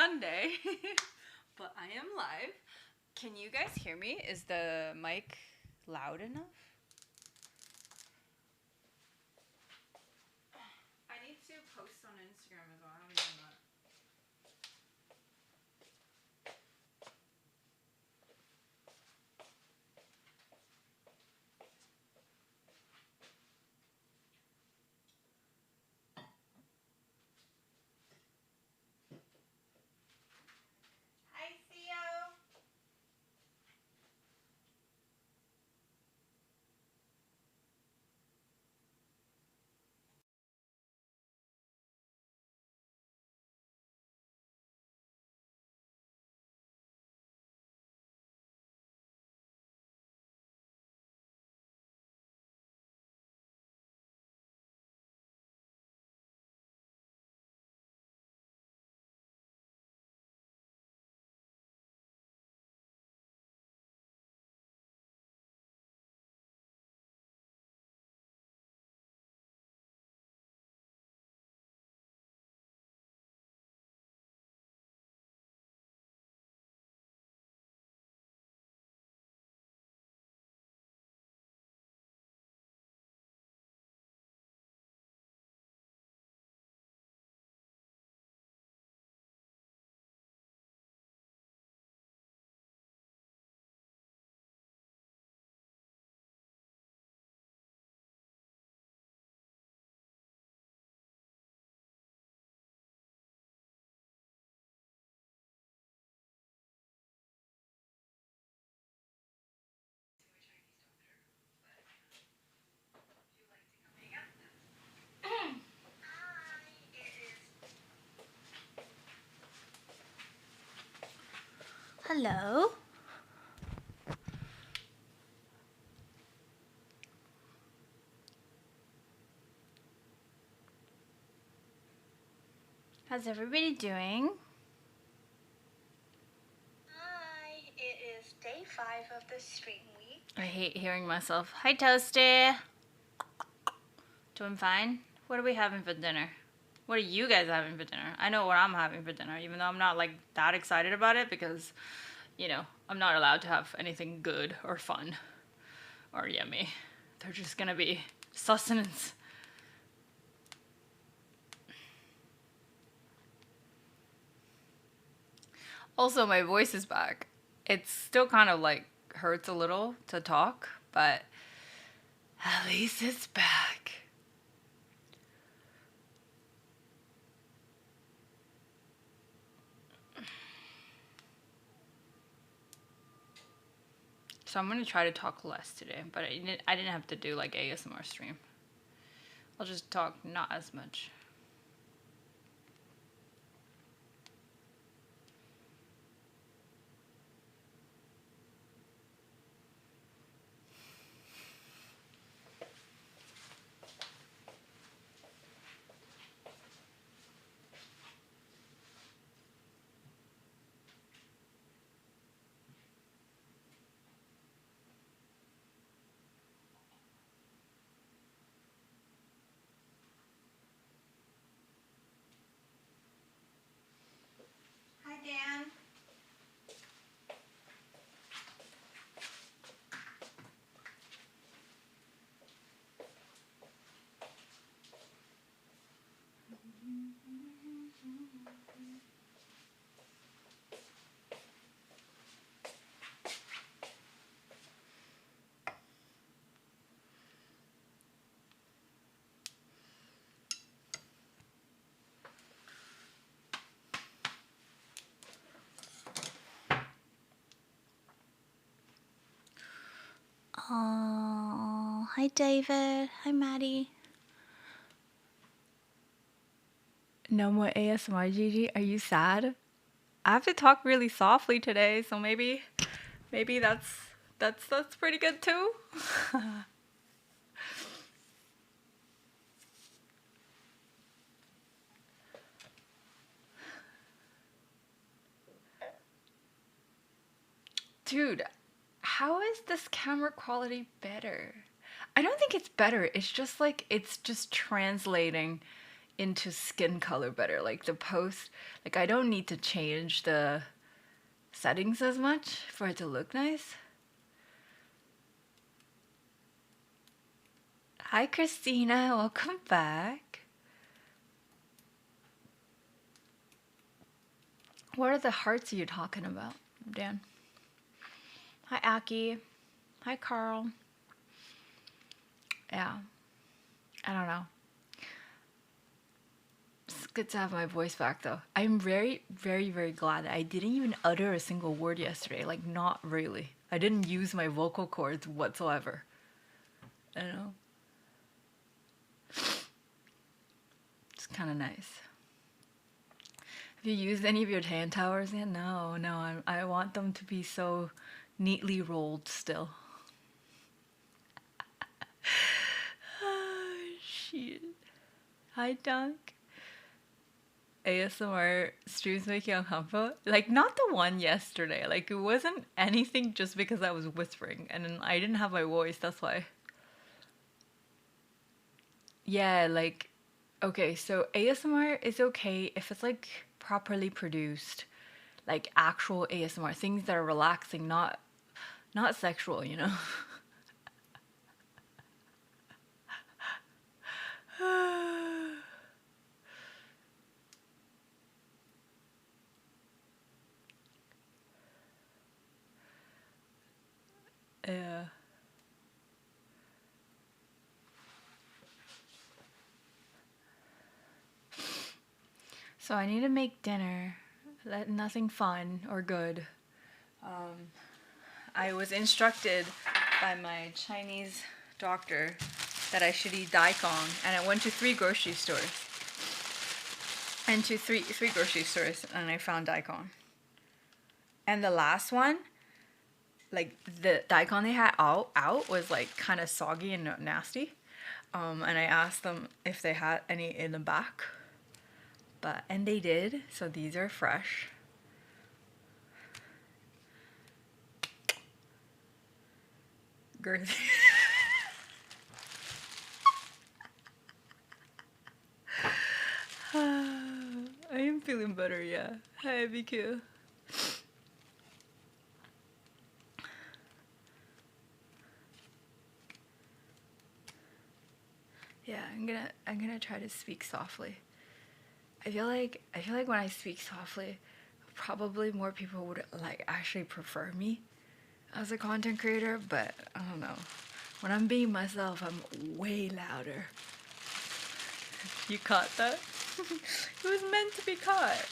Sunday, but I am live. Can you guys hear me? Is the mic loud enough? I need to post on Instagram as well. I haven't done that. Hi, Theo. Hello. How's everybody doing? Hi, it is day 5 of the stream week. I hate hearing myself. Hi, Toasty. Doing fine? What are we having for dinner? What are you guys having for dinner? I know what I'm having for dinner, even though I'm not like that excited about it because, you know, I'm not allowed to have anything good or fun or yummy. They're just gonna be sustenance. Also, my voice is back. It's still kind of like hurts a little to talk, but at least it's back. So I'm gonna try to talk less today, but I didn't have to do like ASMR stream. I'll just talk not as much. Hi, Dan. Oh, hi David. Hi Maddie. No more ASMR, Gigi. Are you sad? I have to talk really softly today, so maybe that's pretty good too. Dude, how is this camera quality better? I don't think it's better. It's just like it's just translating into skin color better. Like the post, like I don't need to change the settings as much for it to look nice. Hi Christina, welcome back. What are the hearts you talking about, Dan? Hi Aki. Hi Carl. Yeah. I don't know. It's good to have my voice back though. I'm very, very, very glad that I didn't even utter a single word yesterday. Like, not really. I didn't use my vocal cords whatsoever. I don't know. It's kind of nice. Have you used any of your tan towers yet? No, I want them to be so neatly rolled still. Oh, shit. Hi, Dunk. ASMR streams make you uncomfortable? Like, not the one yesterday. Like, it wasn't anything just because I was whispering and then I didn't have my voice, that's why. Yeah, like, okay, so ASMR is okay if it's like properly produced, like actual ASMR, things that are relaxing, not sexual, you know? Yeah. So I need to make dinner. Nothing fun or good. I was instructed by my Chinese doctor that I should eat daikon, and I went to three grocery stores. And to three grocery stores, and I found daikon. And the last one, like the daikon they had out was like kind of soggy and nasty. And I asked them if they had any in the back, and they did. So these are fresh. Girthy. I am feeling better, yeah. Hi, BQ. Yeah, I'm gonna try to speak softly. I feel like when I speak softly, probably more people would like actually prefer me as a content creator, but I don't know. When I'm being myself, I'm way louder. You caught that? It was meant to be caught.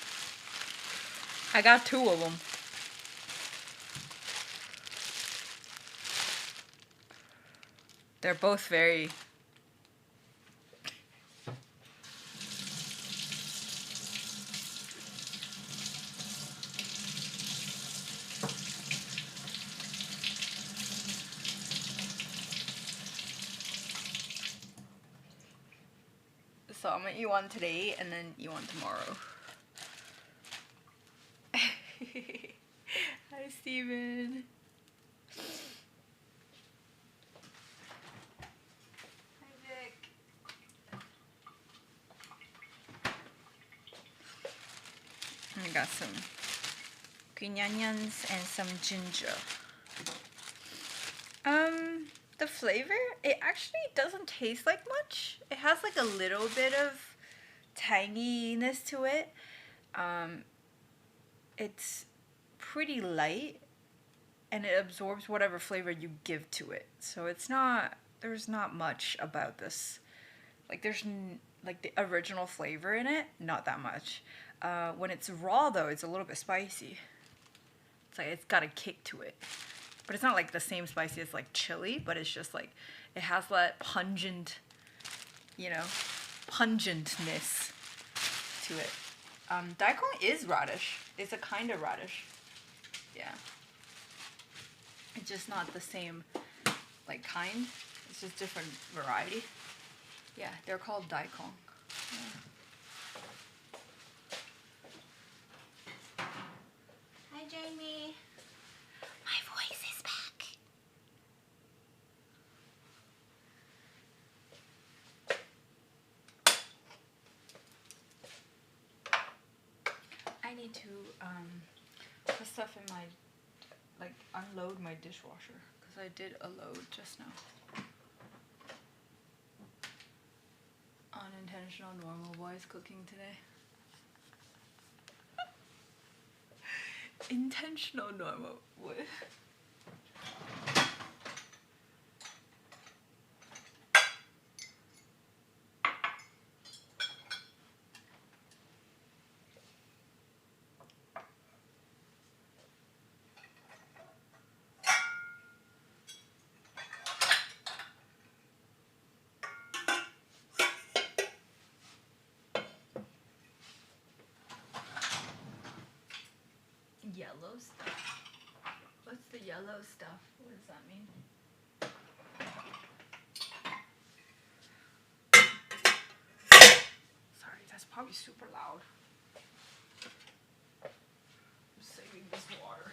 I got two of them. They're both very... So I'm gonna eat one today and then eat one tomorrow. Hi, Steven. Hi, Vic. I got some green onions and some ginger. The flavor, it actually doesn't taste like much. It has like a little bit of tanginess to it. It's pretty light and it absorbs whatever flavor you give to it. So there's not much about this. Like like the original flavor in it, not that much. When it's raw though, it's a little bit spicy. It's like it's got a kick to it. But it's not like the same spicy as like chili, but it's just like, it has that pungent, pungentness to it. Daikon is radish. It's a kind of radish. Yeah. It's just not the same like kind. It's just different variety. Yeah, they're called daikon. Yeah. Hi, Jamie. My voice is back. need to put stuff in my, like, unload my dishwasher, because I did a load just now. Unintentional normal boys cooking today. Intentional normal. What? Yellow stuff. What's the yellow stuff? What does that mean? Sorry, that's probably super loud. I'm saving this water.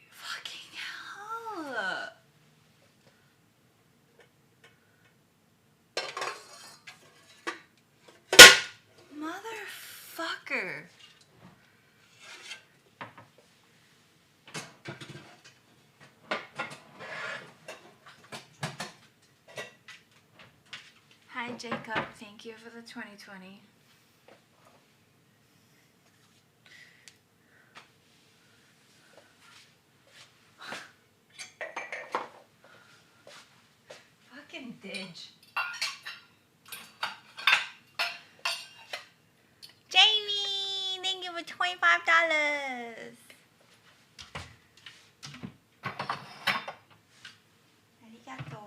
Fucking hell. Motherfucker. Hi Jacob, thank you for the 2020. Fucking ditch. Jamie, thank you for $25. Arigato.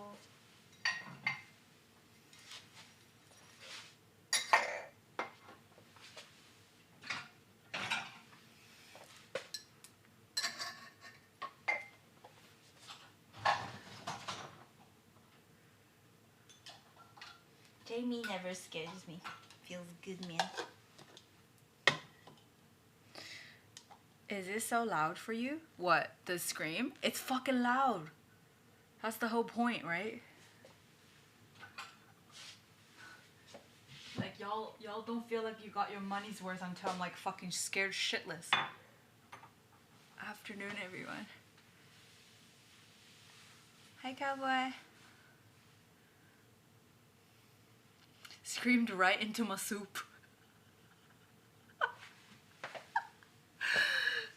Jamie never scares me. Feels good, man. Is it so loud for you? What? The scream? It's fucking loud. That's the whole point, right? Like y'all don't feel like you got your money's worth until I'm like fucking scared shitless. Afternoon, everyone. Hi, cowboy. Screamed right into my soup.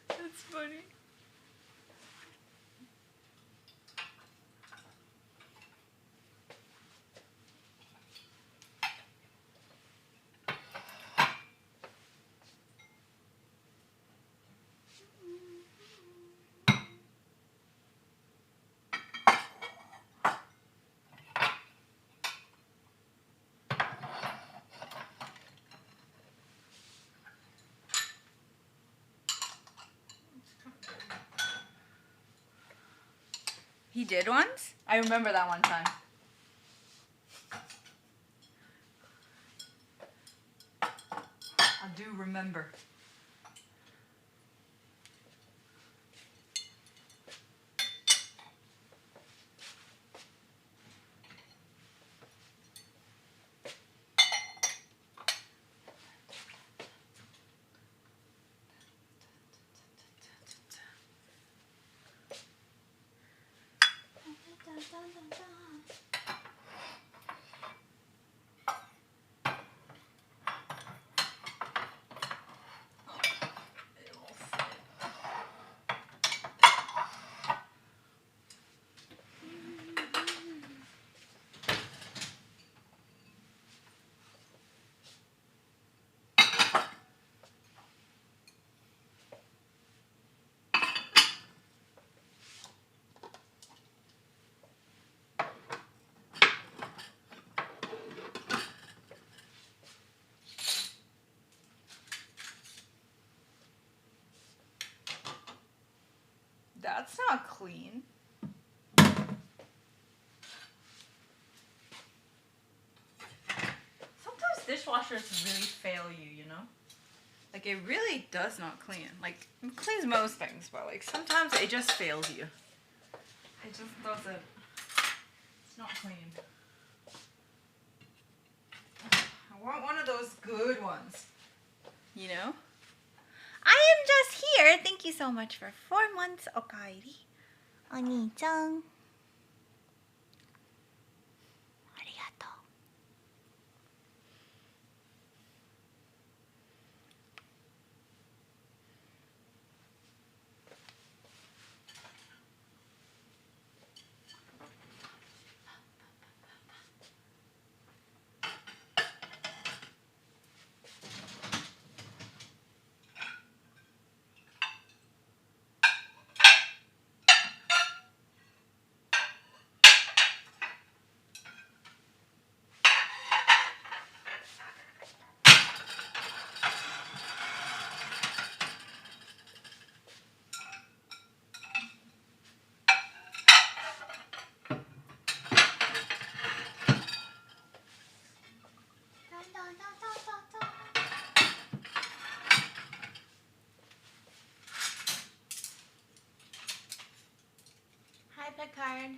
That's funny. He did once? I remember that one time. I do remember. That's not clean. dishwashers really fail you, you know? Like, it really does not clean. Like, it cleans most things, but, like, sometimes it just fails you. It just doesn't. It's not clean. I want one of those good ones. You know? I am just here. Thank you so much for 4 months, Okairi. Oni-chan. Arigato. Hi, Placard.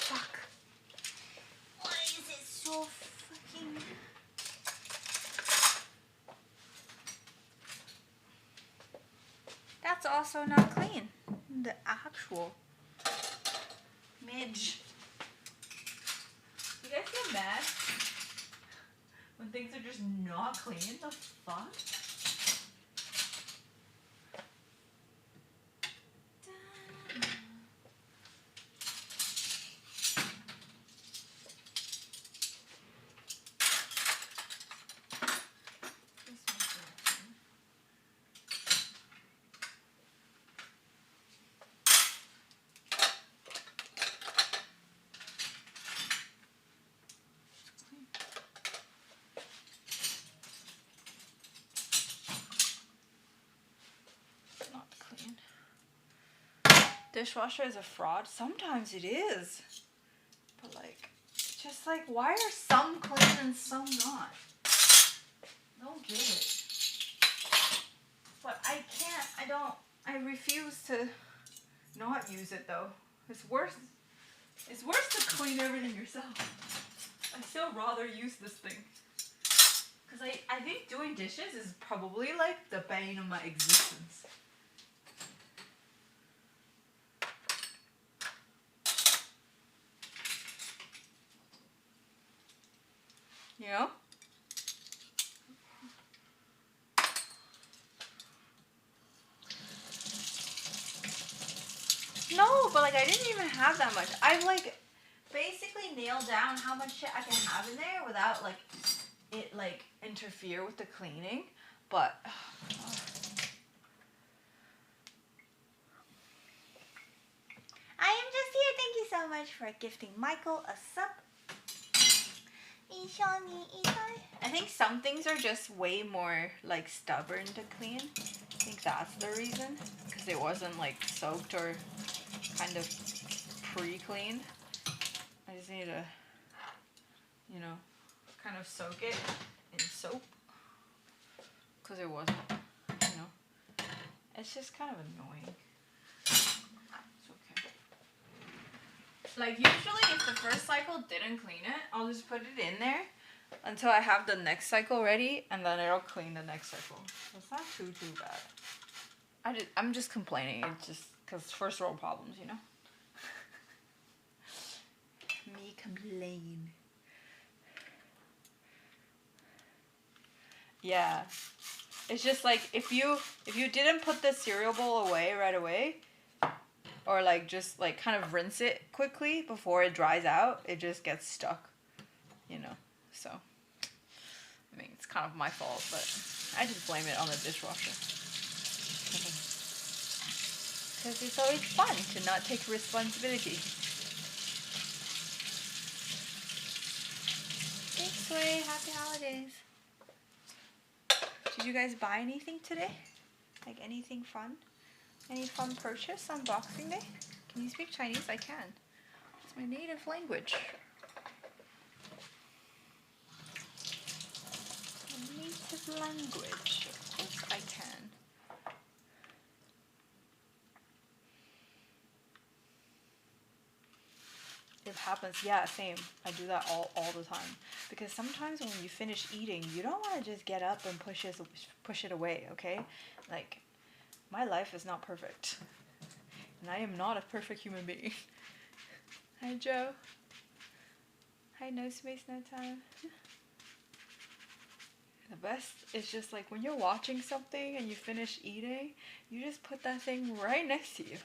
Fuck. Why is it so fucking... That's also not clean. The actual midge. You guys get mad when things are just not clean? The fuck? Not clean. Dishwasher is a fraud? Sometimes it is. But like, just like, why are some clean and some not? Don't get it. But I refuse to not use it though. It's worse to clean everything yourself. I still rather use this thing. Because I think doing dishes is probably like the bane of my existence. You know? No, but like I didn't even have that much. I've like basically nailed down how much shit I can have in there without like it like interfere with the cleaning. But I am just here. Thank you so much for gifting Michael a sub. I think some things are just way more like stubborn to clean. I think that's the reason, because it wasn't like soaked or kind of pre-cleaned. I just need to, you know, kind of soak it in soap, because it wasn't, you know, it's just kind of annoying. It's okay. Like usually if the first cycle didn't clean it, I'll just put it in there until I have the next cycle ready, and then it'll clean the next cycle. It's not too bad. I'm just complaining. It's just because first world problems, you know. Me complain. Yeah, it's just like if you didn't put the cereal bowl away right away, or like just like kind of rinse it quickly before it dries out, it just gets stuck, you know. So I mean, it's kind of my fault, but I just blame it on the dishwasher. Because it's always fun to not take responsibility. Thanks, Sway. Happy holidays. Did you guys buy anything today? Like anything fun? Any fun purchase on Boxing Day? Can you speak Chinese? I can. It's my native language. My native language. Of course I can. It happens, yeah, same. I do that all the time. Because sometimes when you finish eating, you don't want to just get up and push it away, okay? Like, my life is not perfect. And I am not a perfect human being. Hi, Joe. Hi, no space, no time. The best is just like when you're watching something and you finish eating, you just put that thing right next to you.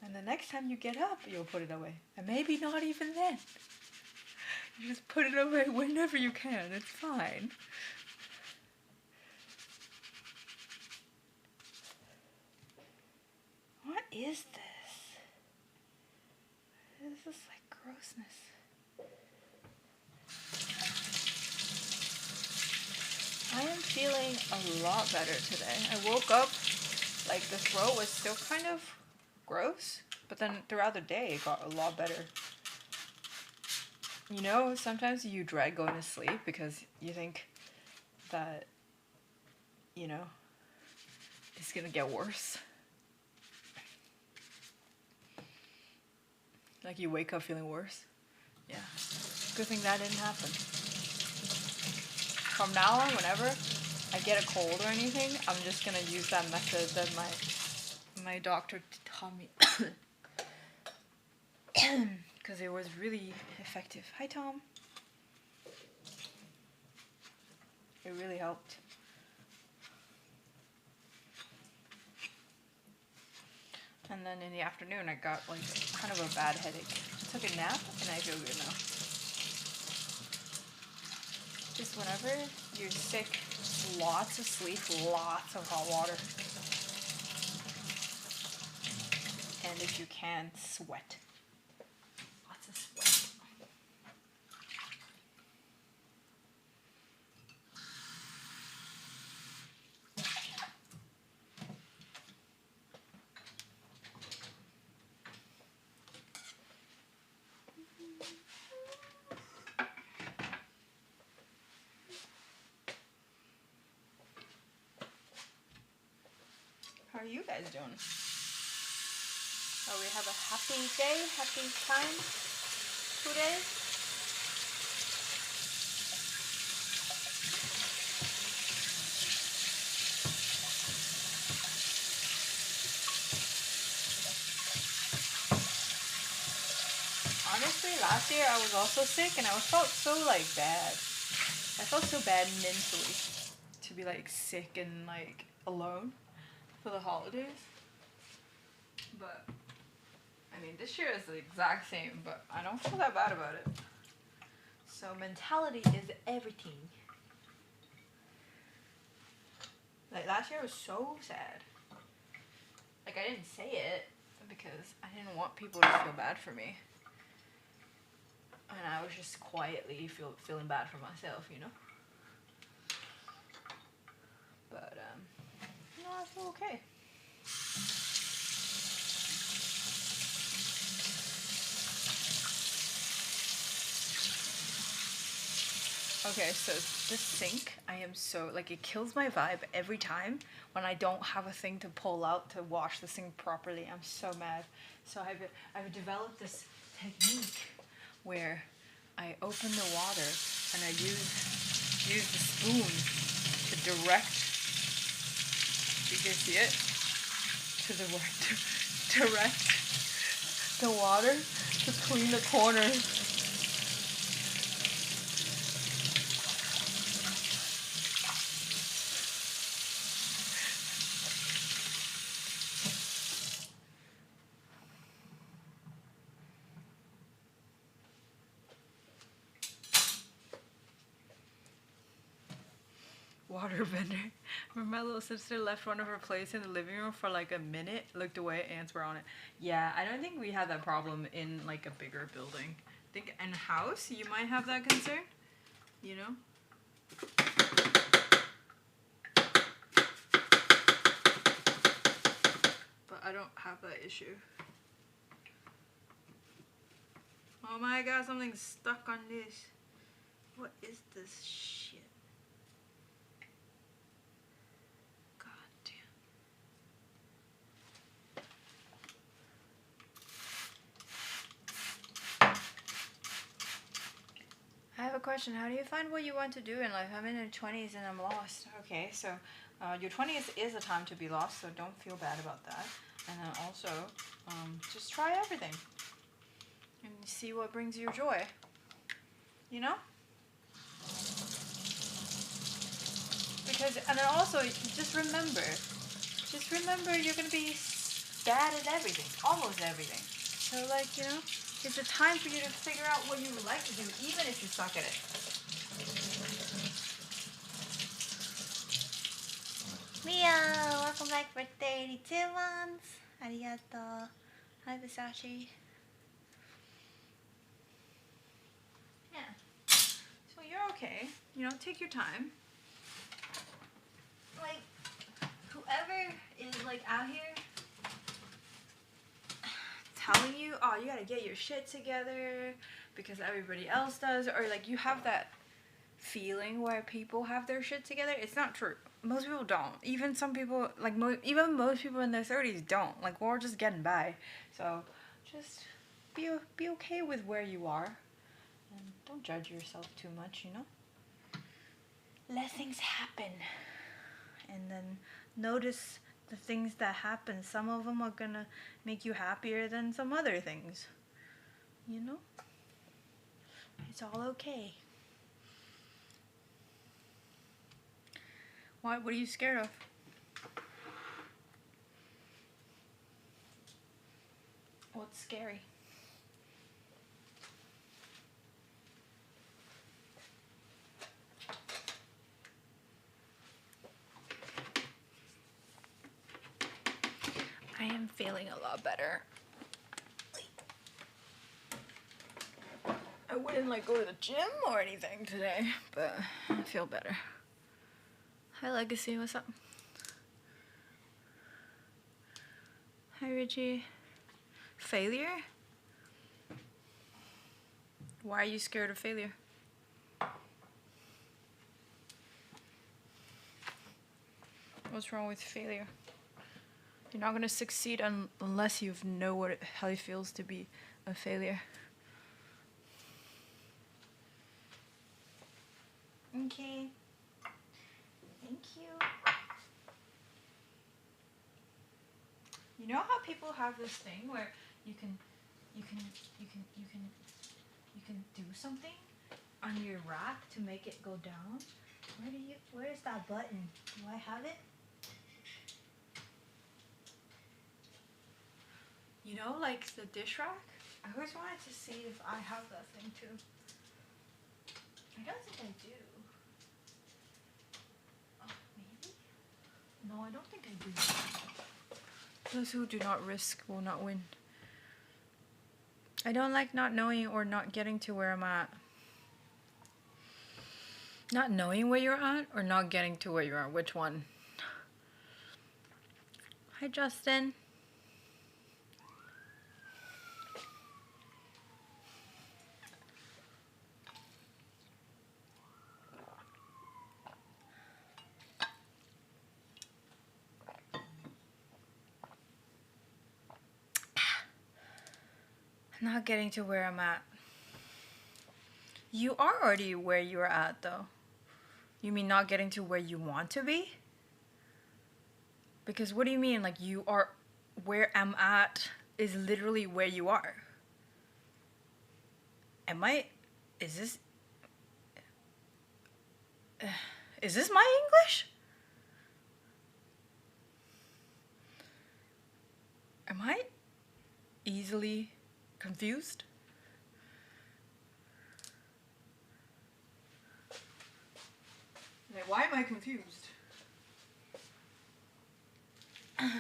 And the next time you get up, you'll put it away. And maybe not even then. You just put it away whenever you can. It's fine. What is this? This is like grossness. I am feeling a lot better today. I woke up, like the throat was still kind of gross, but then throughout the day it got a lot better. You know, sometimes you dread going to sleep because you think that, you know, it's gonna get worse. Like you wake up feeling worse. Yeah. Good thing that didn't happen. From now on, whenever I get a cold or anything, I'm just gonna use that method that my doctor taught me. Because it was really effective. Hi, Tom. It really helped. And then in the afternoon, I got like kind of a bad headache. I took a nap and I feel good now. Just whenever you're sick, lots of sleep, lots of hot water. And if you can, sweat. Lots of sweat. How are you guys doing? Oh, we have a happy day, happy time today. Honestly, last year I was also sick and I felt so like bad. I felt so bad mentally to be like sick and like alone for the holidays. But I mean, this year is the exact same, but I don't feel that bad about it. So mentality is everything. Like last year was so sad. Like I didn't say it because I didn't want people to feel bad for me. And I was just quietly feeling bad for myself, you know? But, no, I feel okay. Okay, so this sink, I am so, like, it kills my vibe every time when I don't have a thing to pull out to wash the sink properly. I'm so mad. So I've developed this technique where I open the water and I use the spoon to direct, you can see it, direct the water to clean the corners. Water bender. Remember my little sister left one of her plates in the living room for like a minute, looked away, ants were on it. Yeah, I don't think we had that problem in like a bigger building. I think in a house you might have that concern, you know? But I don't have that issue. Oh my god, something's stuck on this. What is this shit? God damn. I have a question. How do you find what you want to do in life? I'm in my 20s and I'm lost. Okay, so your 20s is a time to be lost, so don't feel bad about that. And then also, just try everything and see what brings you joy. You know? Because, and then also, just remember you're gonna be bad at everything, almost everything. So like, you know, it's a time for you to figure out what you would like to do, even if you suck at it. Mia, welcome back for 32 months. Arigato. Hi, Versace. Yeah. So you're okay. You know, take your time. Like, whoever is like out here telling you, oh, you gotta get your shit together because everybody else does, or like you have that feeling where people have their shit together, it's not true. Most people don't. Even some people, like even most people in their 30s don't. Like, we're just getting by. So just be okay with where you are and don't judge yourself too much, you know? Let things happen and then notice the things that happen. Some of them are gonna make you happier than some other things, you know? It's all okay. What are you scared of? What's scary? I am feeling a lot better. I wouldn't like go to the gym or anything today, but I feel better. Hi Legacy, what's up? Hi Richie. Failure? Why are you scared of failure? What's wrong with failure? You're not gonna succeed unless you know how it feels to be a failure. Okay. Thank you. You know how people have this thing where you can do something on your rack to make it go down? Where's that button? Do I have it? You know, like the dish rack? I always wanted to see if I have that thing too. I don't think I do. Oh, maybe? No, I don't think I do. Those who do not risk will not win. I don't like not knowing or not getting to where I'm at. Not knowing where you're at or not getting to where you are. Which one? Hi, Justin. Not getting to where I'm at. You are already where you're at, though. You mean not getting to where you want to be? Because what do you mean? Like, you are where I'm at is literally where you are. Is this my English? Am I easily confused? Like, why am I confused? Put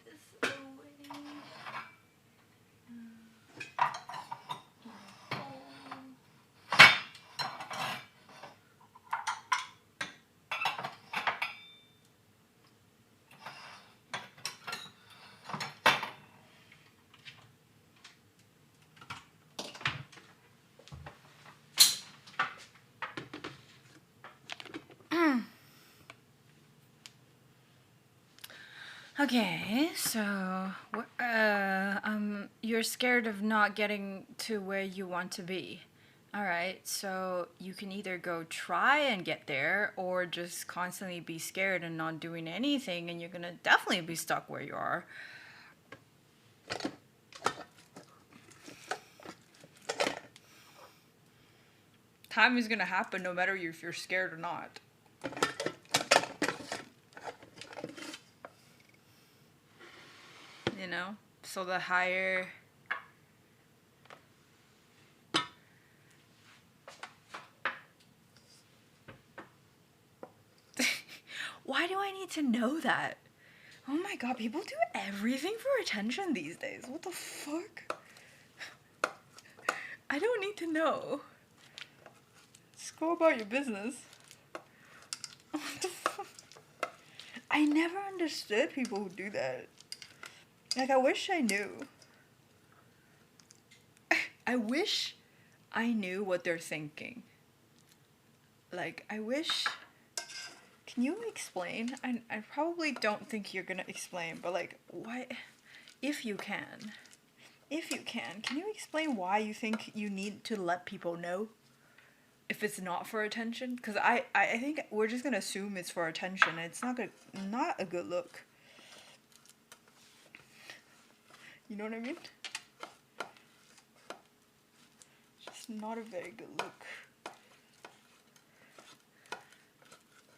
this away. Okay, so you're scared of not getting to where you want to be. All right, so you can either go try and get there or just constantly be scared and not doing anything, and you're gonna definitely be stuck where you are. Time is gonna happen no matter if you're scared or not. You know? So the higher. Why do I need to know that? Oh my god, people do everything for attention these days. What the fuck? I don't need to know. Just go about your business. What the fuck? I never understood people who do that. Like, I wish I knew. I wish I knew what they're thinking. Like, I wish... Can you explain? I probably don't think you're gonna explain, but like, why? If you can, can you explain why you think you need to let people know if it's not for attention? Because I think we're just gonna assume it's for attention, and it's not a good look. You know what I mean? Just not a very good look.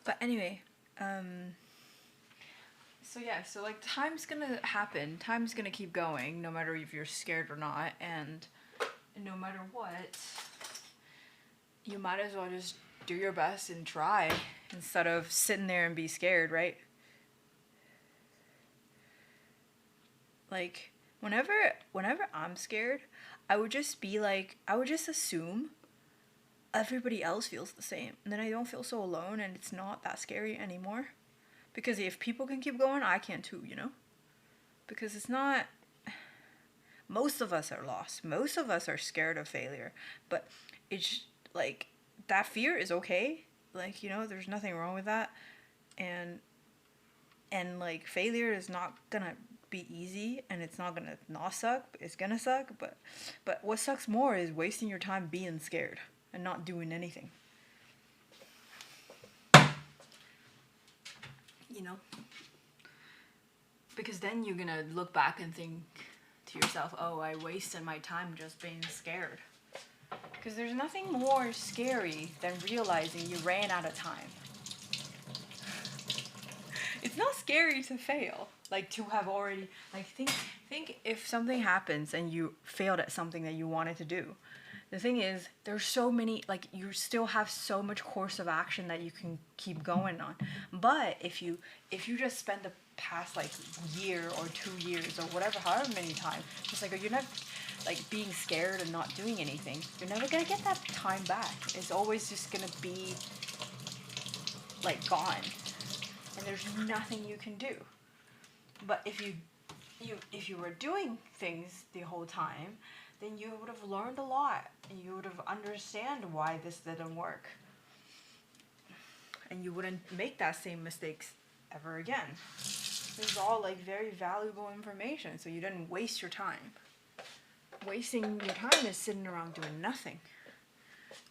But anyway, so yeah, so like time's gonna happen, time's gonna keep going, no matter if you're scared or not, and no matter what, you might as well just do your best and try, instead of sitting there and be scared, right? Like, whenever I'm scared, I would just assume everybody else feels the same, and then I don't feel so alone, and it's not that scary anymore. Because if people can keep going, I can too, you know? Because it's not... Most of us are lost. Most of us are scared of failure. But it's like, that fear is okay. Like, you know, there's nothing wrong with that. And like, failure is not gonna be easy, and it's not gonna not suck. It's gonna suck, but what sucks more is wasting your time being scared and not doing anything. You know? Because then you're gonna look back and think to yourself, oh, I wasted my time just being scared. Because there's nothing more scary than realizing you ran out of time. It's not scary to fail. Like, to have already... Like, think if something happens and you failed at something that you wanted to do. The thing is, there's so many... Like, you still have so much course of action that you can keep going on. But if you just spend the past, like, year or 2 years or whatever, however many times, just like, you're not... Like, being scared and not doing anything, you're never gonna get that time back. It's always just gonna be, like, gone. And there's nothing you can do. But if you were doing things the whole time, then you would have learned a lot, and you would have understand why this didn't work. And you wouldn't make that same mistakes ever again. This is all, like, very valuable information, so you didn't waste your time. Wasting your time is sitting around doing nothing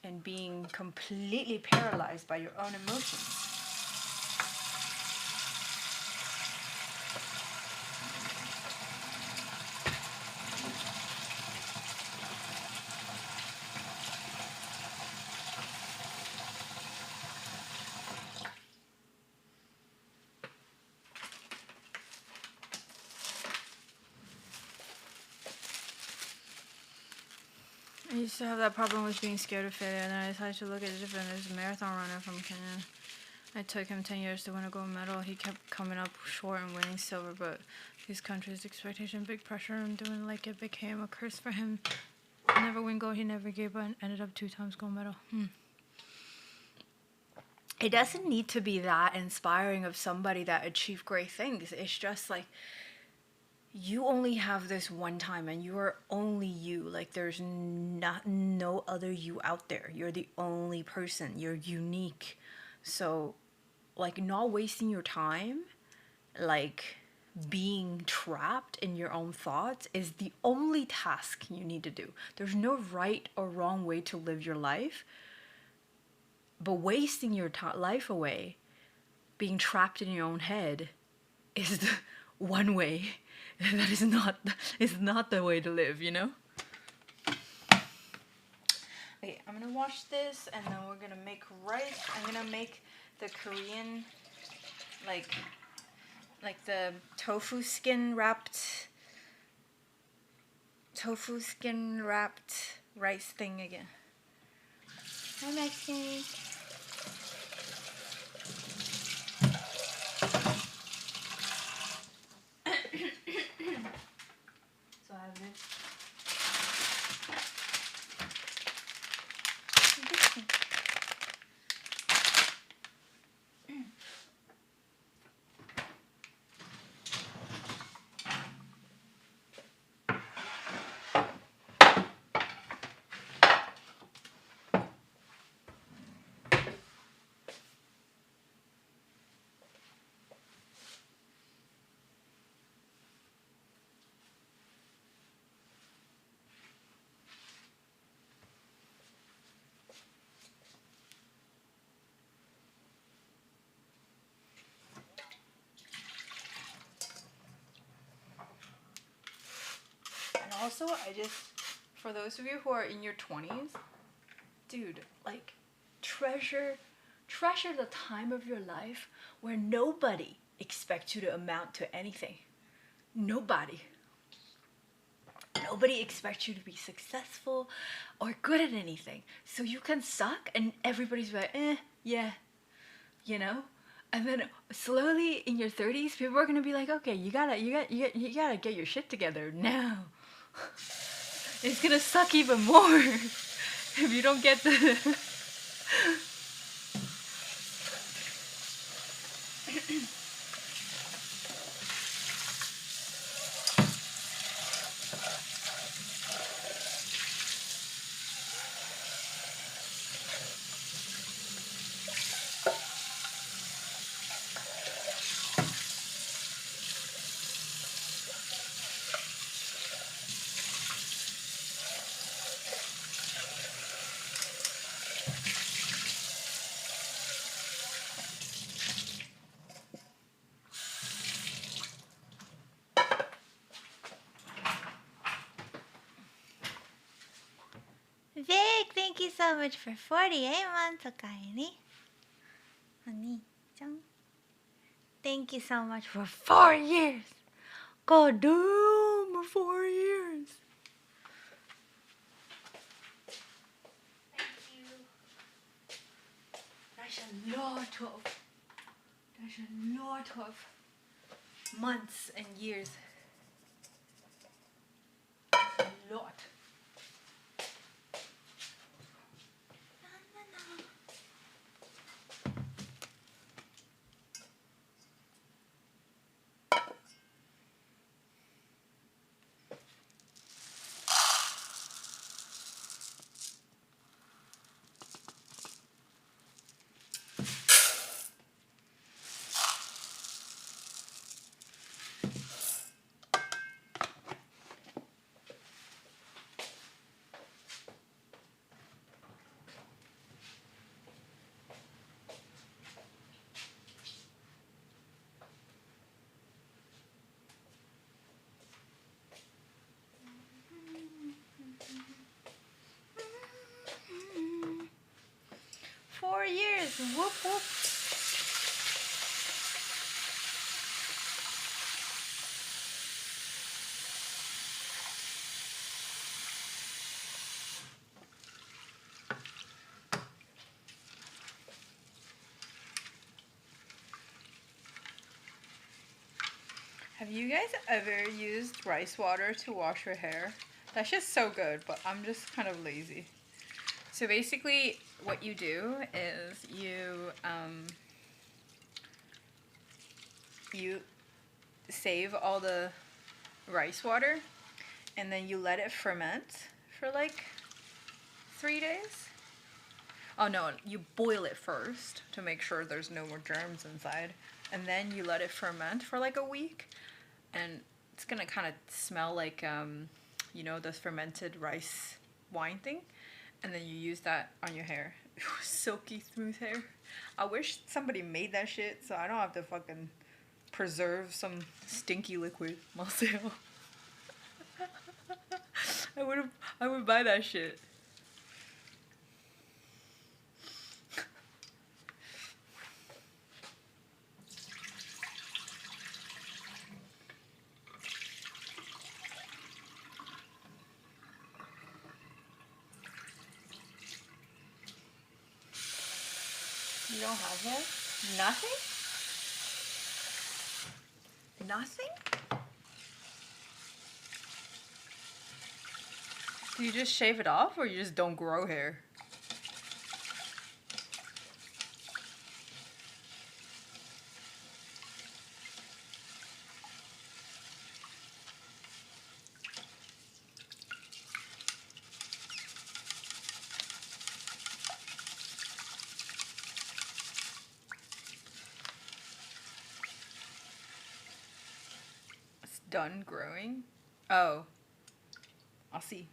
and being completely paralyzed by your own emotions. I used to have that problem with being scared of failure, and then I decided to look at it different. There's a marathon runner from Kenya. It took him 10 years to win a gold medal. He kept coming up short and winning silver, but his country's expectation, big pressure, and doing like it became a curse for him. Never win gold, he never gave up, and ended up 2 times gold medal. It doesn't need to be that inspiring of somebody that achieved great things. It's just like, you only have this one time, and you are only you. Like, there's no other you out there. You're the only person. You're unique. So, like, not wasting your time, like, being trapped in your own thoughts is the only task you need to do. There's no right or wrong way to live your life, but wasting your life away being trapped in your own head is the one way that is not the way to live, you know? Okay, I'm gonna wash this and then we're gonna make rice. I'm gonna make the Korean like the tofu skin wrapped rice thing again. Hi Maxine. So I have this. And also, for those of you who are in your 20s, dude, like, treasure the time of your life where nobody expects you to amount to anything. Nobody expects you to be successful or good at anything. So you can suck and everybody's like, yeah, you know? And then slowly in your 30s, people are gonna be like, okay, you gotta get your shit together now. It's gonna suck even more if you don't get the Vic, thank you so much for 48 months, Okaini. Honey-chan. Thank you so much for 4 years. God damn, 4 years. Thank you. That's a lot of months and years. A lot. 4 years. Whoop whoop. Have you guys ever used rice water to wash your hair? That's just so good, but I'm just kind of lazy. So basically what you do is you save all the rice water and then you let it ferment for like 3 days. Oh no, you boil it first to make sure there's no more germs inside. And then you let it ferment for like a week. And it's gonna kind of smell like, you know, the fermented rice wine thing. And then you use that on your hair. Silky smooth hair. I wish somebody made that shit so I don't have to fucking preserve some stinky liquid myself. I would buy that shit. You don't have hair? Nothing? Nothing? Do you just shave it off or you just don't grow hair? It's done growing? Oh. I'll see.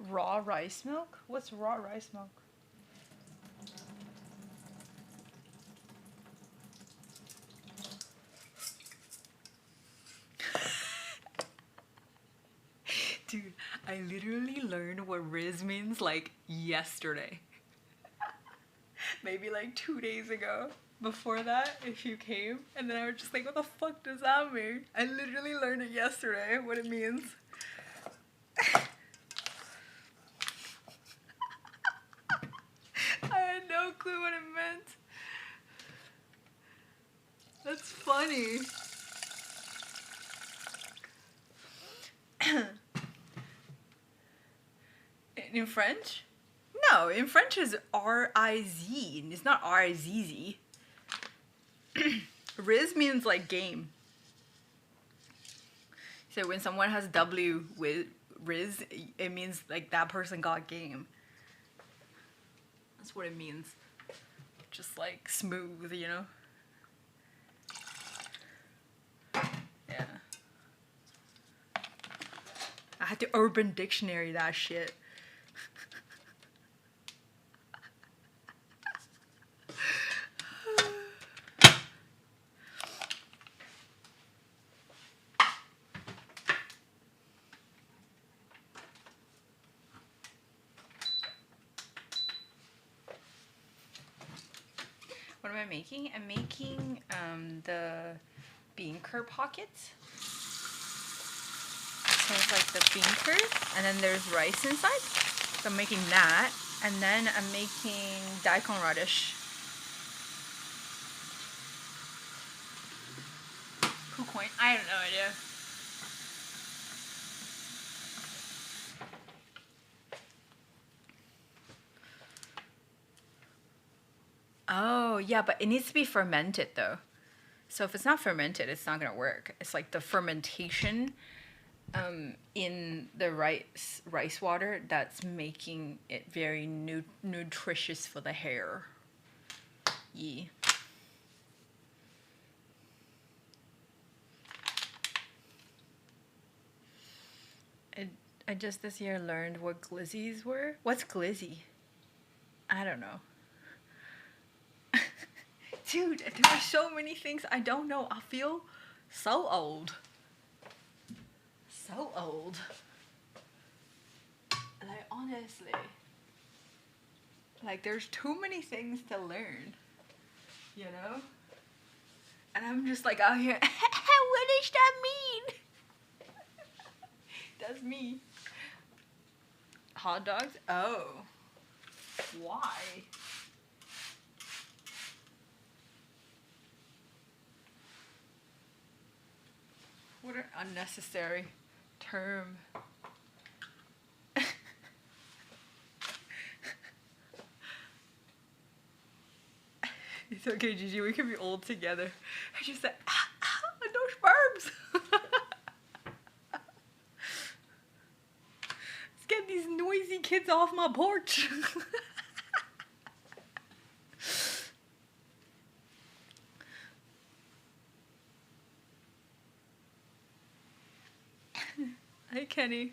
Raw rice milk? What's raw rice milk? Dude, I literally learned what Riz means like yesterday. Maybe like 2 days ago. Before that, if you came, and then I was just like, what the fuck does that mean? I literally learned it yesterday, what it means. I had no clue what it meant. That's funny. In French? No, in French is R-I-Z. It's not R-I-Z-Z. Riz means like game. So when someone has W with Riz, it means like that person got game. That's what it means. Just like smooth, you know? Yeah. I had to Urban Dictionary that shit. What am I making? I'm making the bean curd pockets. So it's like the bean curd, and then there's rice inside. So I'm making that, and then I'm making daikon radish. Who coin? I have no idea. Oh, yeah, but it needs to be fermented though. So if it's not fermented, it's not gonna work. It's like the fermentation in the rice water that's making it very nutritious for the hair. Yeah. I just this year learned what glizzies were. What's glizzy? I don't know. Dude, there are so many things I don't know. I feel so old. So old. Like, honestly. Like, there's too many things to learn. You know? And I'm just like out here, what does that mean? That's me. Hot dogs? Oh. Why? What an unnecessary term. It's okay, Gigi. We can be old together. I just said, no sperms. Let's get these noisy kids off my porch. Hi, Kenny.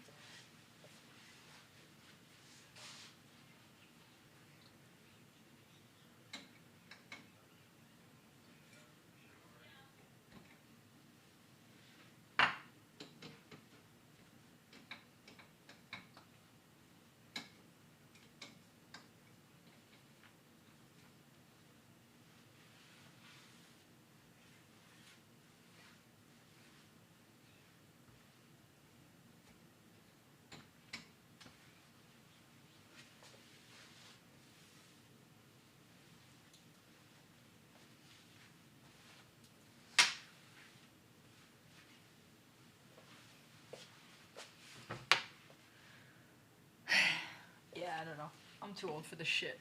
Yeah, I don't know. I'm too old for this shit.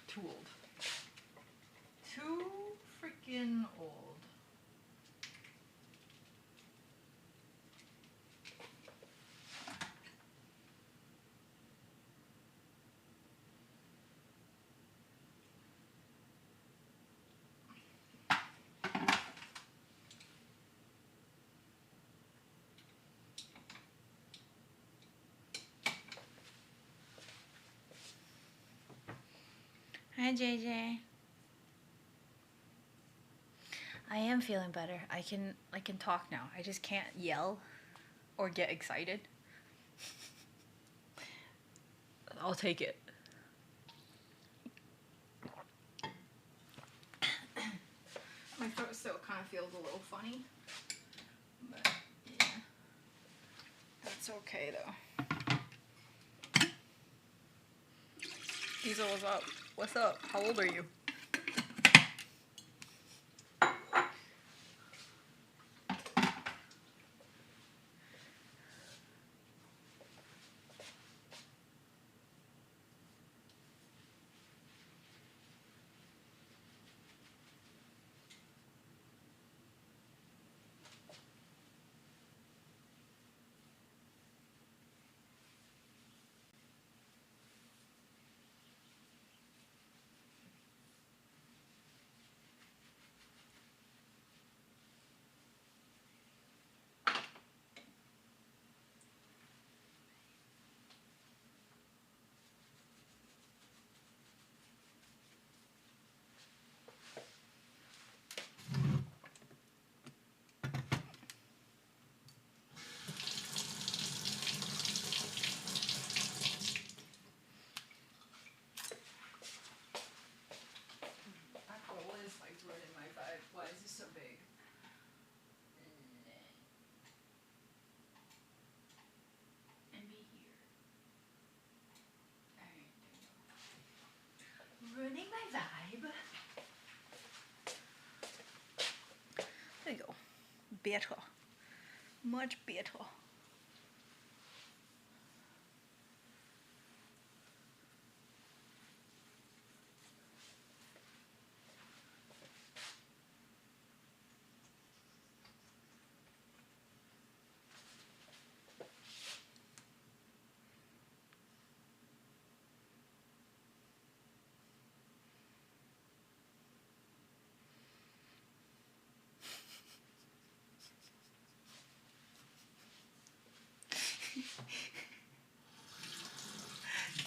Too old. Too freaking old. Hi, JJ. I am feeling better. I can talk now. I just can't yell or get excited. I'll take it. My throat still kind of feels a little funny, but yeah, that's okay though. Diesel, what's up? What's up? How old are you? Why is this so big? And be here. Alright, ruining my vibe. There you go. Better. Much better.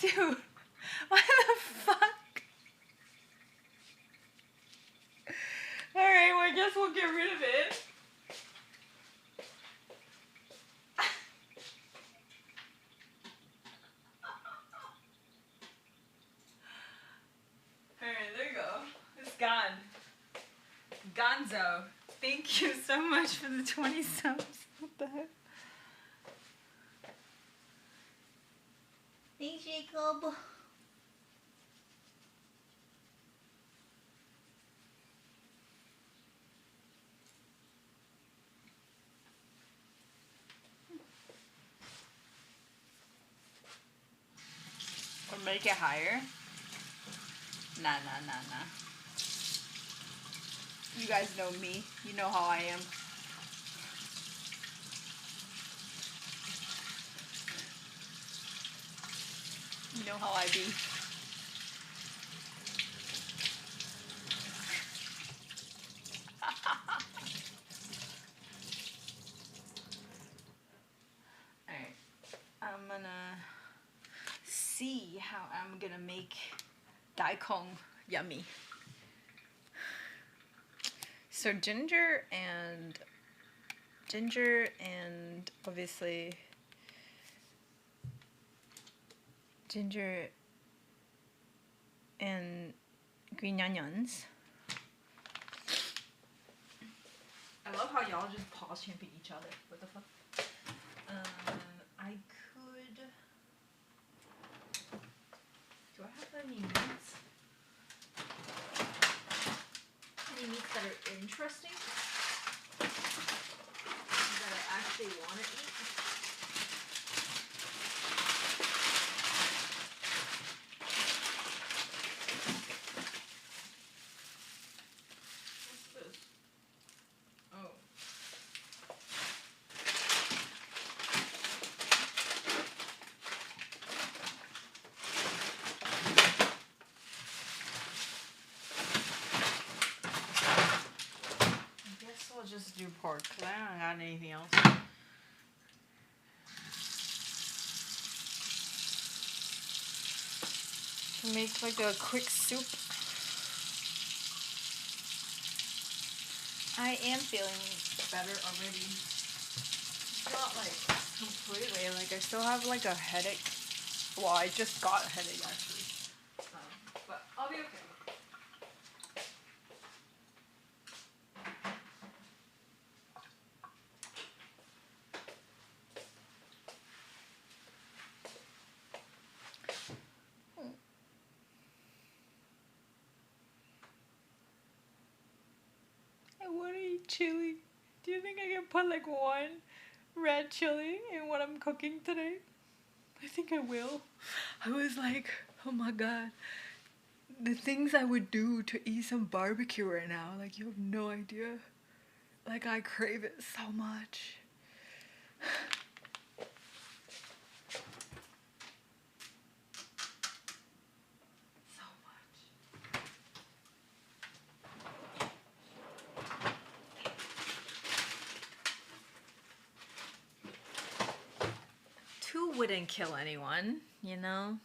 Dude, what the fuck? Alright, well, I guess we'll get rid of it. Alright, there you go. It's gone. Gonzo. Thank you so much for the 20 subs. What the heck? Thanks, Jacob. Make it higher? Nah. You guys know me. You know how I am. You know how I be. Alright. I'm gonna see how I'm gonna make daikon yummy. So ginger and obviously ginger and green onions. I love how y'all just pause champing each other. What the fuck? I could. Do I have any meats? Any meats that are interesting? That I actually want to eat? What's this? Oh. I'll just do pork because I don't got anything else. Make like a quick soup. I am feeling better already. Not like completely. Like I still have like a headache. Well, I just got a headache actually. But I'll be okay. I want to eat chili. Do you think I can put like one red chili in what I'm cooking today? I think I will. I was like, oh my god. The things I would do to eat some barbecue right now, like you have no idea. Like I crave it so much. So much. Two wouldn't kill anyone, you know?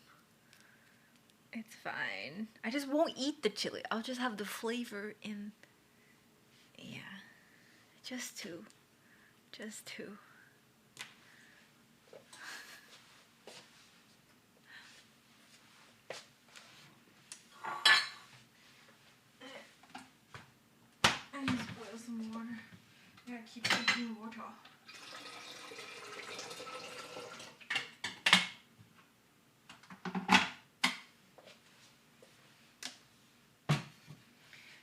It's fine. I just won't eat the chili. I'll just have the flavor in. Yeah. Just two. Just two. I need to boil some water. I gotta keep drinking water.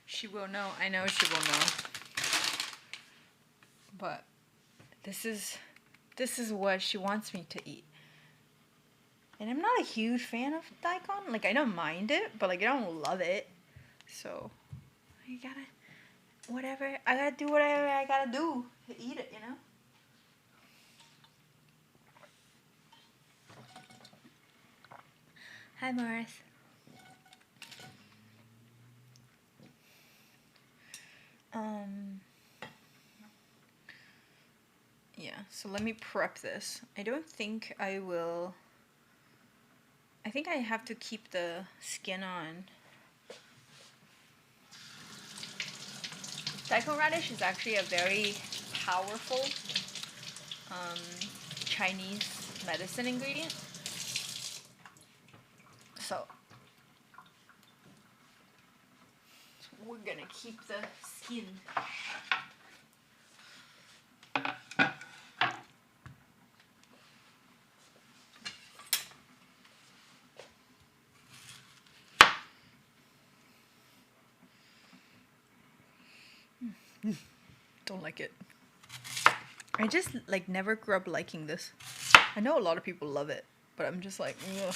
She will know. I know she will know. But this is what she wants me to eat. And I'm not a huge fan of daikon. Like I don't mind it, but like I don't love it. So I gotta do whatever I gotta do to eat it, you know? Hi, Morris. Yeah, so let me prep this. I don't think I will. I think I have to keep the skin on. Daikon radish is actually a very powerful Chinese medicine ingredient. So we're gonna keep the skin. Don't like it. I just like never grew up liking this. I know a lot of people love it, but I'm just like, ugh.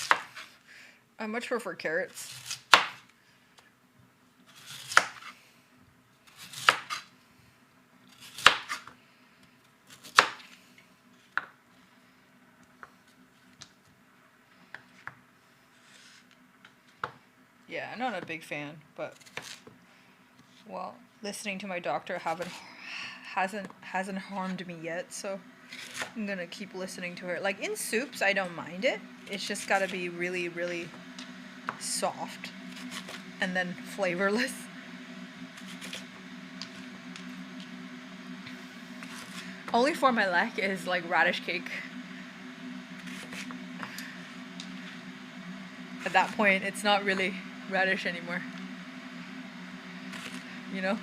I much prefer carrots. Yeah, I'm not a big fan, but well, listening to my doctor hasn't harmed me yet, so I'm gonna keep listening to her. Like in soups, I don't mind it. It's just gotta be really, really soft and then flavorless. Only form I like is like radish cake. At that point, it's not really radish anymore. You know?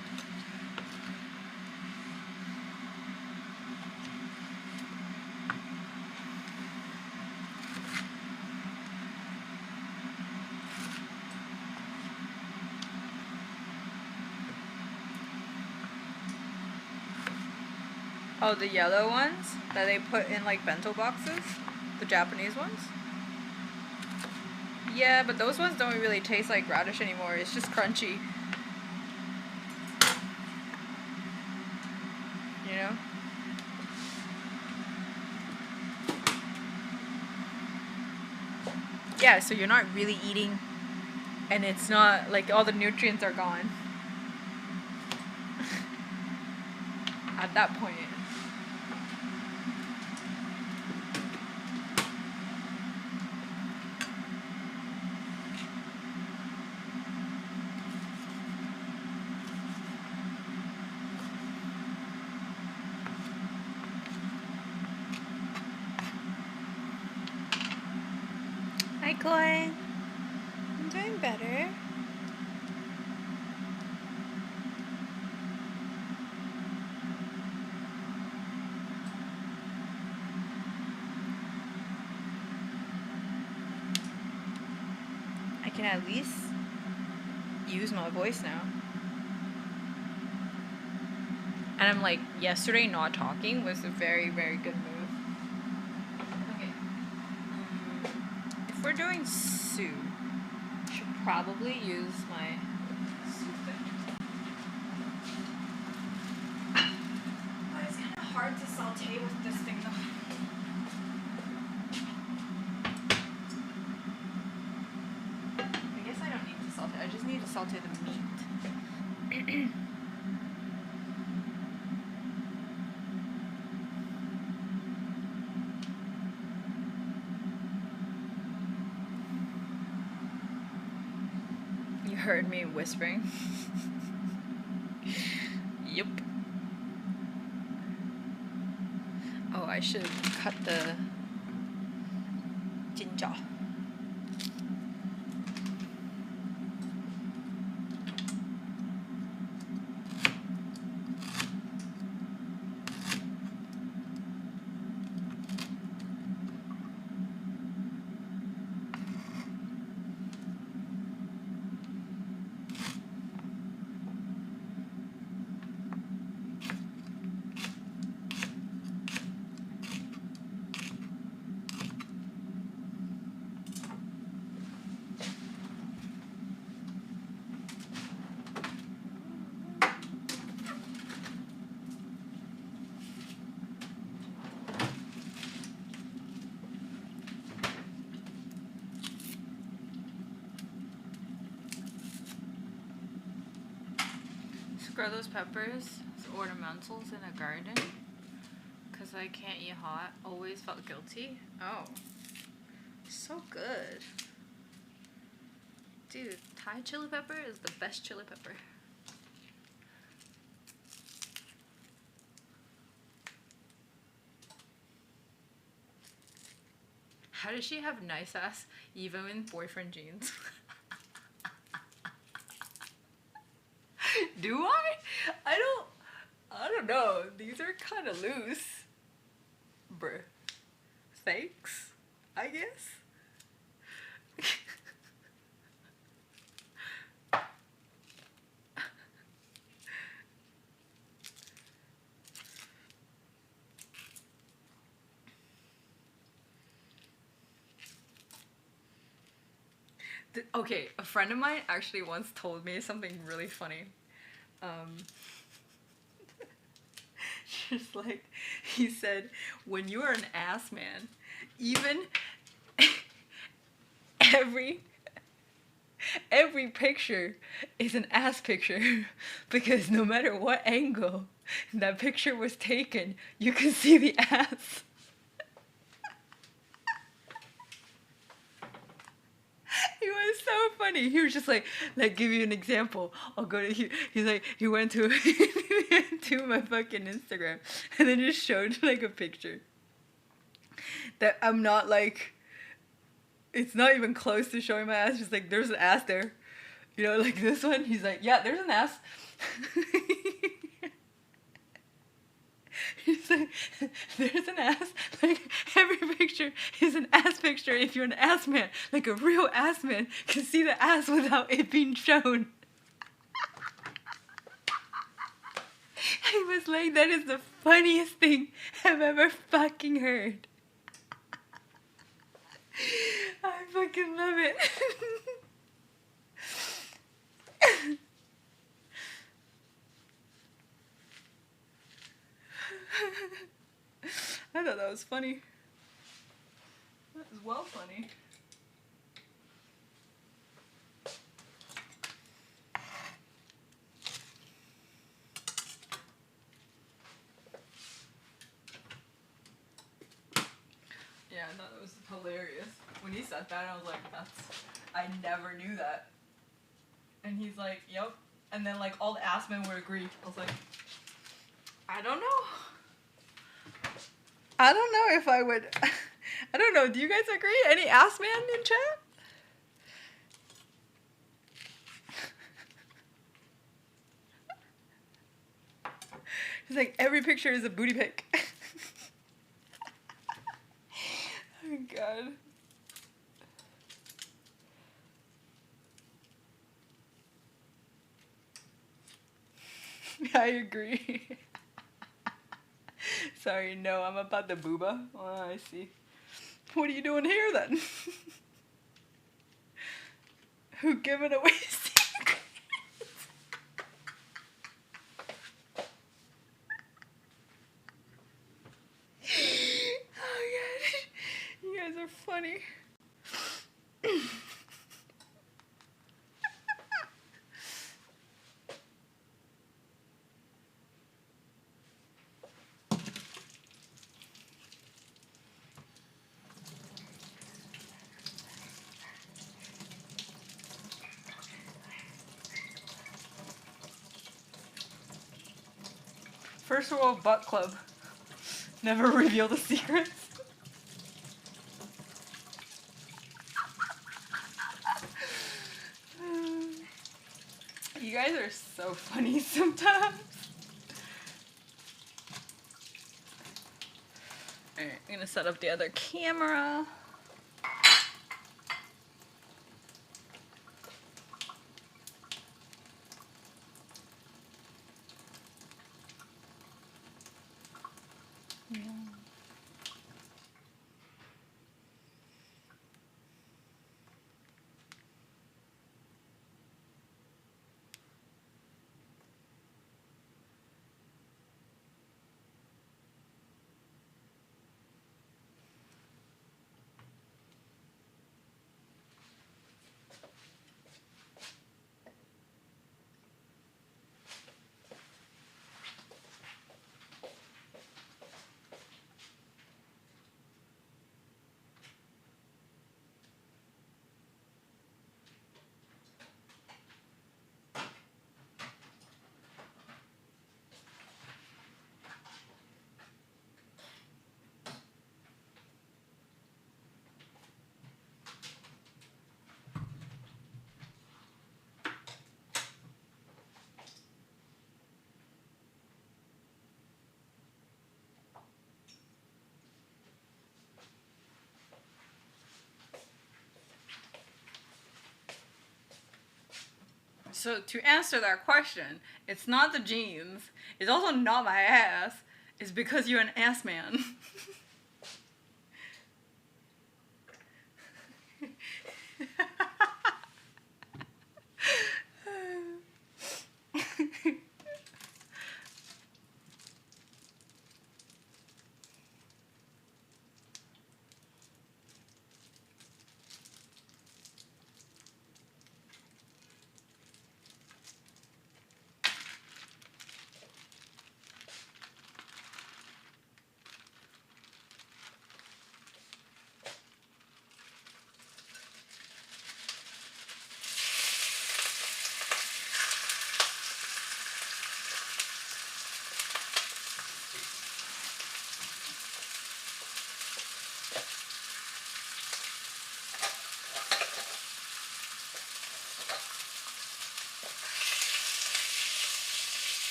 Oh, the yellow ones that they put in like bento boxes? The Japanese ones? Yeah, but those ones don't really taste like radish anymore. It's just crunchy. You know? Yeah, so you're not really eating, and it's not like all the nutrients are gone at that point. Hi, Koi. I'm doing better. I can at least use my voice now. And I'm like, yesterday not talking was a very, very good move. Okay. If we're doing soup, I should probably use my soup thing. But it's kind of hard to saute with this thing though. I guess I don't need to saute. I just need to saute the meat. You heard me whispering. Yep. Oh, I should cut the ginger. Grow those peppers as ornamentals in a garden because I can't eat hot. Always felt guilty. Oh, so good. Dude, Thai chili pepper is the best chili pepper. How does she have nice ass even in boyfriend jeans? Do I? I don't know. These are kind of loose. Bruh. Thanks, I guess. Okay, a friend of mine actually once told me something really funny. Just like, he said, when you are an ass man, even every picture is an ass picture because no matter what angle that picture was taken, you can see the ass. He was so funny. He was just like give you an example. I'll go to he's like he went to to my fucking Instagram and then just showed like a picture that I'm not like, it's not even close to showing my ass. Just like there's an ass there, you know, like this one. He's like, yeah, there's an ass. He's like, there's an ass. Like every picture is an ass picture. If you're an ass man, like a real ass man can see the ass without it being shown. I was like, that is the funniest thing I've ever fucking heard. I fucking love it. I thought that was funny. That was well funny. Yeah, I thought it was hilarious. When he said that, I was like, I never knew that. And he's like, yep. And then like all the ass men would agree. I was like, I don't know. I don't know if I would. I don't know. Do you guys agree? Any ass man in chat? He's like, every picture is a booty pic. Oh god. I agree. Sorry, no, I'm about the booba. Oh, I see. What are you doing here then? Who giving away secrets? Oh god, you guys are funny. First World Butt Club. Never reveal the secrets. You guys are so funny sometimes. Alright, I'm gonna set up the other camera. Yeah. So to answer that question, it's not the jeans. It's also not my ass. It's because you're an ass man.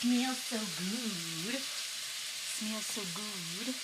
Smells so good. Smells so good.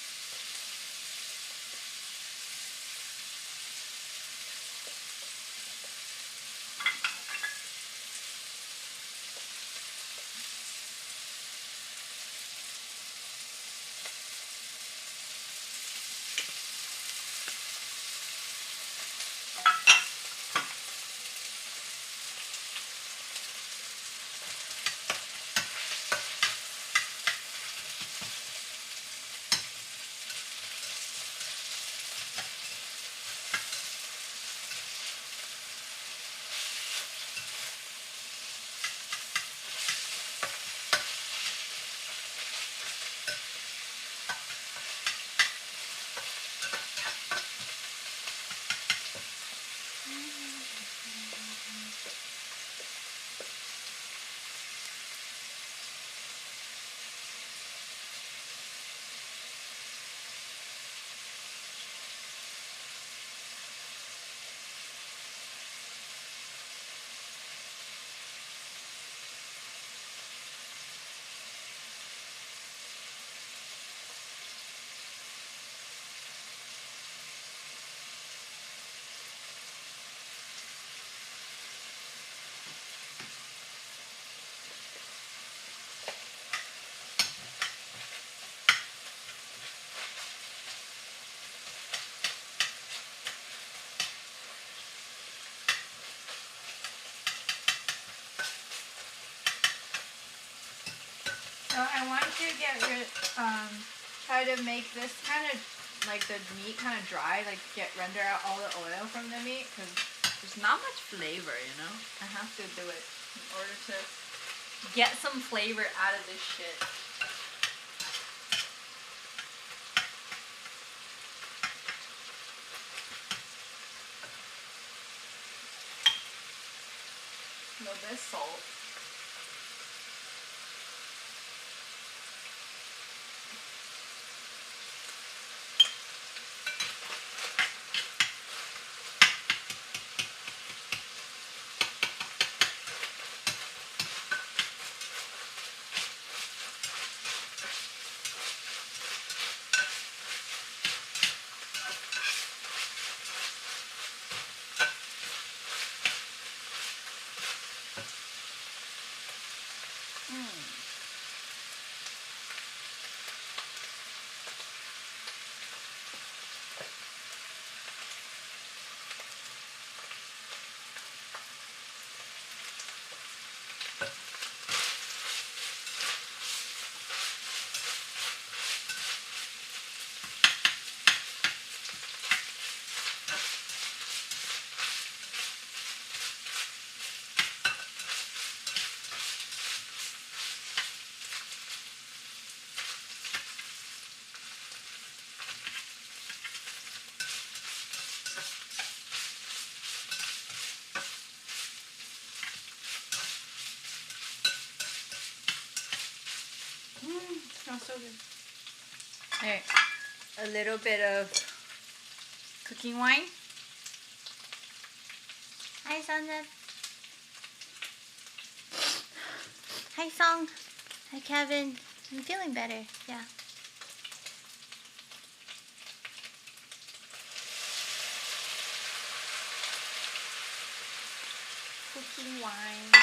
So I want to get rid, try to make this kind of, like the meat kind of dry, like render out all the oil from the meat, because there's not much flavor, you know? I have to do it in order to get some flavor out of this shit. A little bit of salt. Smells so good. Alright, a little bit of cooking wine. Hi, Sandra. Hi, Song. Hi, Kevin. I'm feeling better. Yeah. Cooking wine.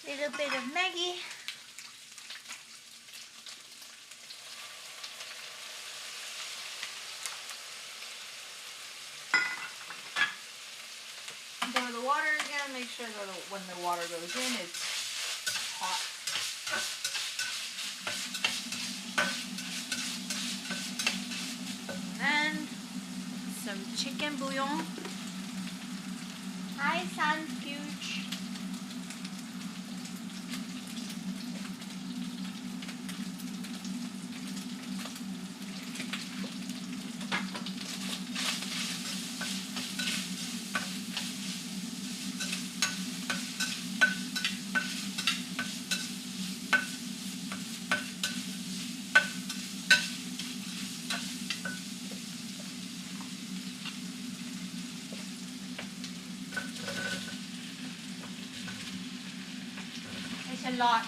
Little bit of Maggie. sure that when the water goes in, it's hot. And then some chicken bouillon. Hi, Sanfuge. It's a lot.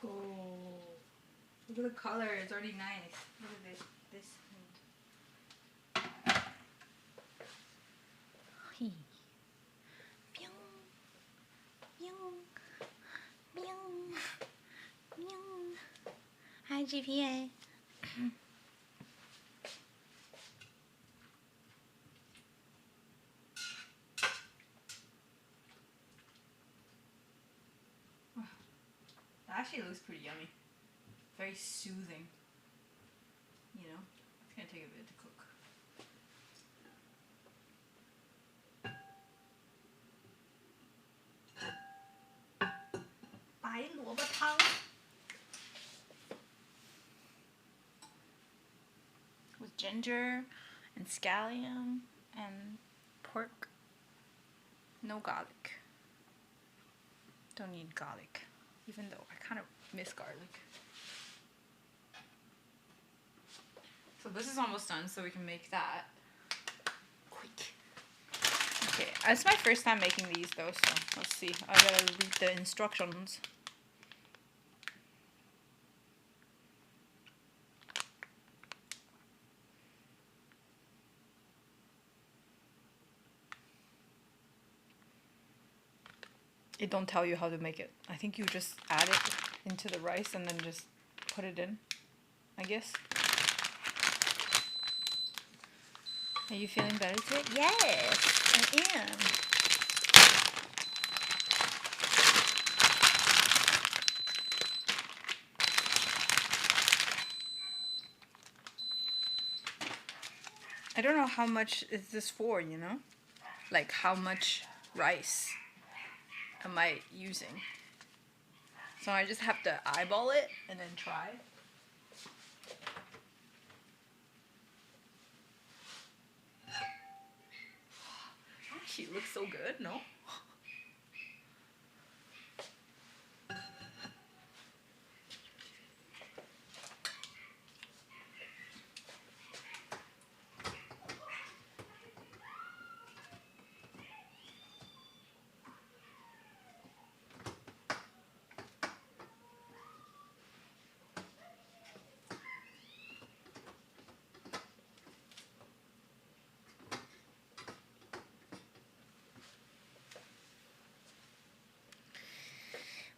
Oh, look at the color. It's already nice. Look at this. Pew, pew, pew, pew. Hi, GPA. That actually looks pretty yummy. Very soothing. You know, it's gonna take a bit to cook. With ginger and scallion and pork. No garlic. Don't need garlic, even though I kind of miss garlic. So this is almost done, so we can make that quick. Okay, it's my first time making these though, so let's see. I gotta read the instructions. It don't tell you how to make it. I think you just add it into the rice and then just put it in, I guess. Are you feeling better today? Yes, I am. I don't know how much is this for, you know? Like how much rice am I using? So I just have to eyeball it and then try. She looks so good, no?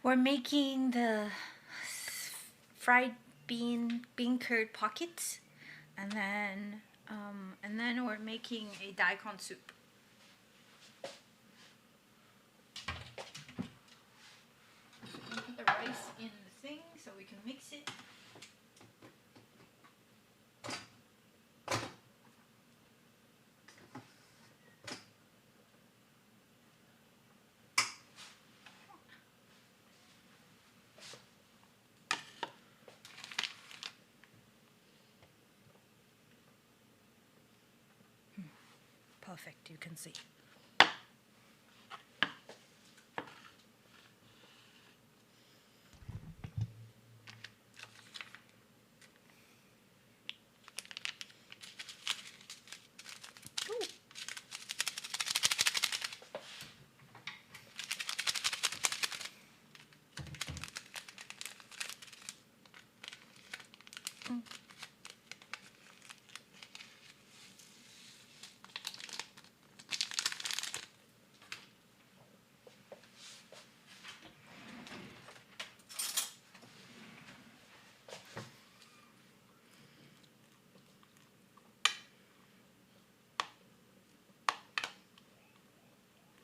We're making the fried bean curd pockets, and then we're making a daikon soup. Put the rice in the thing so we can mix it. Perfect, you can see.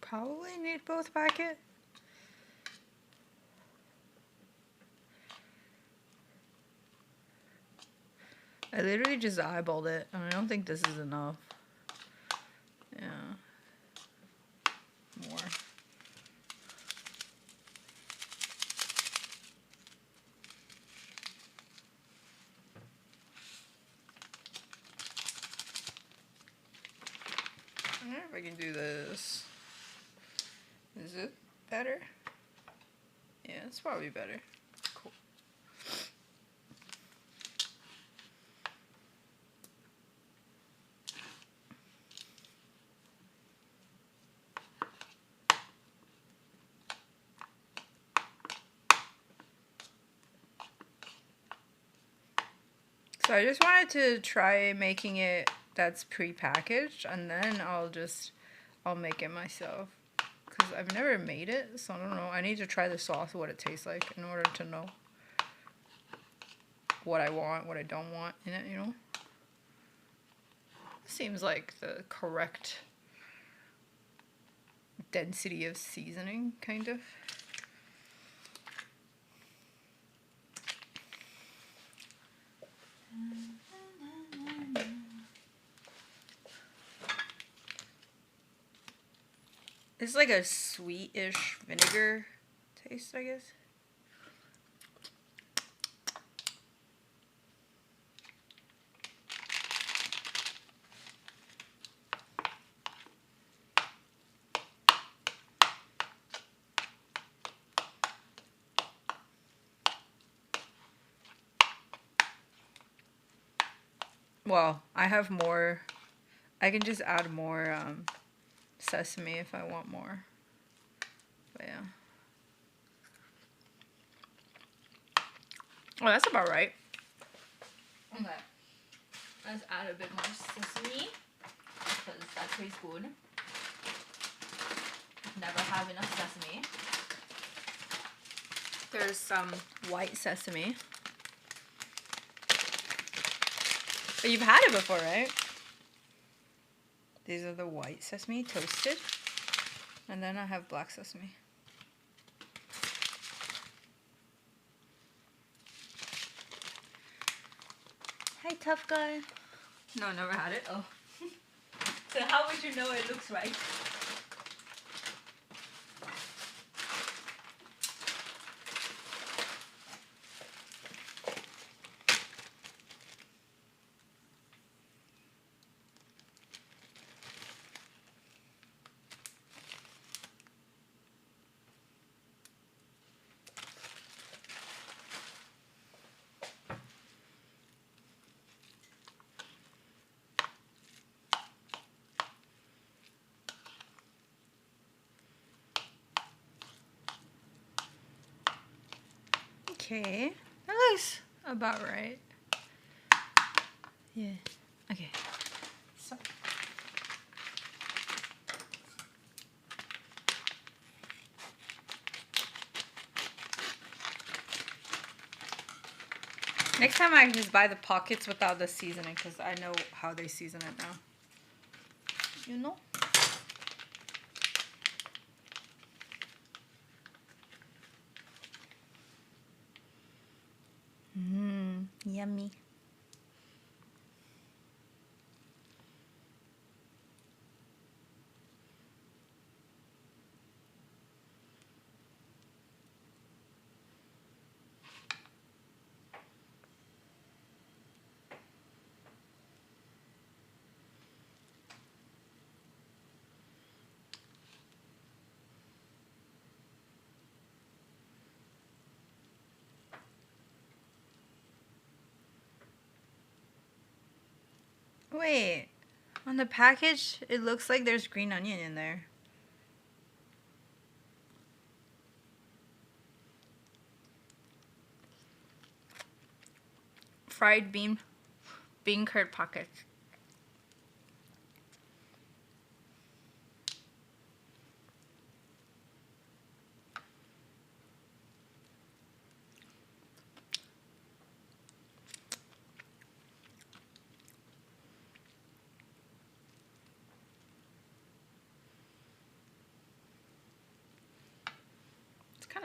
probably need both packets. I literally just eyeballed it, and I don't think this is enough. Yeah. More. I wonder if I can do this. Is it better? Yeah, it's probably better. Cool. So I just wanted to try making it that's pre-packaged, and then I'll make it myself. Because I've never made it, so I don't know. I need to try the sauce, what it tastes like, in order to know what I want, what I don't want in it, you know? Seems like the correct density of seasoning, kind of. It's like a sweetish vinegar taste, I guess. Well, I have more. I can just add more sesame if I want more. But yeah. Oh, that's about right. Okay. Let's add a bit more sesame because that tastes good. Never have enough sesame. There's some white sesame. But you've had it before, right? These are the white sesame toasted. And then I have black sesame. Hi, tough guy. No, never had it. Oh. So how would you know it looks right? Okay. That looks about right. Yeah. Okay. So. Next time I just buy the pockets without the seasoning because I know how they season it now. You know? Yummy. Wait. On the package, it looks like there's green onion in there. Fried bean curd pockets.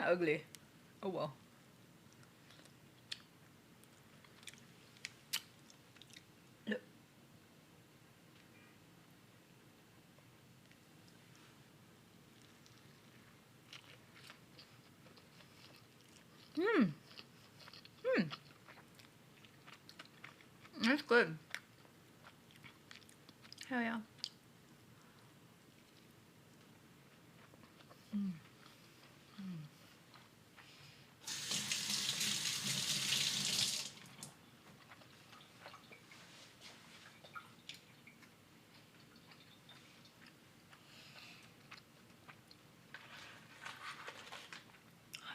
Kind of ugly. Oh well. Look. Mmm. Mmm. That's good. Hell yeah.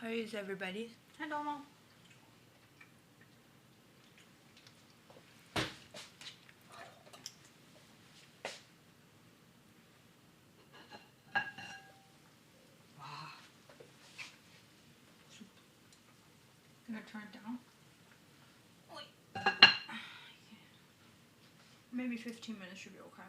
How is everybody? Hello, Mom. Wow. Gonna turn it down? Wait. Maybe 15 minutes should be okay.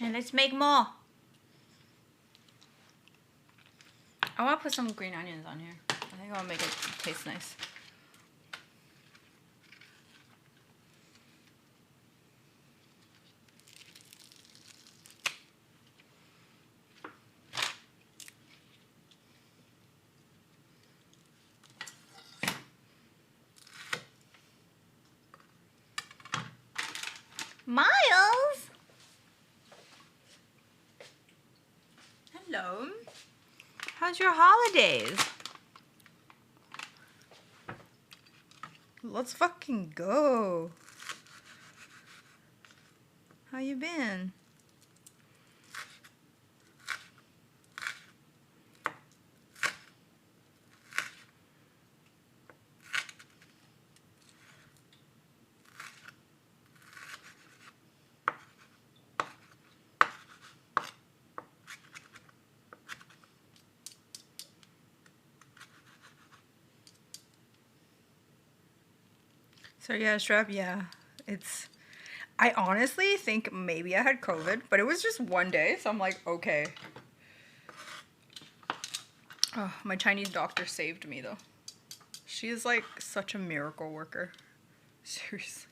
And let's make more. I want to put some green onions on here. I think I'll make it taste nice. Miles! Hello. How's your holidays? Let's fucking go. How you been? So yeah, strep, yeah. I honestly think maybe I had COVID, but it was just one day, so I'm like, okay. Oh, my Chinese doctor saved me though. She is like such a miracle worker. Seriously.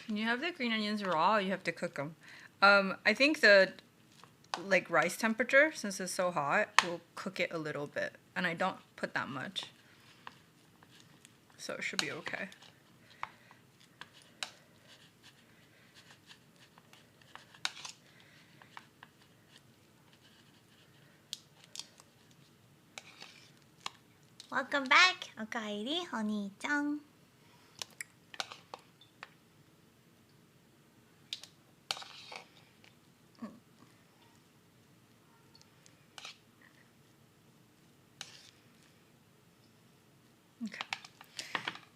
Can you have the green onions raw or you have to cook them? I think the like rice temperature, since it's so hot, will cook it a little bit. And I don't put that much. So it should be okay. Welcome back. おかえり、お兄ちゃん。Okay.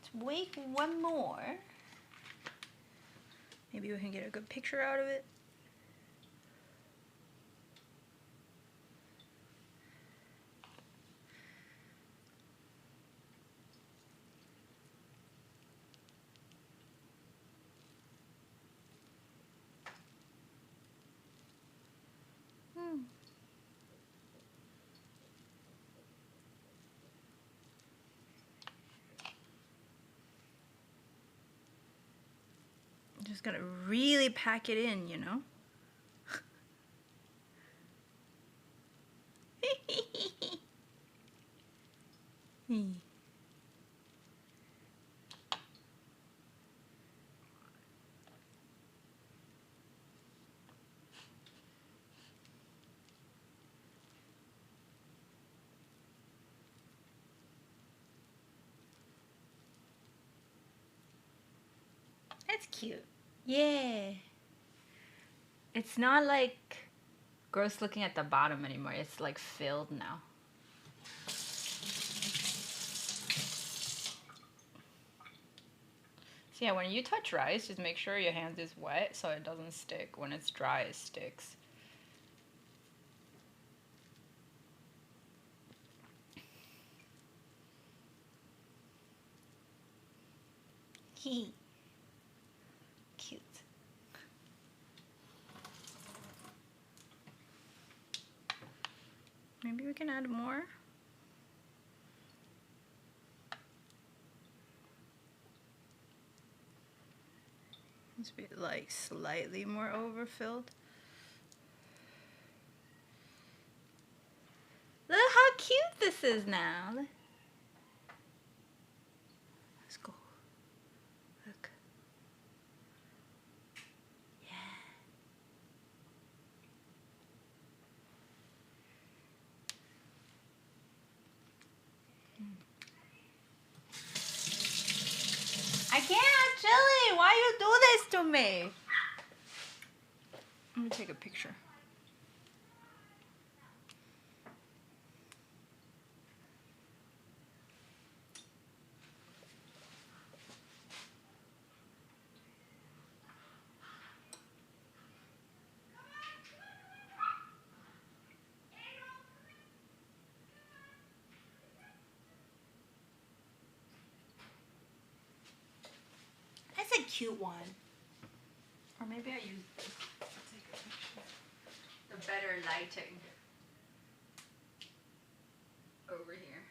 Let's wait one more. Maybe we can get a good picture out of it. Just gotta really pack it in, you know? That's cute. Yeah. It's not like gross looking at the bottom anymore. It's like filled now. So yeah, when you touch rice, just make sure your hand is wet so it doesn't stick. When it's dry, it sticks. Cute. Maybe we can add more. Let's be like slightly more overfilled. Look how cute this is now. Let's go. Look. Yeah. I can't, Chili. Why you do this to me? Let me take a picture. That's a cute one. Or maybe I use this. Let's take a picture. The better lighting. Over here.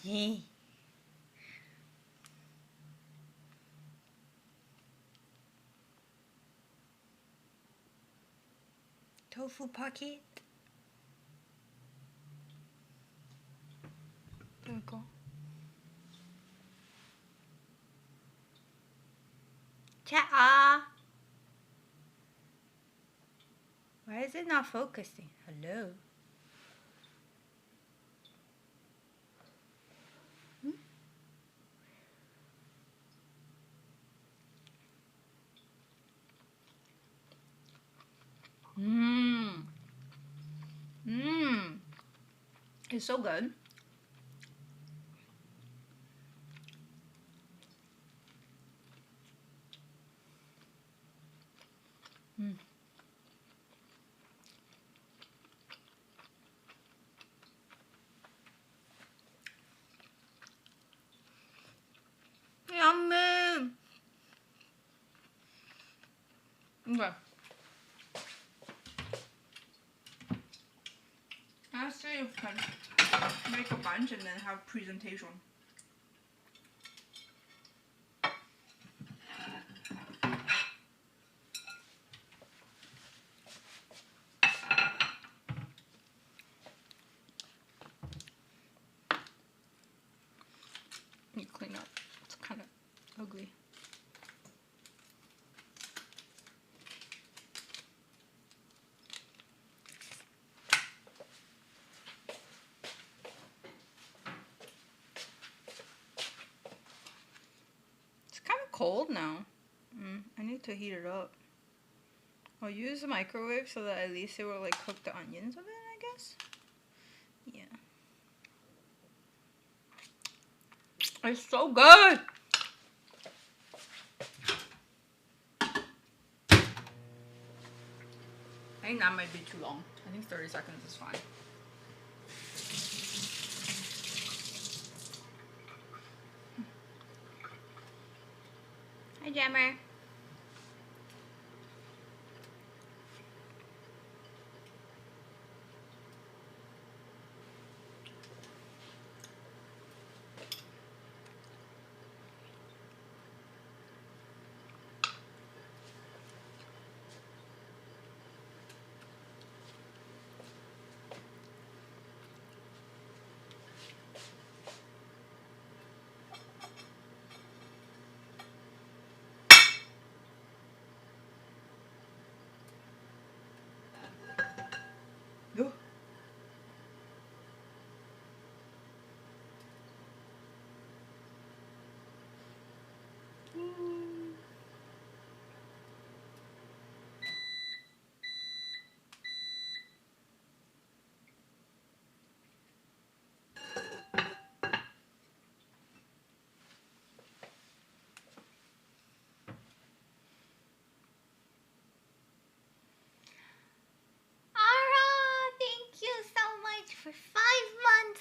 Yeah. Tofu pocket. There we go. Cha. Why is it not focusing? Hello. Mmm. Mmm. It's so good. Mm. Yummy. Okay. I see if you can make a bunch and then have presentation. You clean up. It's kind of ugly. It's kind of cold now. I need to heat it up. I'll use the microwave so that at least it will like cook the onions of it, I guess. Yeah. It's so good! I think that might be too long. I think 30 seconds is fine. Hi, Jammer.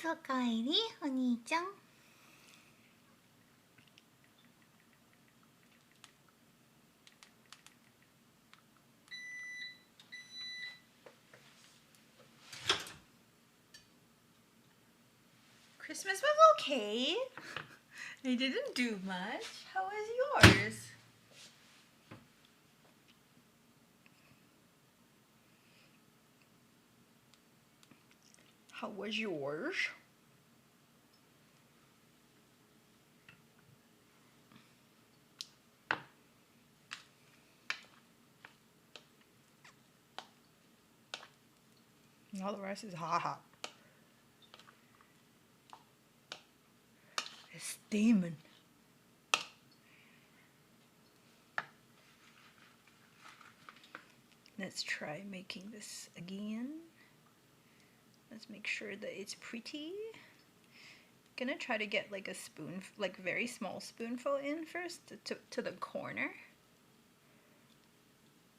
おかえりお兄ちゃん。Christmas was okay. I didn't do much. How was yours? How was yours? All the rest is hot. It's steaming. Let's try making this again. Let's make sure that it's pretty. Gonna try to get like a spoon, like very small spoonful in first to the corner.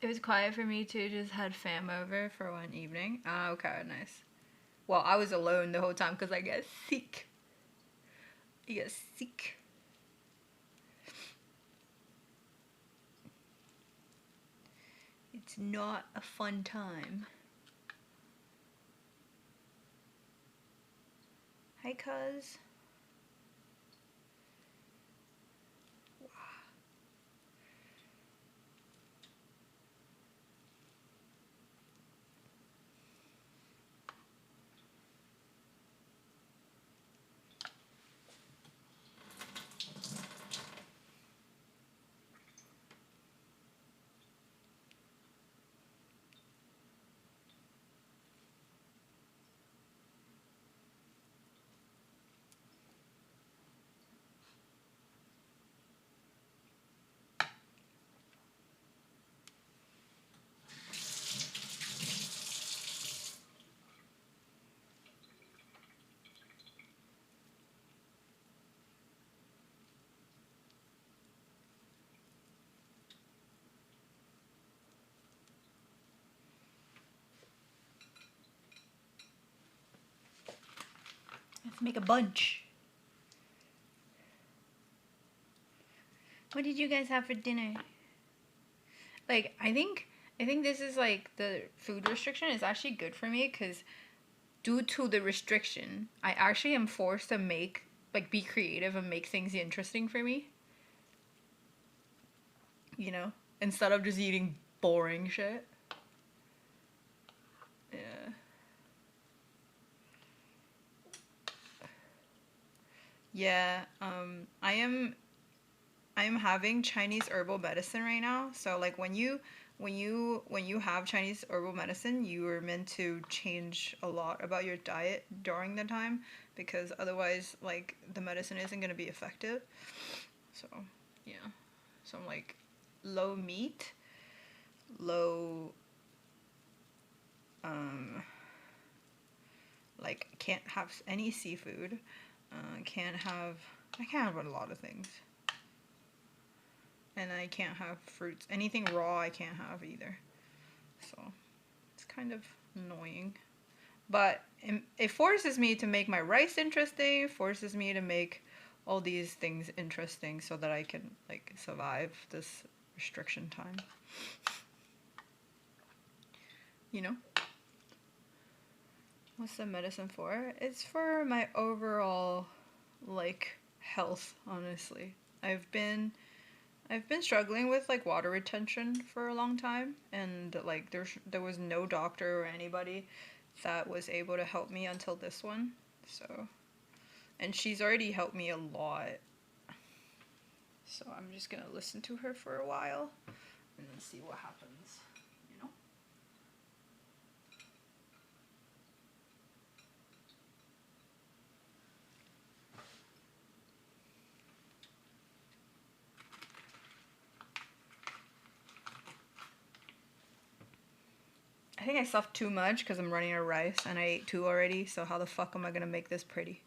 It was quiet for me too, just had fam over for one evening. Ah, okay, nice. Well, I was alone the whole time because I got sick. I got sick. It's not a fun time. Hi, cuz. Let's make a bunch. What did you guys have for dinner? Like, I think this is like the food restriction is actually good for me because due to the restriction, I actually am forced to make, like, be creative and make things interesting for me. You know? Instead of just eating boring shit. Yeah. Yeah, I am having Chinese herbal medicine right now. So like when you have Chinese herbal medicine, you are meant to change a lot about your diet during the time because otherwise like the medicine isn't going to be effective. So, yeah. So I'm like low meat, low like can't have any seafood. I can't have a lot of things. And I can't have fruits. Anything raw I can't have either. So it's kind of annoying. But it forces me to make my rice interesting, forces me to make all these things interesting so that I can like survive this restriction time. You know? What's the medicine for? It's for my overall like health, honestly. I've been struggling with like water retention for a long time and like there was no doctor or anybody that was able to help me until this one. So and she's already helped me a lot. So I'm just going to listen to her for a while and then see what happens, you know? I think I stuffed too much because I'm running out of rice and I ate 2 already, so how the fuck am I gonna make this pretty?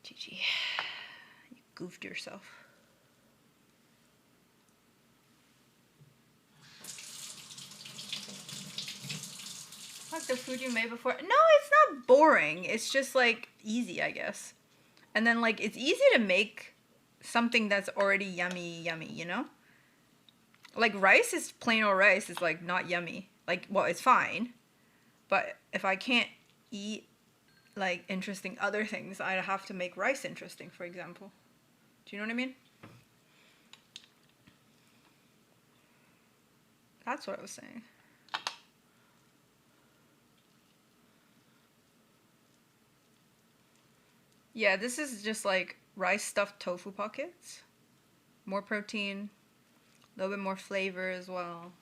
GG. You goofed yourself. Like the food you made before. No, it's not boring. It's just like easy, I guess. And then like it's easy to make something that's already yummy, you know? Like rice is plain old rice is like not yummy. Like, well, it's fine. But if I can't eat like interesting other things, I have to make rice interesting, for example. Do you know what I mean? That's what I was saying. Yeah, this is just like rice stuffed tofu pockets. More protein, a little bit more flavor as well.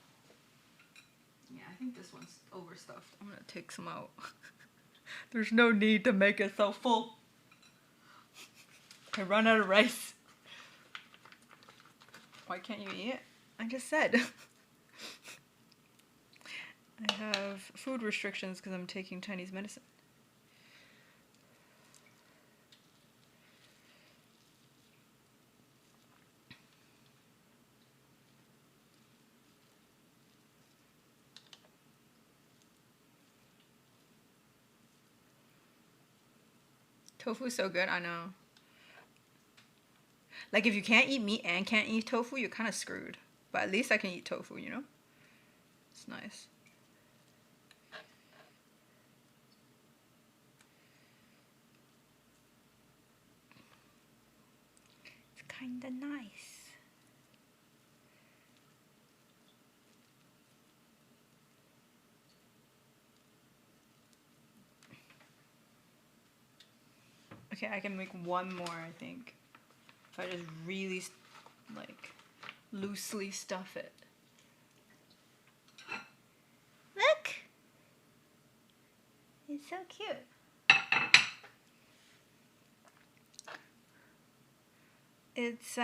Yeah, I think this one's overstuffed. I'm gonna take some out. There's no need to make it so full. I run out of rice. Why can't you eat it? I just said. I have food restrictions because I'm taking Chinese medicine. Tofu's so good, I know. Like if you can't eat meat and can't eat tofu, you're kind of screwed. But at least I can eat tofu, you know? It's nice. It's kind of nice. Okay, I can make one more, I think. If I just really, like, loosely stuff it. Look! It's so cute. It's,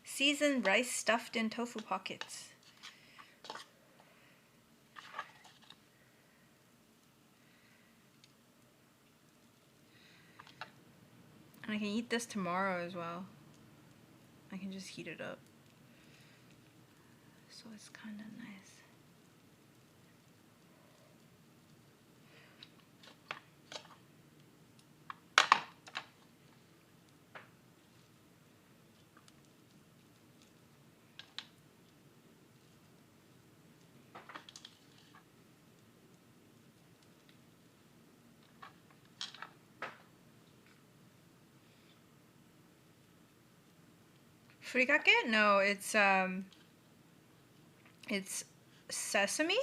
seasoned rice stuffed in tofu pockets. And I can eat this tomorrow as well. I can just heat it up. So it's kind of nice. Furikake? No, it's sesame,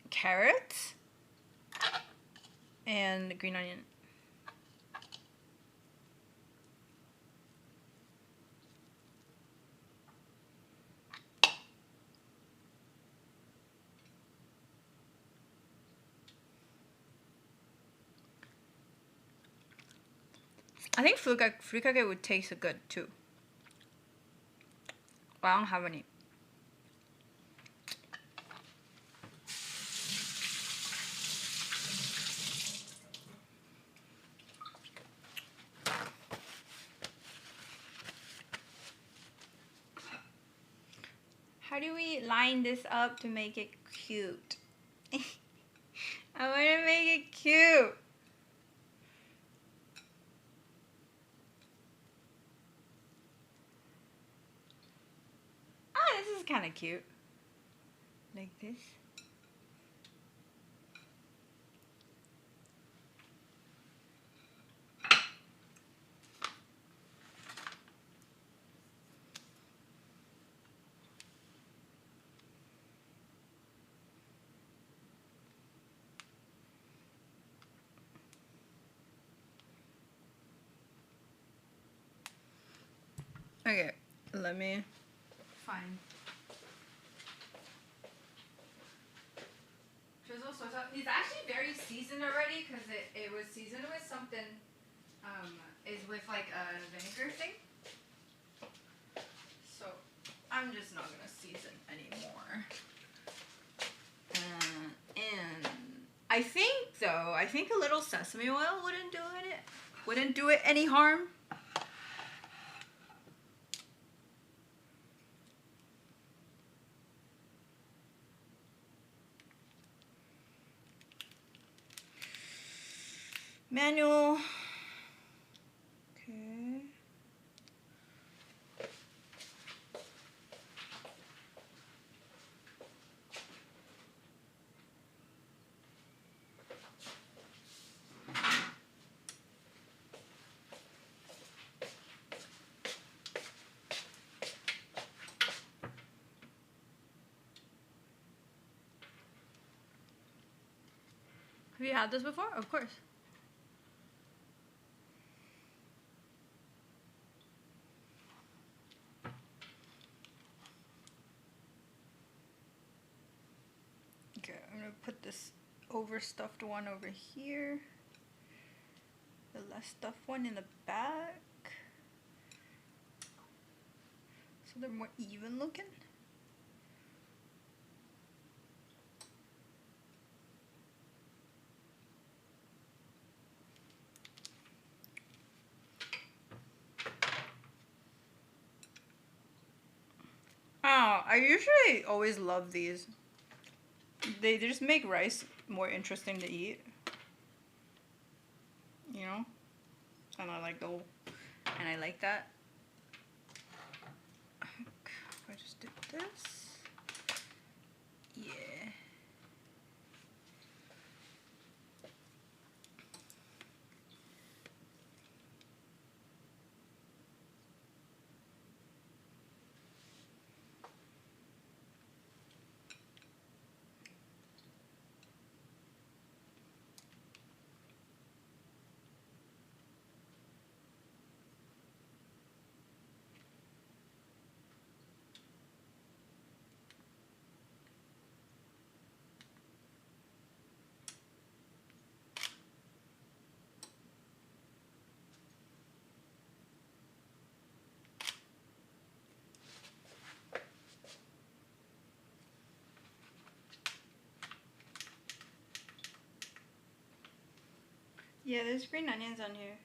carrots, and green onion. I think furikake would taste good too. But I don't have any. How do we line this up to make it cute? I want to make it cute. Ah, this is kind of cute. Like this. Okay, let me find. It's actually very seasoned already because it was seasoned with something. Is with like a vinegar thing. So I'm just not gonna season anymore. And I think though, I think a little sesame oil wouldn't do it any harm. Manual. Okay. Have you had this before? Of course. Okay, I'm gonna put this overstuffed one over here. The less stuffed one in the back. So they're more even looking. Oh, I usually always love these. They just make rice more interesting to eat. You know? And I like that. If I just did this. Yeah. Yeah, there's green onions on here.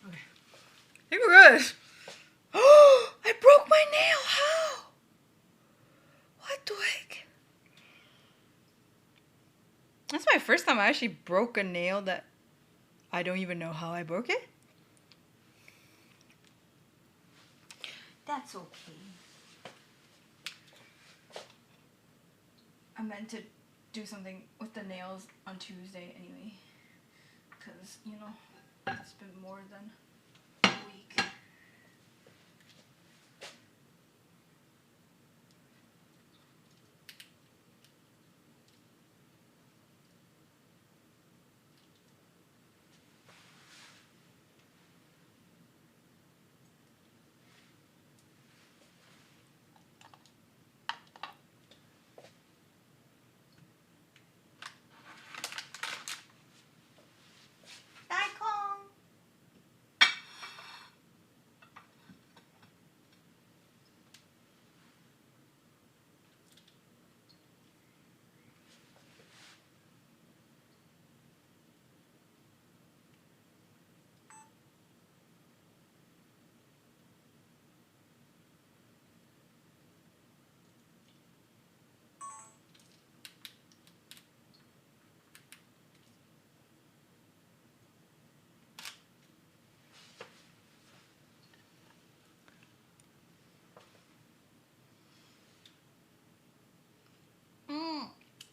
Okay. I think we're good. Oh, I broke my nail. How? What the heck? That's my first time I actually broke a nail that I don't even know how I broke it. That's okay. I meant to do something with the nails on Tuesday anyway. Because, you know, it's been more than a week.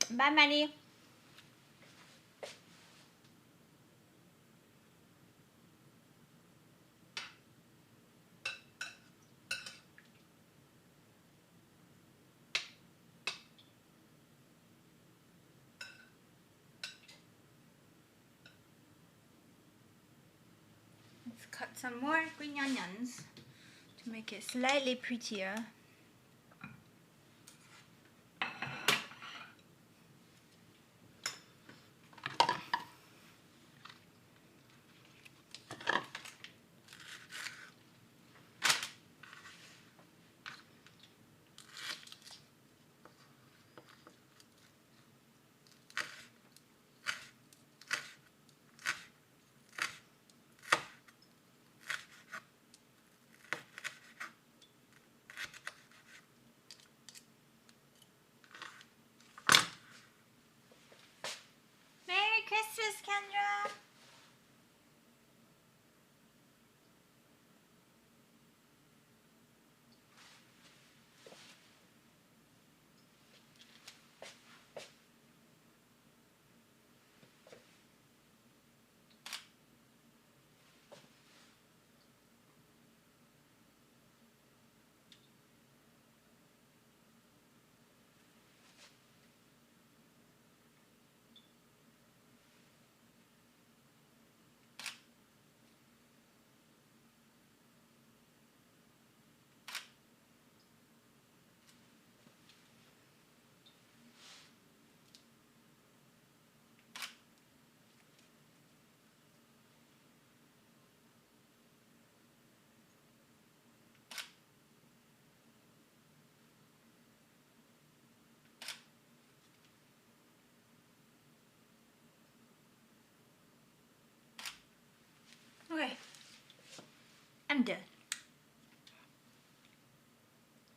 Bye, Maddie. cut some more green onions to make it slightly prettier. Merry Christmas, Kendra! Okay, I'm done.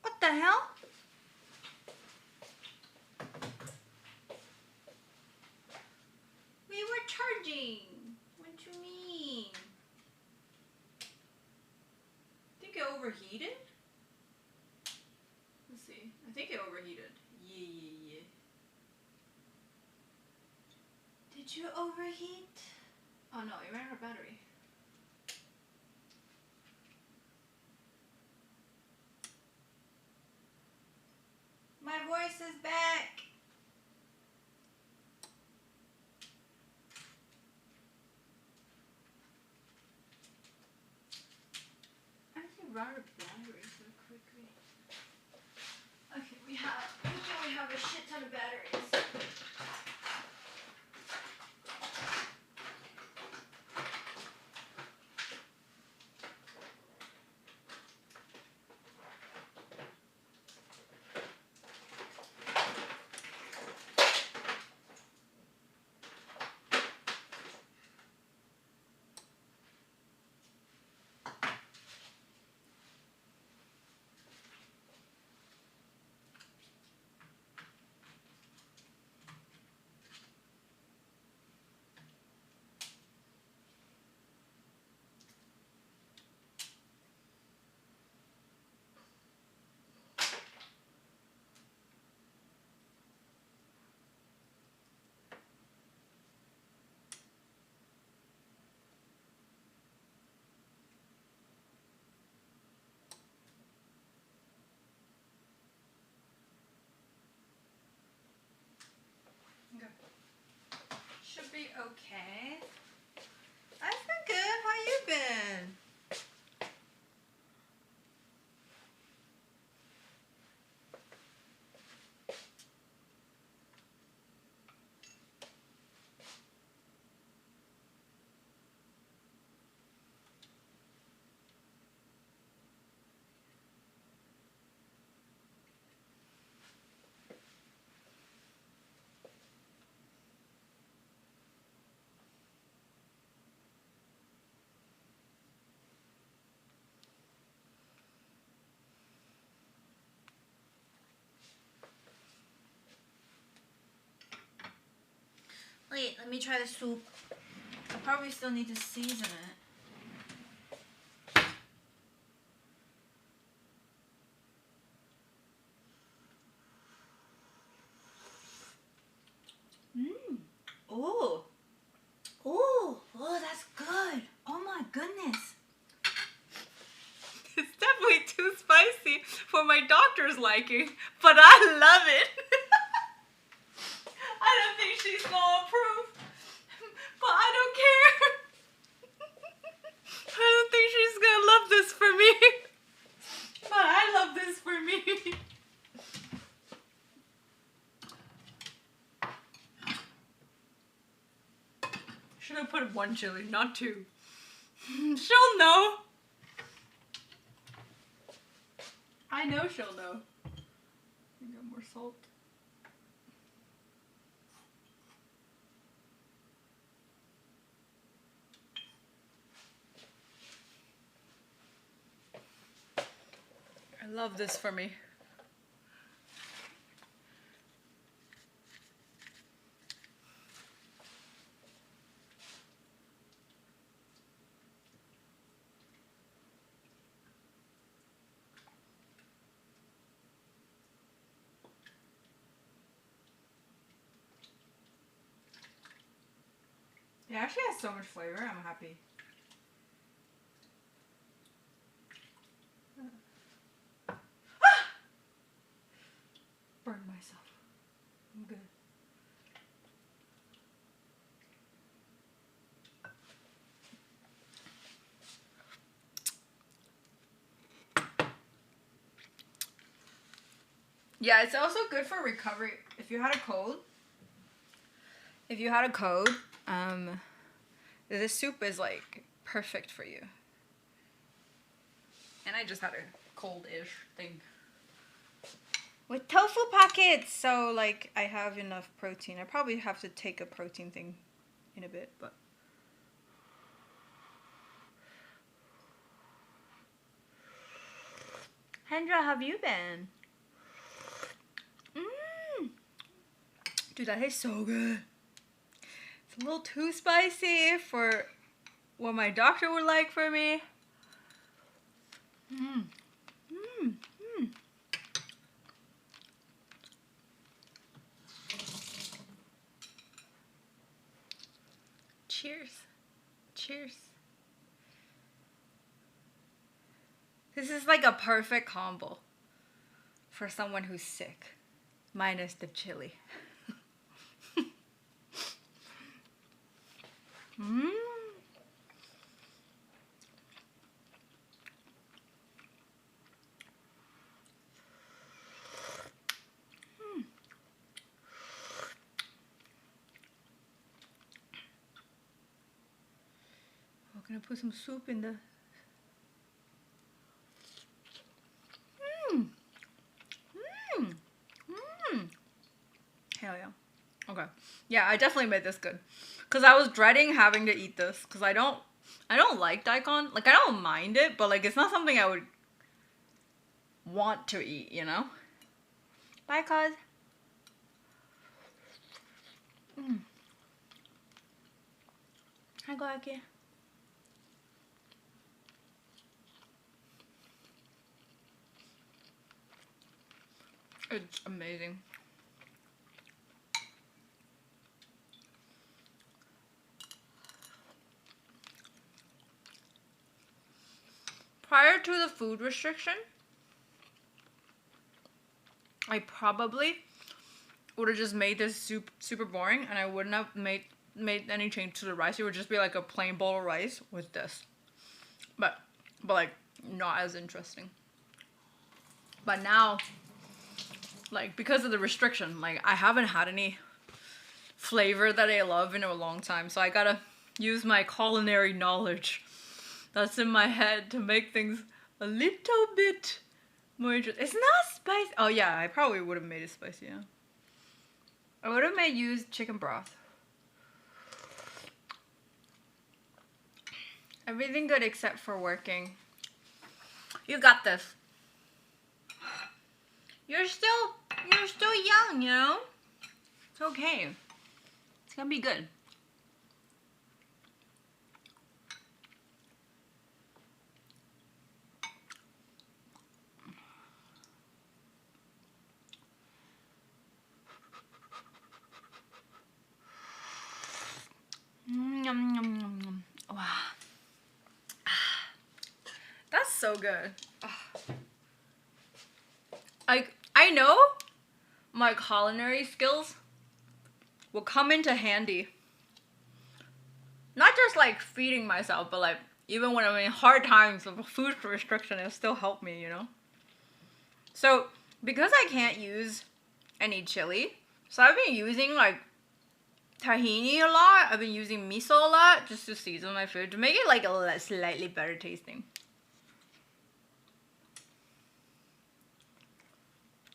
What the hell? We were charging. What do you mean? I think it overheated. Let's see. I think it overheated. Yeah. Did you overheat? Oh no, you ran out of battery. My voice is back. I think run out of battery so quickly. Okay, we have a shit ton of batteries. Should be okay. I've been good. How you been? Wait, let me try the soup. I probably still need to season it. Oh. Oh, that's good. Oh my goodness. It's definitely too spicy for my doctor's liking, but I love it. I don't think she's gonna approve, but I don't care. I don't have one chili, not two. She'll know. I know she'll know. I got more salt. I love this for me. It actually has so much flavor. I'm happy. Burned myself. I'm good. Yeah, it's also good for recovery. If you had a cold, this soup is like perfect for you. And I just had a cold-ish thing. With tofu pockets, so like I have enough protein. I probably have to take a protein thing in a bit, but. Hendra, how have you been? Dude, that tastes so good. It's a little too spicy for what my doctor would like for me. Cheers. Cheers. This is like a perfect combo for someone who's sick, minus the chili. We're gonna put some soup in the. Hell yeah. Okay. Yeah, I definitely made this good. Cause I was dreading having to eat this. Cause I don't like daikon. Like I don't mind it, but like it's not something I would want to eat, you know? Bye, cuz. Hi, go aquí. It's amazing. Prior to the food restriction, I probably would have just made this soup super boring and I wouldn't have made any change to the rice. It would just be like a plain bowl of rice with this. But like not as interesting. But now, like because of the restriction, like I haven't had any flavor that I love in a long time. So I gotta use my culinary knowledge that's in my head to make things a little bit more interesting. It's not spicy. Oh yeah, I probably would have made it spicy, yeah. I would have used chicken broth. Everything good except for working. You got this. You're still young, you know? It's okay. It's gonna be good. Yum, yum, yum, yum. Wow. That's so good. Like, I know my culinary skills will come into handy. Not just like feeding myself, but like even when I'm in hard times of food restriction, it'll still help me, you know? So, because I can't use any chili, so I've been using like tahini a lot. I've been using miso a lot just to season my food to make it like slightly better tasting.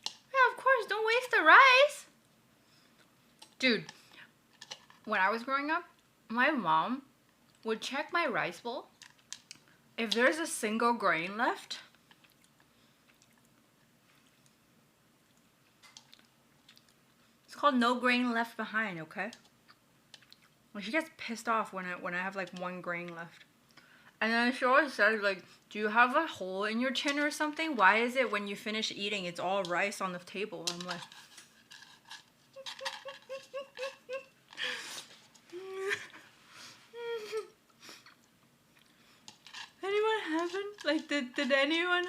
Yeah, of course, don't waste the rice. Dude, when I was growing up, my mom would check my rice bowl. If there's a single grain left, it's called no grain left behind, okay? Well, she gets pissed off when I have like one grain left. And then she always says like, do you have a hole in your chin or something? Why is it when you finish eating, it's all rice on the table? I'm like... Anyone haven't? Like, did anyone?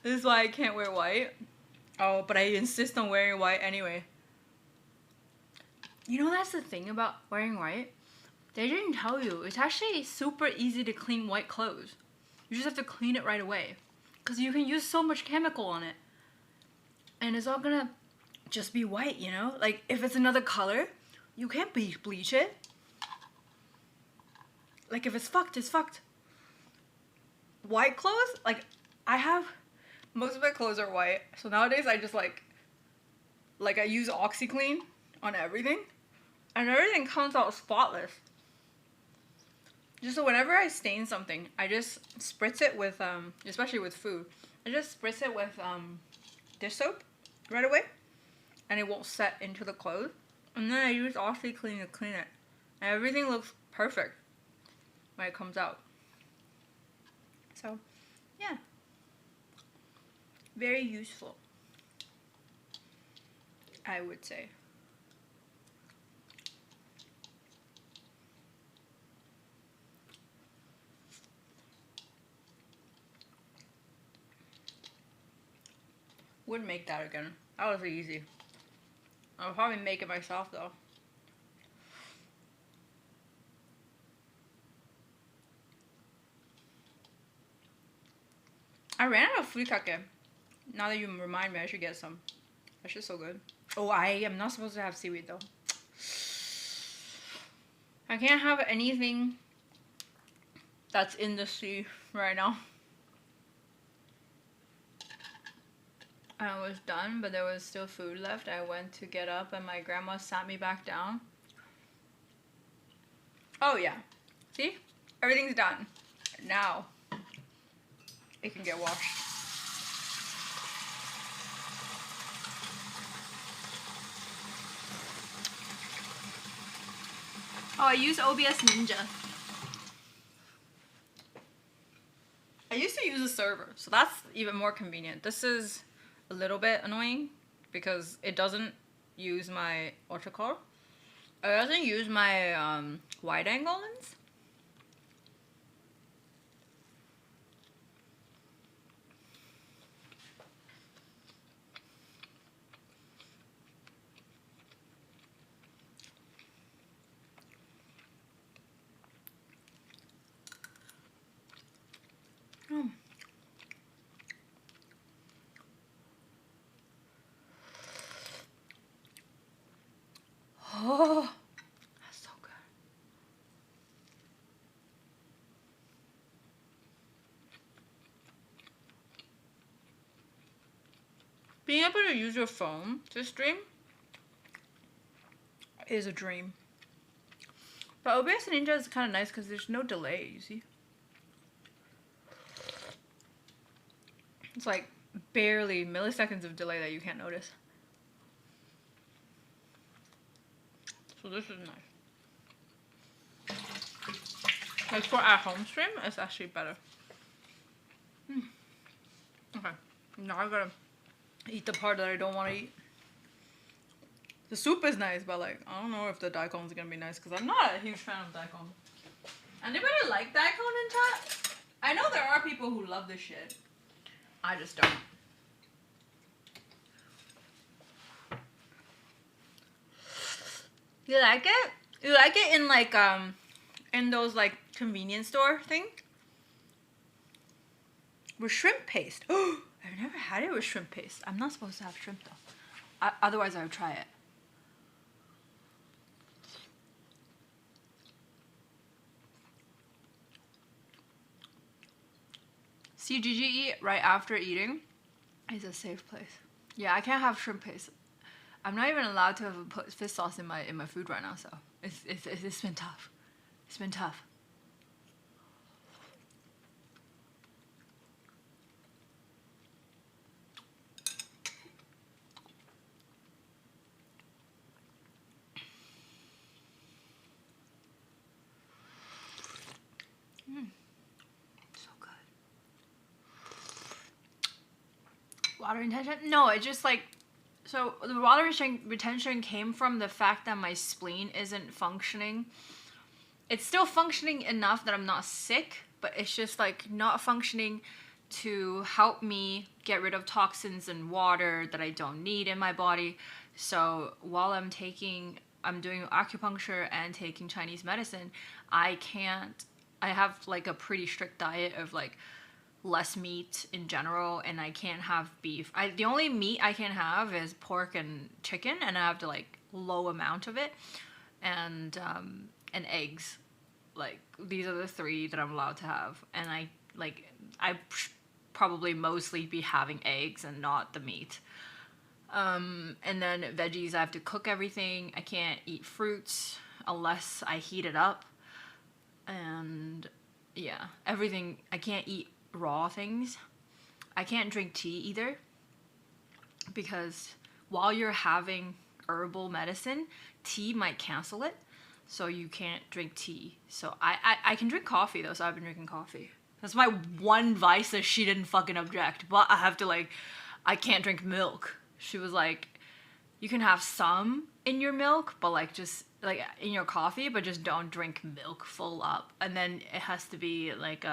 This is why I can't wear white. Oh, but I insist on wearing white anyway. You know, that's the thing about wearing white. They didn't tell you. It's actually super easy to clean white clothes. You just have to clean it right away. Because you can use so much chemical on it. And it's all gonna just be white, you know? Like, if it's another color, you can't bleach it. Like, if it's fucked, it's fucked. White clothes, like, I have... Most of my clothes are white. So nowadays, I just, like I use OxyClean on everything. And everything comes out spotless. Just so whenever I stain something, I just spritz it with, especially with food, I just spritz it with, dish soap right away. And it won't set into the clothes. And then I use OxyClean to clean it. And everything looks perfect when it comes out. So, yeah. Very useful, I would say. Would make that again. That was easy. I'll probably make it myself though. I ran out of furikake. Now that you remind me, I should get some. That's just so good. Oh, I am not supposed to have seaweed though. I can't have anything that's in the sea right now. I was done, but there was still food left. I went to get up and my grandma sat me back down. Oh yeah. See? Everything's done. Now it can get washed. Oh, I use OBS Ninja. I used to use a server, so that's even more convenient. This is a little bit annoying because it doesn't use my, what's it called? It doesn't use my wide angle lens. Oh, that's so good. Being able to use your phone to stream is a dream. But OBS Ninja is kind of nice because there's no delay, you see? It's like barely milliseconds of delay that you can't notice. So this is nice. Like for at home stream, it's actually better. Okay, now I gotta eat the part that I don't want to eat. The soup is nice, but like, I don't know if the daikon is gonna be nice because I'm not a huge fan of daikon. Anybody like daikon in chat? I know there are people who love this shit. I just don't. You like it? You like it in like in those like convenience store thing? With shrimp paste. Oh, I've never had it with shrimp paste. I'm not supposed to have shrimp though. Otherwise I would try it. See, GGE right after eating is a safe place. Yeah, I can't have shrimp paste. I'm not even allowed to have put fish sauce in my food right now, so it's been tough. It's been tough. So good. Water retention? No, it just like, so the water retention came from the fact that my spleen isn't functioning. It's still functioning enough that I'm not sick, but it's just like not functioning to help me get rid of toxins and water that I don't need in my body. So while I'm doing acupuncture and taking Chinese medicine, I have like a pretty strict diet of like less meat in general, and I can't have beef. The only meat I can have is pork and chicken, and I have to like low amount of it, and eggs. Like these are the 3 that I'm allowed to have, and I probably mostly be having eggs and not the meat. And then veggies, I have to cook everything. I can't eat fruits unless I heat it up, and yeah, everything. I can't eat raw things. I can't drink tea either, because while you're having herbal medicine, tea might cancel it, so you can't drink tea. So I can drink coffee though, so I've been drinking coffee. That's my one vice that she didn't fucking object, but I have to like, I can't drink milk. She was like, you can have some in your milk, but like just like in your coffee, but just don't drink milk full up. And then it has to be like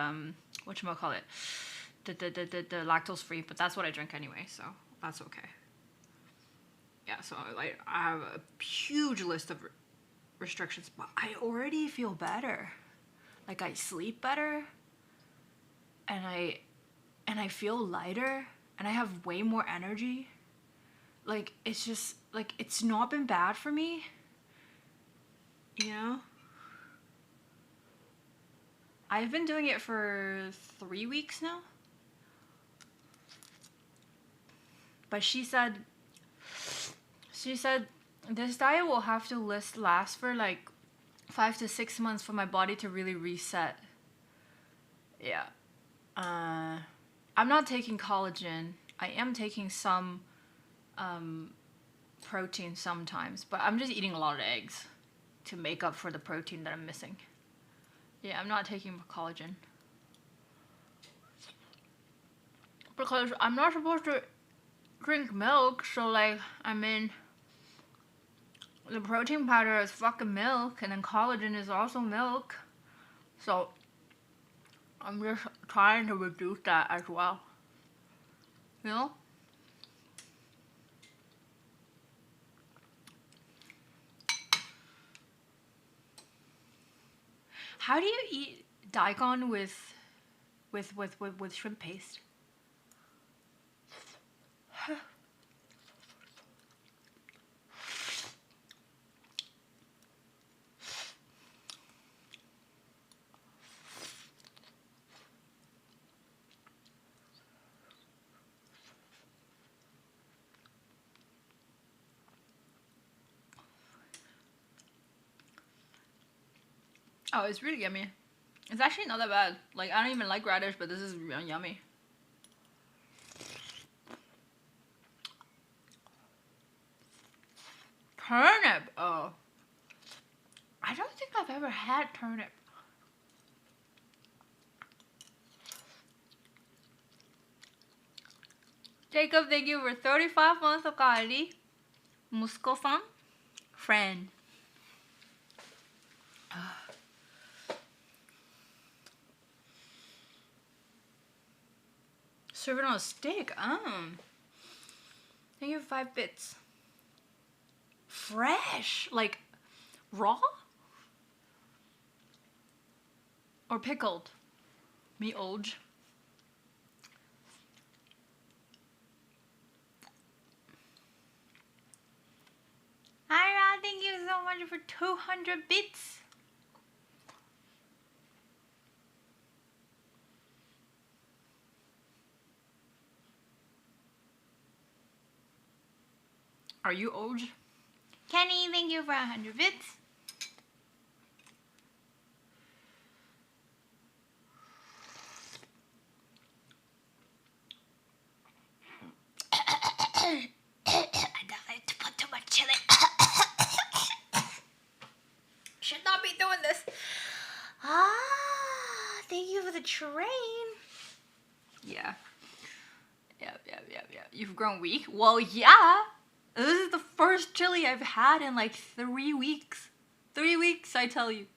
whatchamacallit, the lactose free, but that's what I drink anyway, so that's okay. Yeah, so like I have a huge list of restrictions, but I already feel better. Like I sleep better, and I feel lighter, and I have way more energy. Like it's just like it's not been bad for me, you know? I've been doing it for 3 weeks now. But she said this diet will have to last for like 5 to 6 months for my body to really reset. Yeah. I'm not taking collagen. I am taking some protein sometimes, but I'm just eating a lot of eggs to make up for the protein that I'm missing. Yeah, I'm not taking collagen. Because I'm not supposed to drink milk, so like, I mean, the protein powder is fucking milk, and then collagen is also milk. So I'm just trying to reduce that as well. You know? How do you eat daikon with shrimp paste? Oh, it's really yummy. It's actually not that bad. Like, I don't even like radish, but this is really yummy. Turnip! Oh. I don't think I've ever had turnip. Jacob, thank you for 35 months of Kali. Musko-san. Friend. Serve it on a stick. Thank you for 5 bits. Fresh. Like, raw? Or pickled? Me old. Ira, thank you so much for 200 bits. Are you old? Kenny, thank you for 100 bits. I decided to put too much chili. Should not be doing this. Thank you for the train. Yeah. Yeah. You've grown weak? Well, yeah. This is the first chili I've had in like 3 weeks. 3 weeks, I tell you.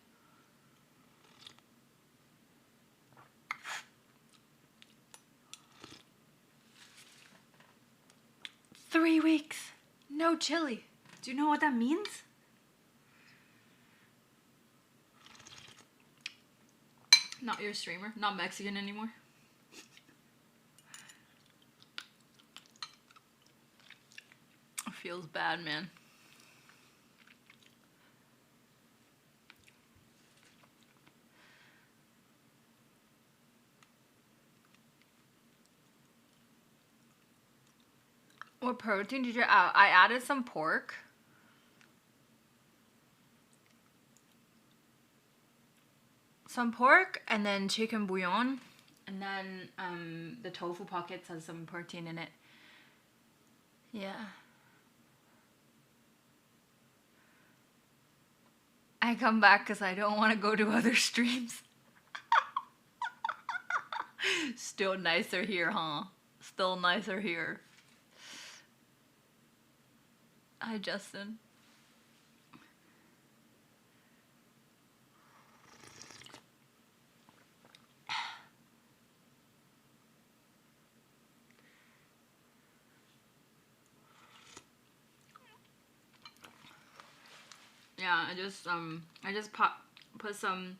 Three weeks. No chili. Do you know what that means? Not your streamer. Not Mexican anymore. It feels bad, man. What protein did you add? I added some pork. Some pork and then chicken bouillon. And then the tofu pockets has some protein in it. Yeah. I come back because I don't want to go to other streams. Still nicer here, huh? Still nicer here. Hi, Justin. Yeah, I just put some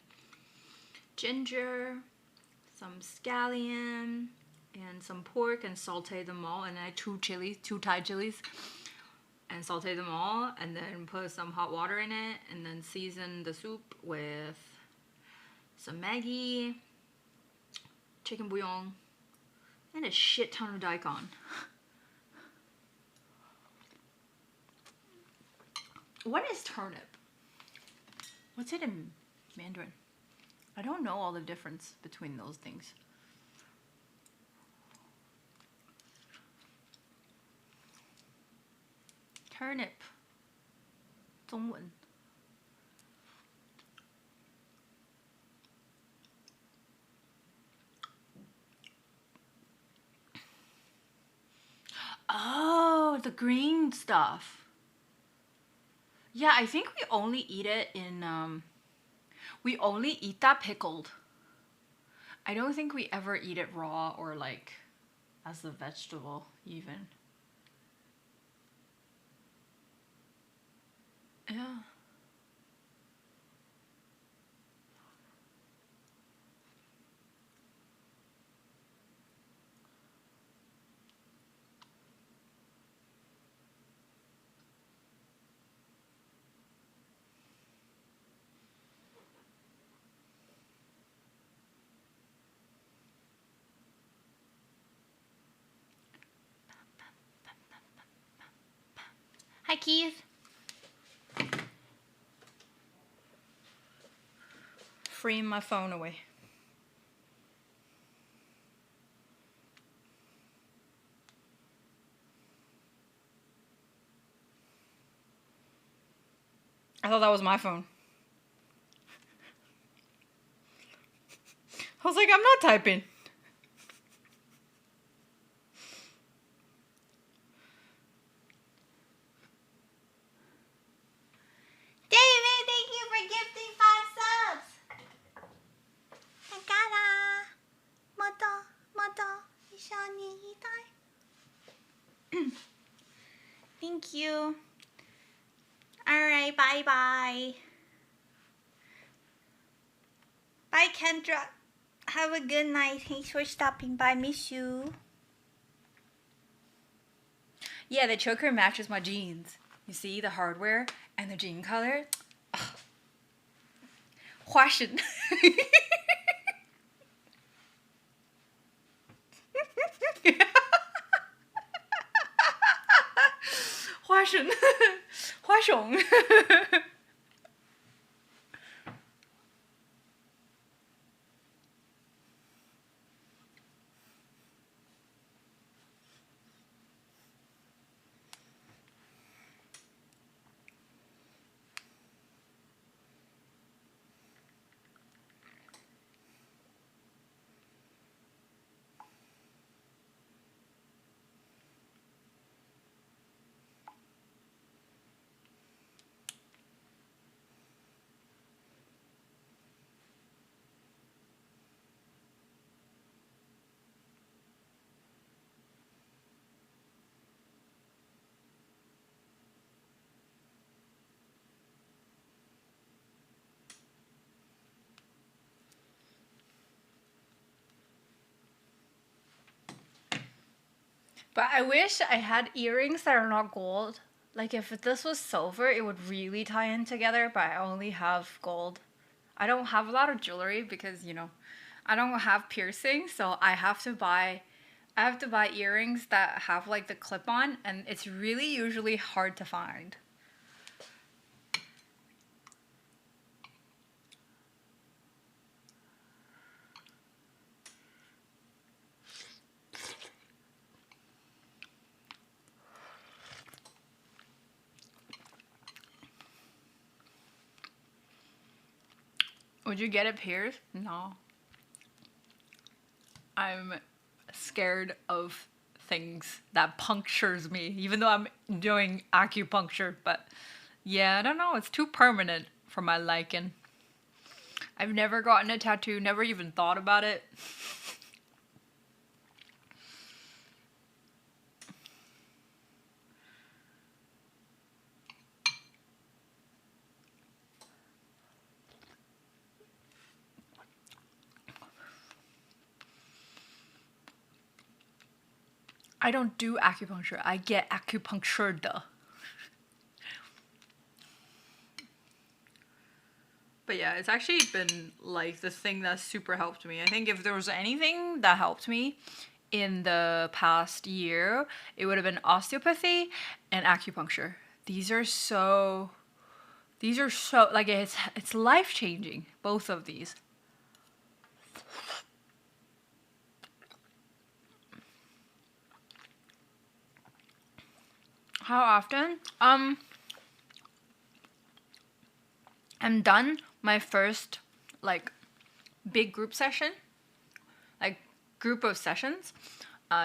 ginger, some scallion, and some pork and saute them all, and I two Thai chilies, and saute them all, and then put some hot water in it, and then season the soup with some Maggi, chicken bouillon, and a shit ton of daikon. What is turnip? What's it in Mandarin? I don't know all the difference between those things. Turnip. 中文. Oh, the green stuff. Yeah, I think we only eat it in, we only eat that pickled. I don't think we ever eat it raw or like as a vegetable even. Yeah. Hi, Keith. Freeing my phone away. I thought that was my phone. I was like, I'm not typing. David, thank you for gifting 5 subs. Takara. Moto, ishoni itai. Thank you. Alright, bye-bye. Bye, Kendra. Have a good night. Thanks for stopping by. Miss you. Yeah, the choker matches my jeans. You see the hardware and the jean color? Fashion. Fashion. 熊。But I wish I had earrings that are not gold. Like if this was silver, it would really tie in together, but I only have gold. I don't have a lot of jewelry because, you know, I don't have piercings, so I have to buy earrings that have like the clip on, and it's really usually hard to find. Would you get it pierced? No. I'm scared of things that punctures me, even though I'm doing acupuncture, but yeah, I don't know, it's too permanent for my liking. I've never gotten a tattoo, never even thought about it. I don't do acupuncture, I get acupunctured. But yeah, it's actually been like the thing that super helped me. I think if there was anything that helped me in the past year, it would have been osteopathy and acupuncture. These are so like it's life-changing, both of these. How often? I'm done my first like big group session, like group of sessions.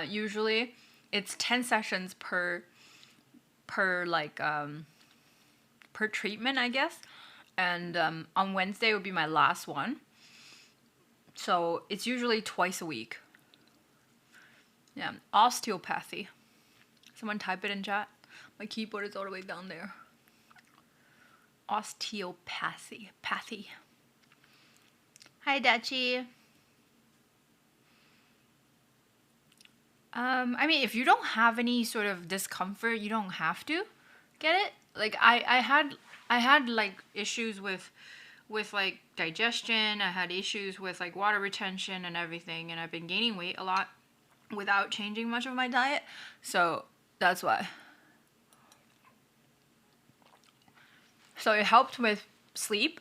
Usually it's 10 sessions per like per treatment, I guess. And on Wednesday would be my last one. So it's usually twice a week. Yeah, osteopathy. Someone type it in chat. My keyboard is all the way down there. Osteopathy. Pathy. Hi, Dachi. I mean, if you don't have any sort of discomfort, you don't have to get it. Like I had like issues with like digestion. I had issues with like water retention and everything, and I've been gaining weight a lot without changing much of my diet. So that's why. So it helped with sleep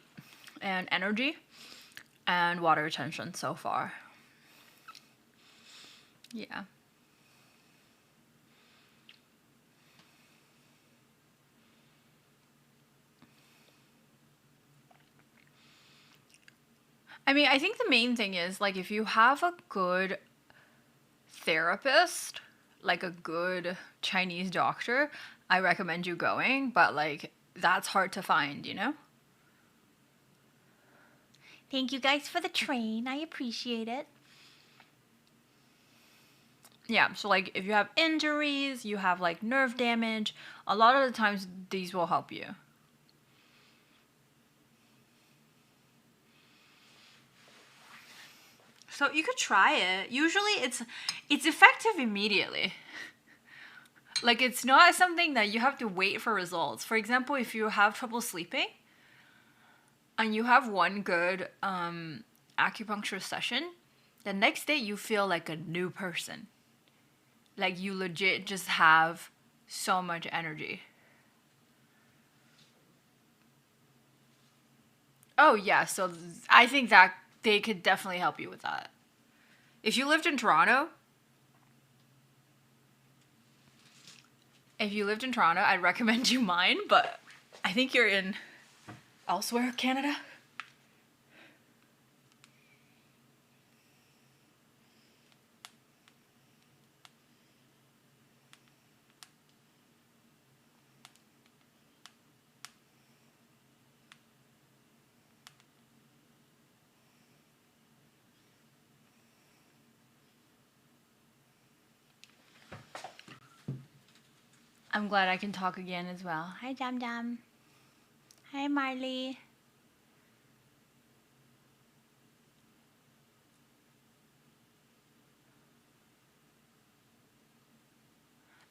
and energy and water retention so far. Yeah. I mean, I think the main thing is like if you have a good therapist, like a good Chinese doctor, I recommend you going, but like that's hard to find, you know? Thank you guys for the train. I appreciate it. Yeah, so like if you have injuries, you have like nerve damage, a lot of the times these will help you. So you could try it. Usually it's effective immediately. Like it's not something that you have to wait for results. For example, if you have trouble sleeping and you have one good acupuncture session, the next day you feel like a new person. Like you legit just have so much energy. Oh yeah, so I think that they could definitely help you with that. If you lived in Toronto, I'd recommend you mine, but I think you're in elsewhere, Canada. I'm glad I can talk again as well. Hi, Jam Jam. Hi, Marley.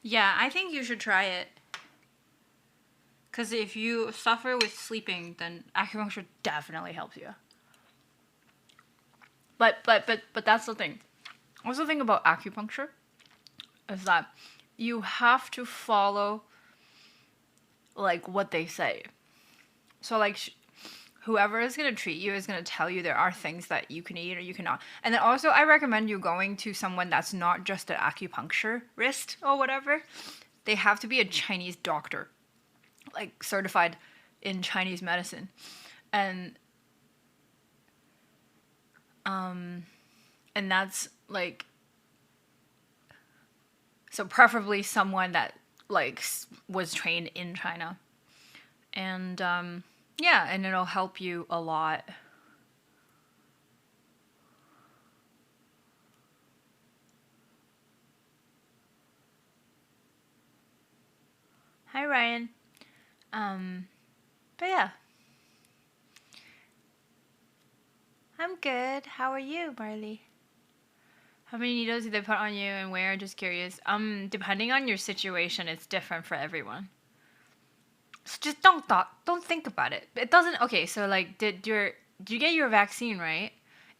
Yeah, I think you should try it. Because if you suffer with sleeping, then acupuncture definitely helps you. But that's the thing. What's the thing about acupuncture? Is that you have to follow like what they say. So like whoever is going to treat you is going to tell you there are things that you can eat or you cannot. And then also I recommend you going to someone that's not just an acupuncturist or whatever. They have to be a Chinese doctor, like certified in Chinese medicine. And that's like, so preferably someone that like was trained in China. And yeah, and it'll help you a lot. Hi, Ryan. But yeah. I'm good. How are you, Marley? How many needles do they put on you and where? Just curious. Depending on your situation, it's different for everyone. So just don't think about it. It doesn't. Okay, so like, did you get your vaccine, right?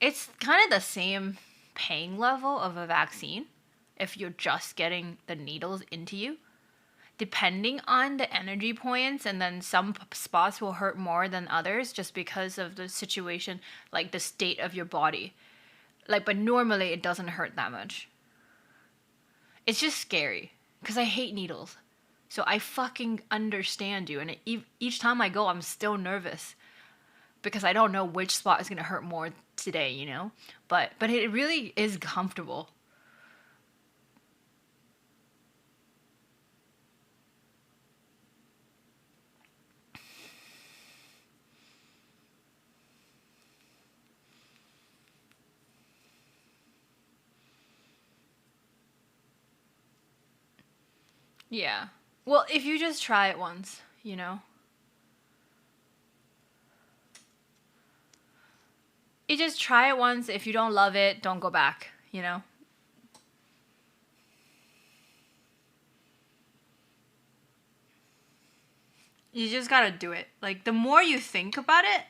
It's kind of the same pain level of a vaccine if you're just getting the needles into you. Depending on the energy points, and then some spots will hurt more than others just because of the situation, like the state of your body. Like, but normally it doesn't hurt that much. It's just scary because I hate needles. So I fucking understand you. And each time I go, I'm still nervous because I don't know which spot is going to hurt more today, you know? But it really is comfortable. Yeah. Well, if you just try it once, you know? You just try it once. If you don't love it, don't go back, you know? You just gotta do it. Like, the more you think about it,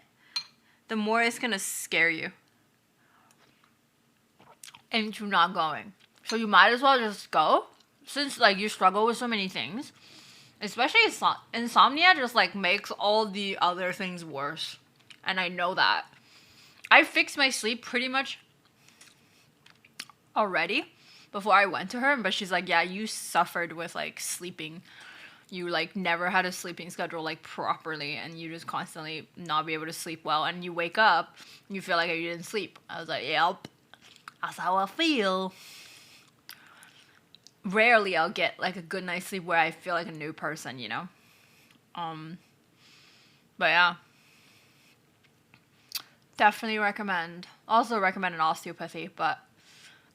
the more it's gonna scare you into not going. So you might as well just go, since, like, you struggle with so many things. Especially insomnia just, like, makes all the other things worse. And I know that. I fixed my sleep pretty much already before I went to her, but she's like, yeah, you suffered with, like, sleeping. You, like, never had a sleeping schedule, like, properly, and you just constantly not be able to sleep well, and you wake up, you feel like you didn't sleep. I was like, yep, that's how I feel. Rarely I'll get, like, a good night's sleep where I feel like a new person, you know? But yeah. Definitely recommend. Also recommend an osteopathy, but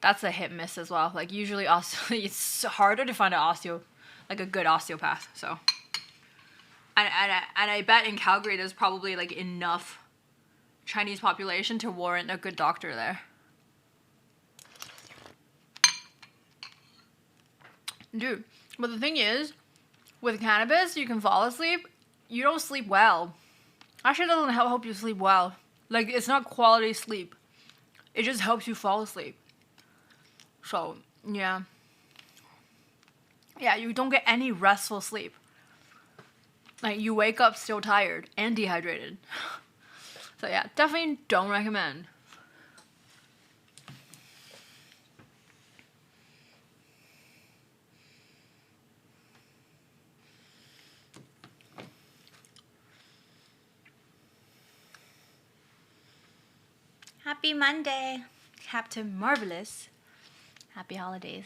that's a hit miss as well. Like, usually it's harder to find a good osteopath, so. And I bet in Calgary there's probably, like, enough Chinese population to warrant a good doctor there. Dude, but the thing is, with cannabis, you can fall asleep. You don't sleep well. Actually, it doesn't help you sleep well. Like, it's not quality sleep. It just helps you fall asleep. So, yeah. Yeah, you don't get any restful sleep. Like, you wake up still tired and dehydrated. So yeah, definitely don't recommend. Happy Monday. Captain Marvelous. Happy holidays.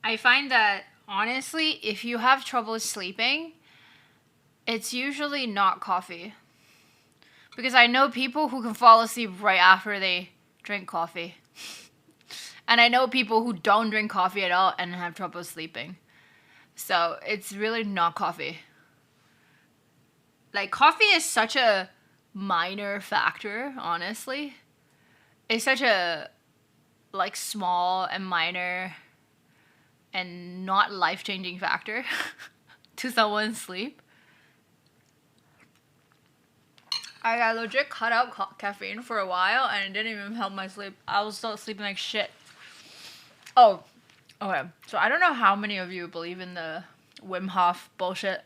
I find that, honestly, if you have trouble sleeping, it's usually not coffee. Because I know people who can fall asleep right after they drink coffee. And I know people who don't drink coffee at all and have trouble sleeping. So it's really not coffee. Like, coffee is such a minor factor, honestly. It's such a, like, small and minor and not life-changing factor to someone's sleep. I got legit cut out caffeine for a while and it didn't even help my sleep. I was still sleeping like shit. Oh, okay. So I don't know how many of you believe in the Wim Hof bullshit.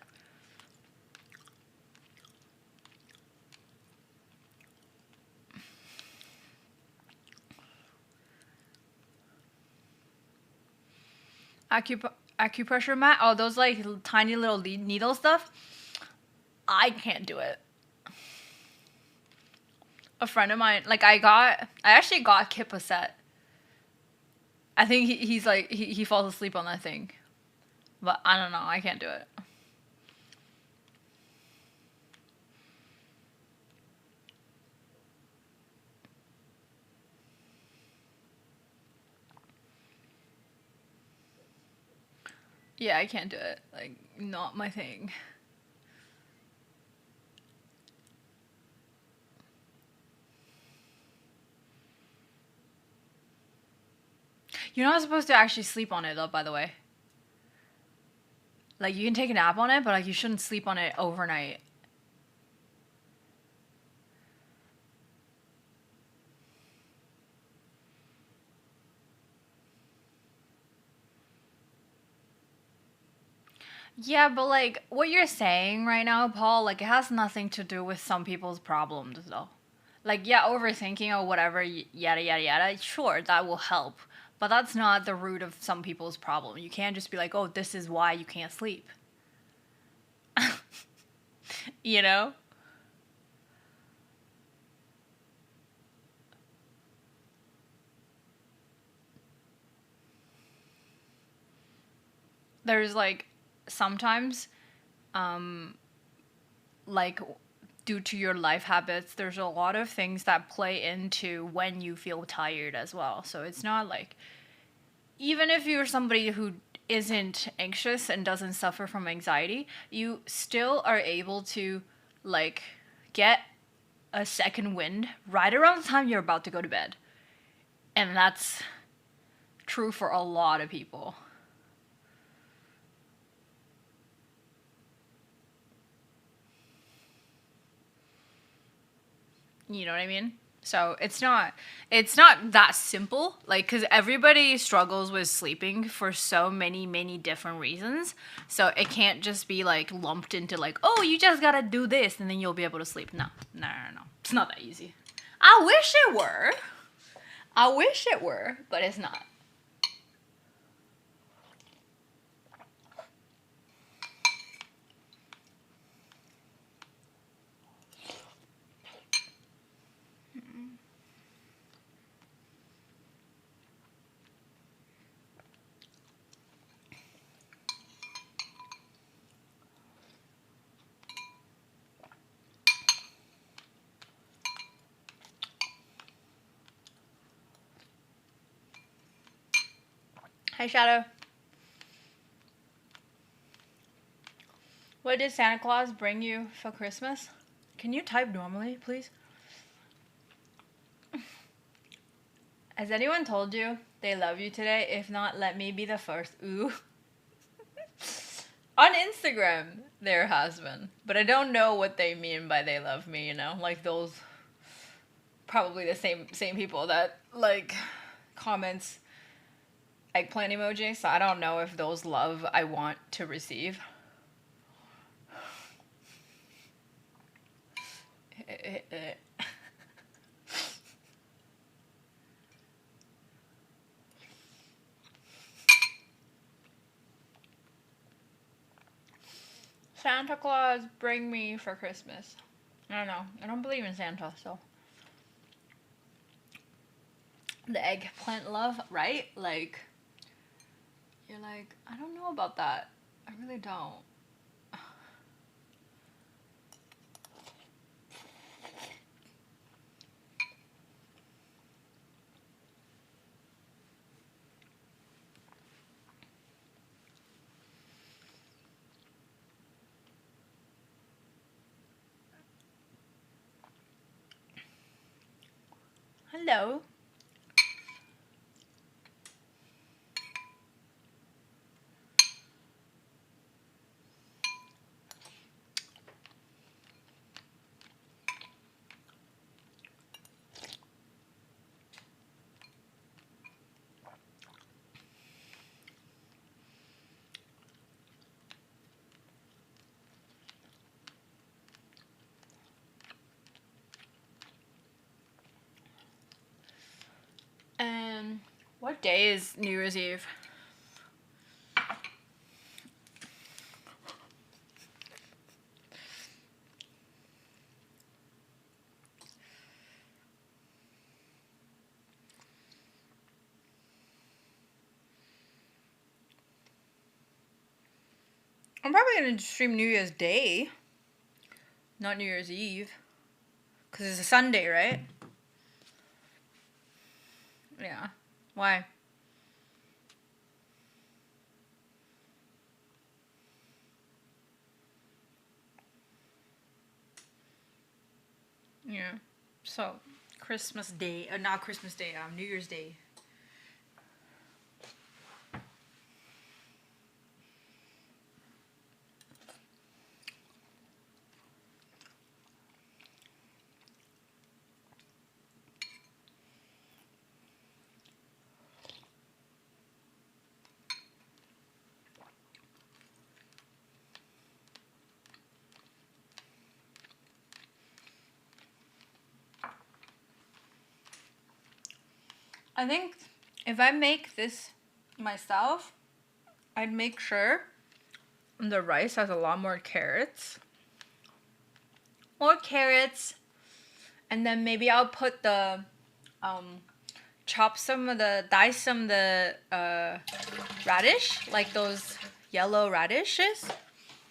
Acupressure mat? Oh, those like tiny little needle stuff? I can't do it. A friend of mine, like I actually got Kip a set. I think he's like, he falls asleep on that thing. But I don't know, I can't do it. Yeah, I can't do it. Like, not my thing. You're not supposed to actually sleep on it though, by the way. Like, you can take a nap on it, but like you shouldn't sleep on it overnight. Yeah, but like what you're saying right now, Paul, like it has nothing to do with some people's problems though. Like, yeah, overthinking or whatever, yada yada yada, sure, that will help. But that's not the root of some people's problem. You can't just be like, oh, this is why you can't sleep. You know? There's like sometimes, like due to your life habits, there's a lot of things that play into when you feel tired as well. So it's not like, even if you're somebody who isn't anxious and doesn't suffer from anxiety, you still are able to like get a second wind right around the time you're about to go to bed. And that's true for a lot of people. You know what I mean? So it's not that simple, like, because everybody struggles with sleeping for so many different reasons. So it can't just be like lumped into like, oh, you just gotta do this and then you'll be able to sleep. No, it's not that easy. I wish it were, but it's not. Hi, Shadow. What did Santa Claus bring you for Christmas? Can you type normally, please? Has anyone told you they love you today? If not, let me be the first. Ooh. On Instagram, there has been. But I don't know what they mean by they love me, you know? Like those probably the same people that like comments eggplant emoji, so I don't know if those love I want to receive. Santa Claus, bring me for Christmas. I don't know. I don't believe in Santa, so. The eggplant love, right? Like, you're like, I don't know about that. I really don't. Hello. And what day is New Year's Eve? I'm probably gonna stream New Year's Day, not New Year's Eve, because it's a Sunday, right? Yeah. Why? Yeah. So, Christmas Day, not Christmas Day, New Year's Day. I think if I make this myself, I'd make sure the rice has a lot more carrots. More carrots. And then maybe I'll put the, dice some of the radish, like those yellow radishes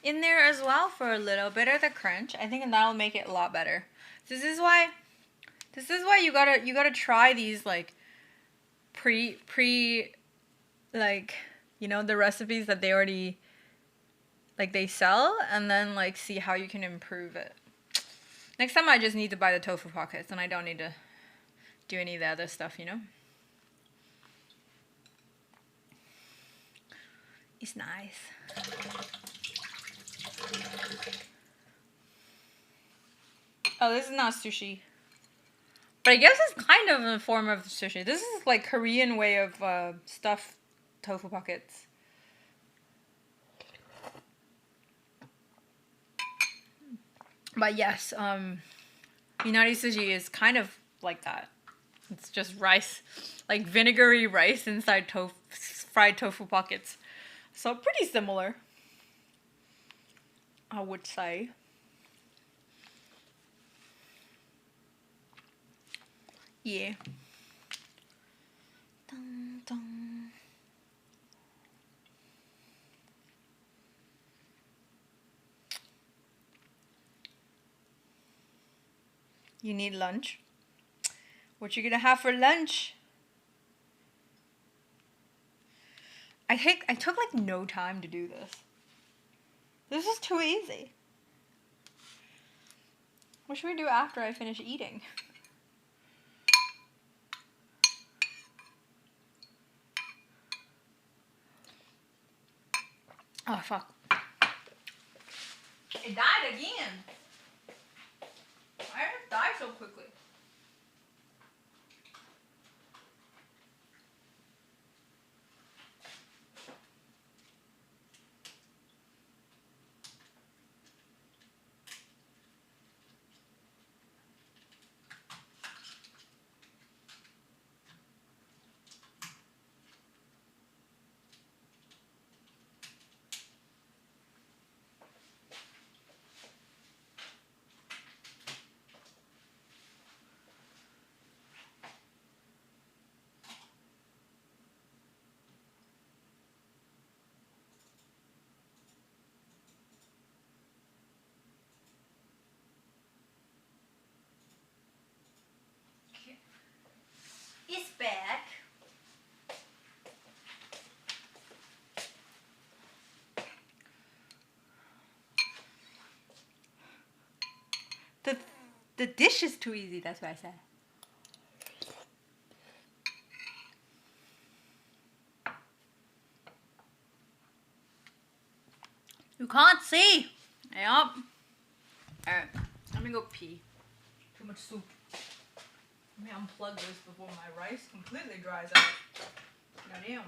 in there as well for a little bit of the crunch. I think that'll make it a lot better. This is why you gotta try these like pre like, you know, the recipes that they already like they sell, and then like see how you can improve it. Next time I just need to buy the tofu pockets and I don't need to do any of the other stuff, you know? It's nice. Oh, this is not sushi. But I guess it's kind of a form of sushi. This is like Korean way of stuffed tofu pockets. But yes, Inari sushi is kind of like that. It's just rice, like vinegary rice inside fried tofu pockets. So pretty similar, I would say. Yeah. Dun, dun. You need lunch. What you gonna have for lunch? I took like no time to do this. This is too easy. What should we do after I finish eating? Oh, fuck. It died again. Why did it die so quickly? It's back. The dish is too easy, that's what I said. You can't see. Yup. Alright, let me go pee. Too much soup. Let me unplug this before my rice completely dries out. Goddamn.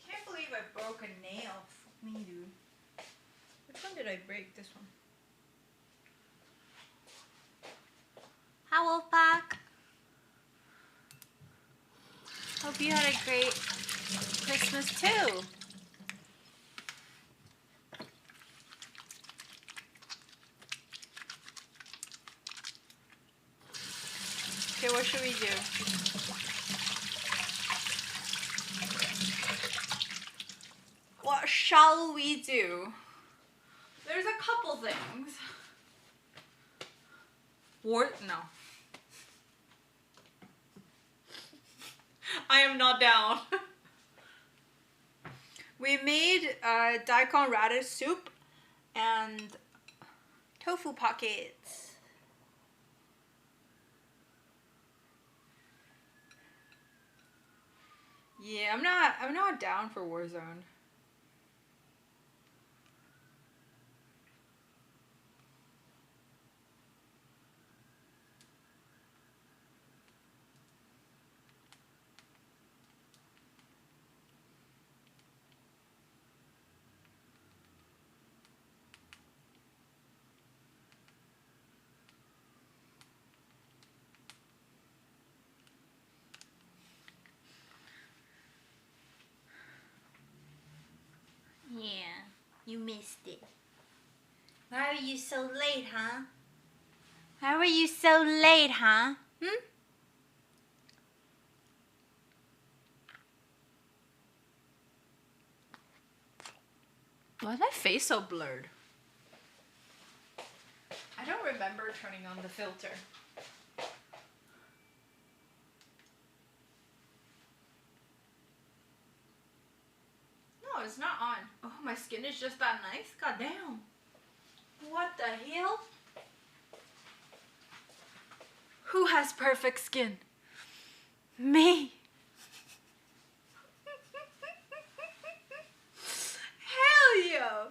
Can't believe I broke a nail. Fuck me, dude. Which one did I break? This one. Hi, Wolfpack. Hope you had a great Christmas too. Okay, what should we do? What shall we do? There's a couple things. No. I am not down. We made daikon radish soup and tofu pockets. Yeah, I'm not down for Warzone. Yeah, you missed it. Why are you so late, huh? Why were you so late, huh? Why is my face so blurred? I don't remember turning on the filter. No, it's not on. Oh my My skin is just that nice? God damn. What the hell? Who has perfect skin? Me. Hell yeah.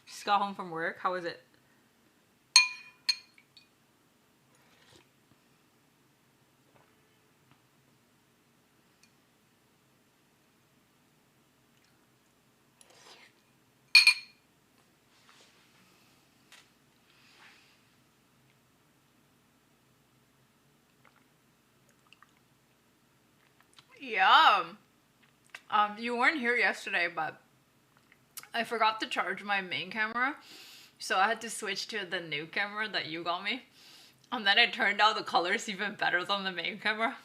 Just got home from work. How was it? Yeah. You weren't here yesterday, but I forgot to charge my main camera, so I had to switch to the new camera that you got me. And then it turned out the colors even better than the main camera.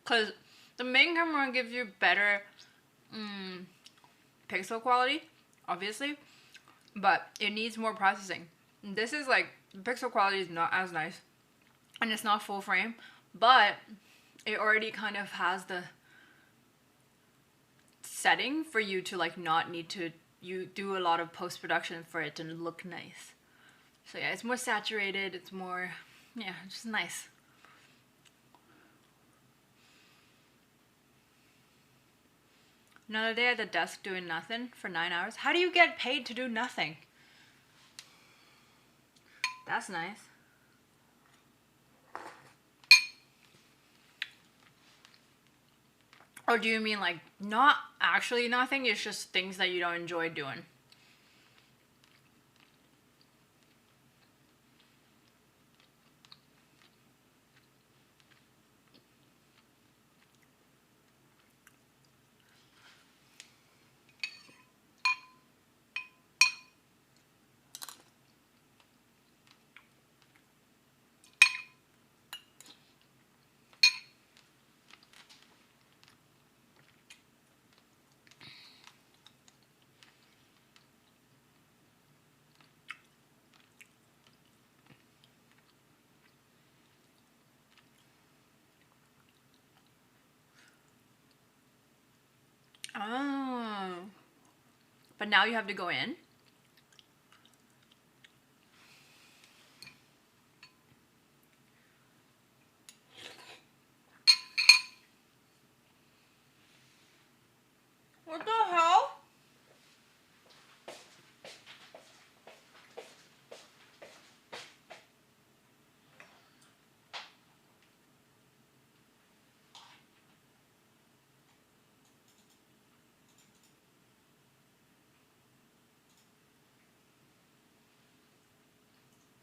Cause the main camera gives you better pixel quality, obviously, but it needs more processing. This is like, the pixel quality is not as nice, and it's not full frame, but it already kind of has the setting for you to like not need to do a lot of post-production for it to look nice. So yeah, it's more saturated, it's more, yeah, just nice. Another day at the desk doing nothing for 9 hours. How do you get paid to do nothing? That's nice. Or do you mean like not actually nothing, it's just things that you don't enjoy doing? Oh. But now you have to go in? What the hell?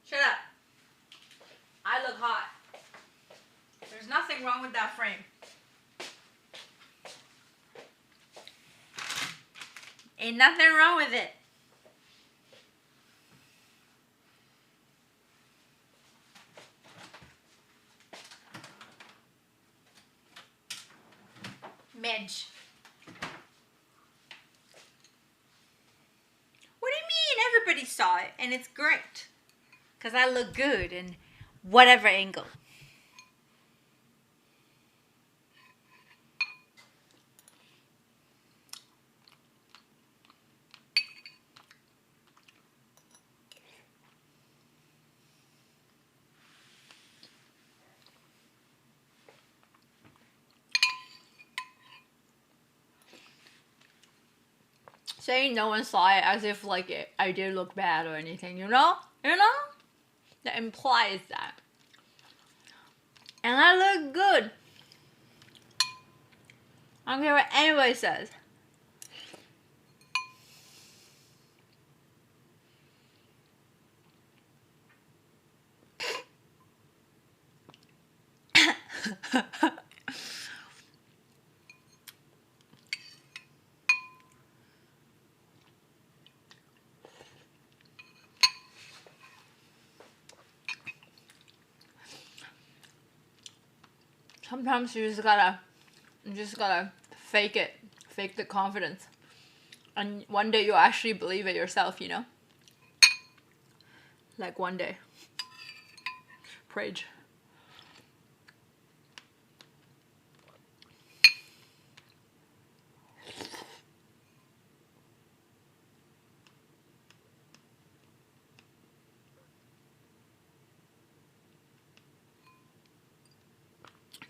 Shut up. I look hot. There's nothing wrong with that frame. Ain't nothing wrong with it. Midge. What do you mean? Everybody saw it and it's great. Because I look good in whatever angle. Saying no one saw it as if like I did look bad or anything, you know? You know? That implies that. And I look good. I don't care what anybody says. Sometimes you just gotta fake it. Fake the confidence. And one day you'll actually believe it yourself, you know? Like one day. Prage.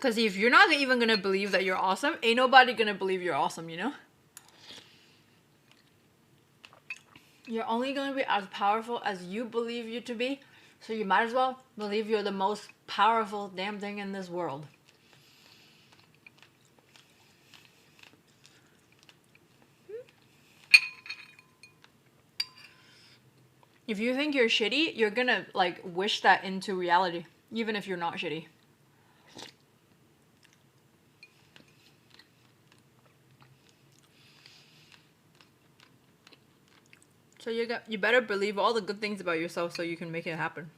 Because if you're not even gonna believe that you're awesome, ain't nobody gonna believe you're awesome, you know? You're only gonna be as powerful as you believe you to be, so you might as well believe you're the most powerful damn thing in this world. If you think you're shitty, you're gonna like wish that into reality, even if you're not shitty. So you better believe all the good things about yourself so you can make it happen.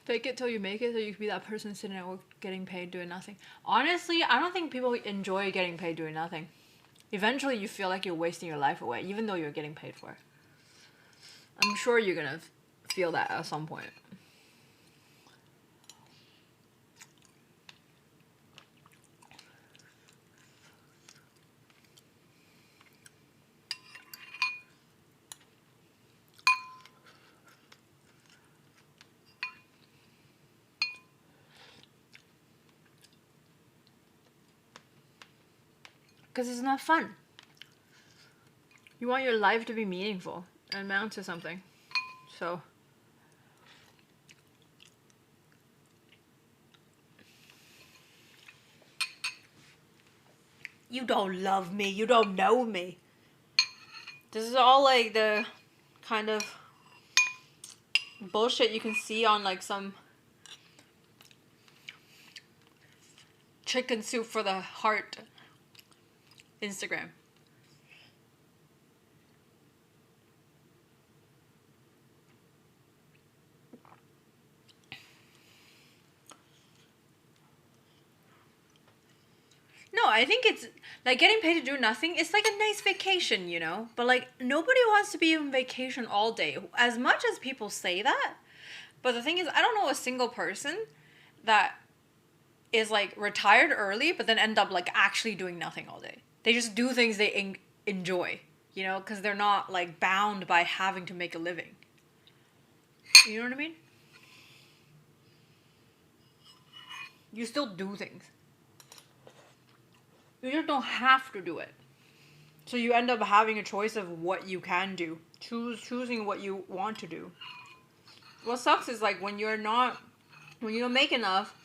Fake it till you make it, so you can be that person sitting at work getting paid doing nothing. Honestly, I don't think people enjoy getting paid doing nothing. Eventually, you feel like you're wasting your life away, even though you're getting paid for it. I'm sure you're gonna feel that at some point. Because it's not fun. You want your life to be meaningful and amount to something. So you don't love me, you don't know me. This is all like the kind of bullshit you can see on like some chicken soup for the heart Instagram. No, I think it's like getting paid to do nothing. It's like a nice vacation, you know? But like nobody wants to be on vacation all day. As much as people say that, but the thing is, I don't know a single person that is like retired early but then end up like actually doing nothing all day. They just do things they enjoy, you know, because they're not like bound by having to make a living. You know what I mean? You still do things. You just don't have to do it. So you end up having a choice of what you can do. Choosing what you want to do. What sucks is like when you don't make enough,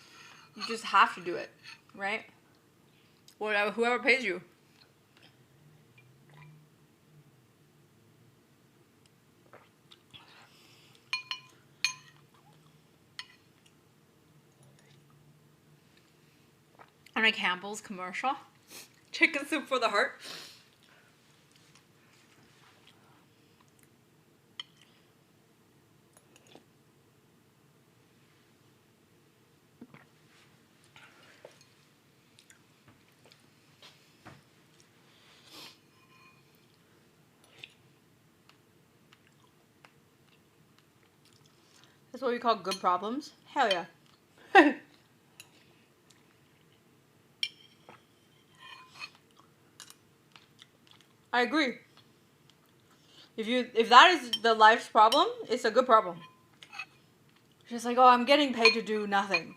you just have to do it, right? Whatever, whoever pays you. On a Campbell's commercial. Chicken soup for the heart. That's what we call good problems? Hell yeah. I agree. If that is the life's problem, it's a good problem. Just like, oh, I'm getting paid to do nothing.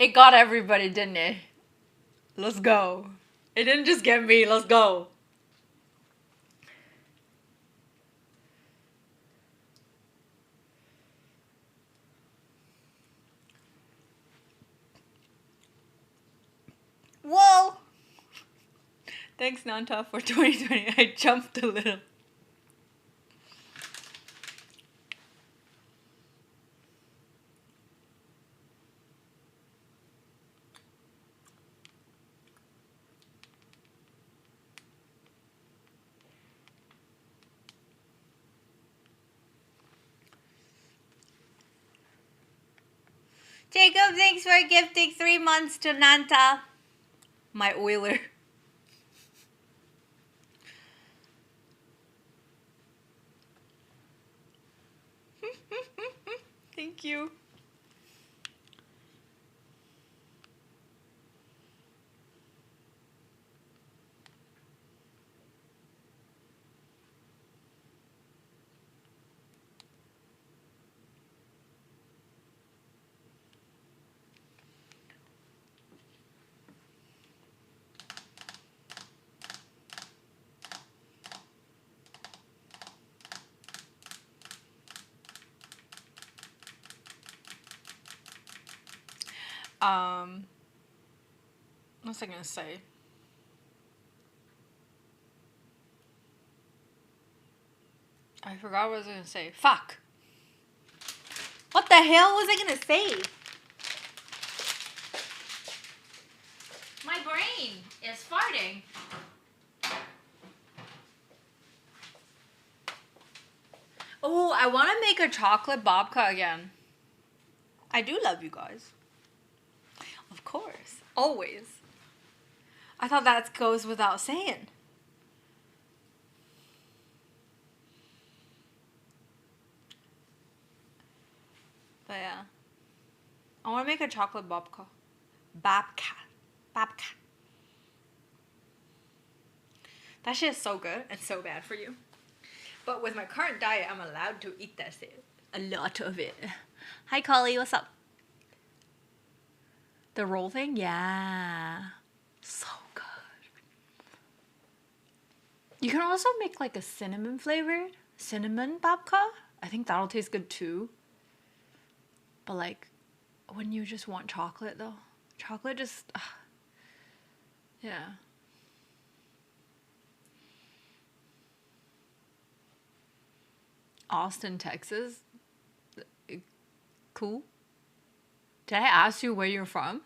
It got everybody, didn't it? Let's go. It didn't just get me. Let's go. Whoa! Thanks, Nanta, for 2020. I jumped a little. Jacob, thanks for gifting 3 months to Nanta. My oiler. Thank you. What was I gonna say? I forgot what I was gonna say. Fuck! What the hell was I gonna say? My brain is farting. Oh, I want to make a chocolate babka again. I do love you guys. Of course. Always. I thought that goes without saying. But yeah. I want to make a chocolate babka. Babka. That shit is so good and so bad for you. But with my current diet, I'm allowed to eat that shit. A lot of it. Hi, Collie. What's up? The roll thing? Yeah. So good. You can also make like a cinnamon flavored cinnamon babka. I think that'll taste good too. But like, when you just want chocolate though. Chocolate just... yeah. Austin, Texas. Cool. Did I ask you where you're from?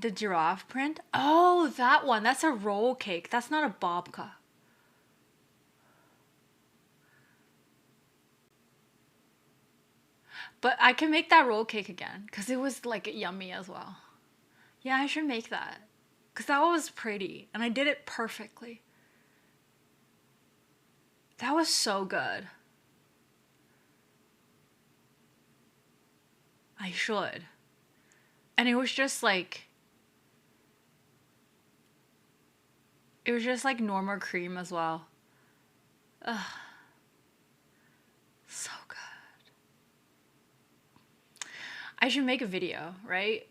The giraffe print? Oh, that one. That's a roll cake. That's not a babka. But I can make that roll cake again because it was like yummy as well. Yeah, I should make that because that was pretty and I did it perfectly. That was so good. I should. And it was just like... it was just like normal cream as well. Ugh. So good. I should make a video, right?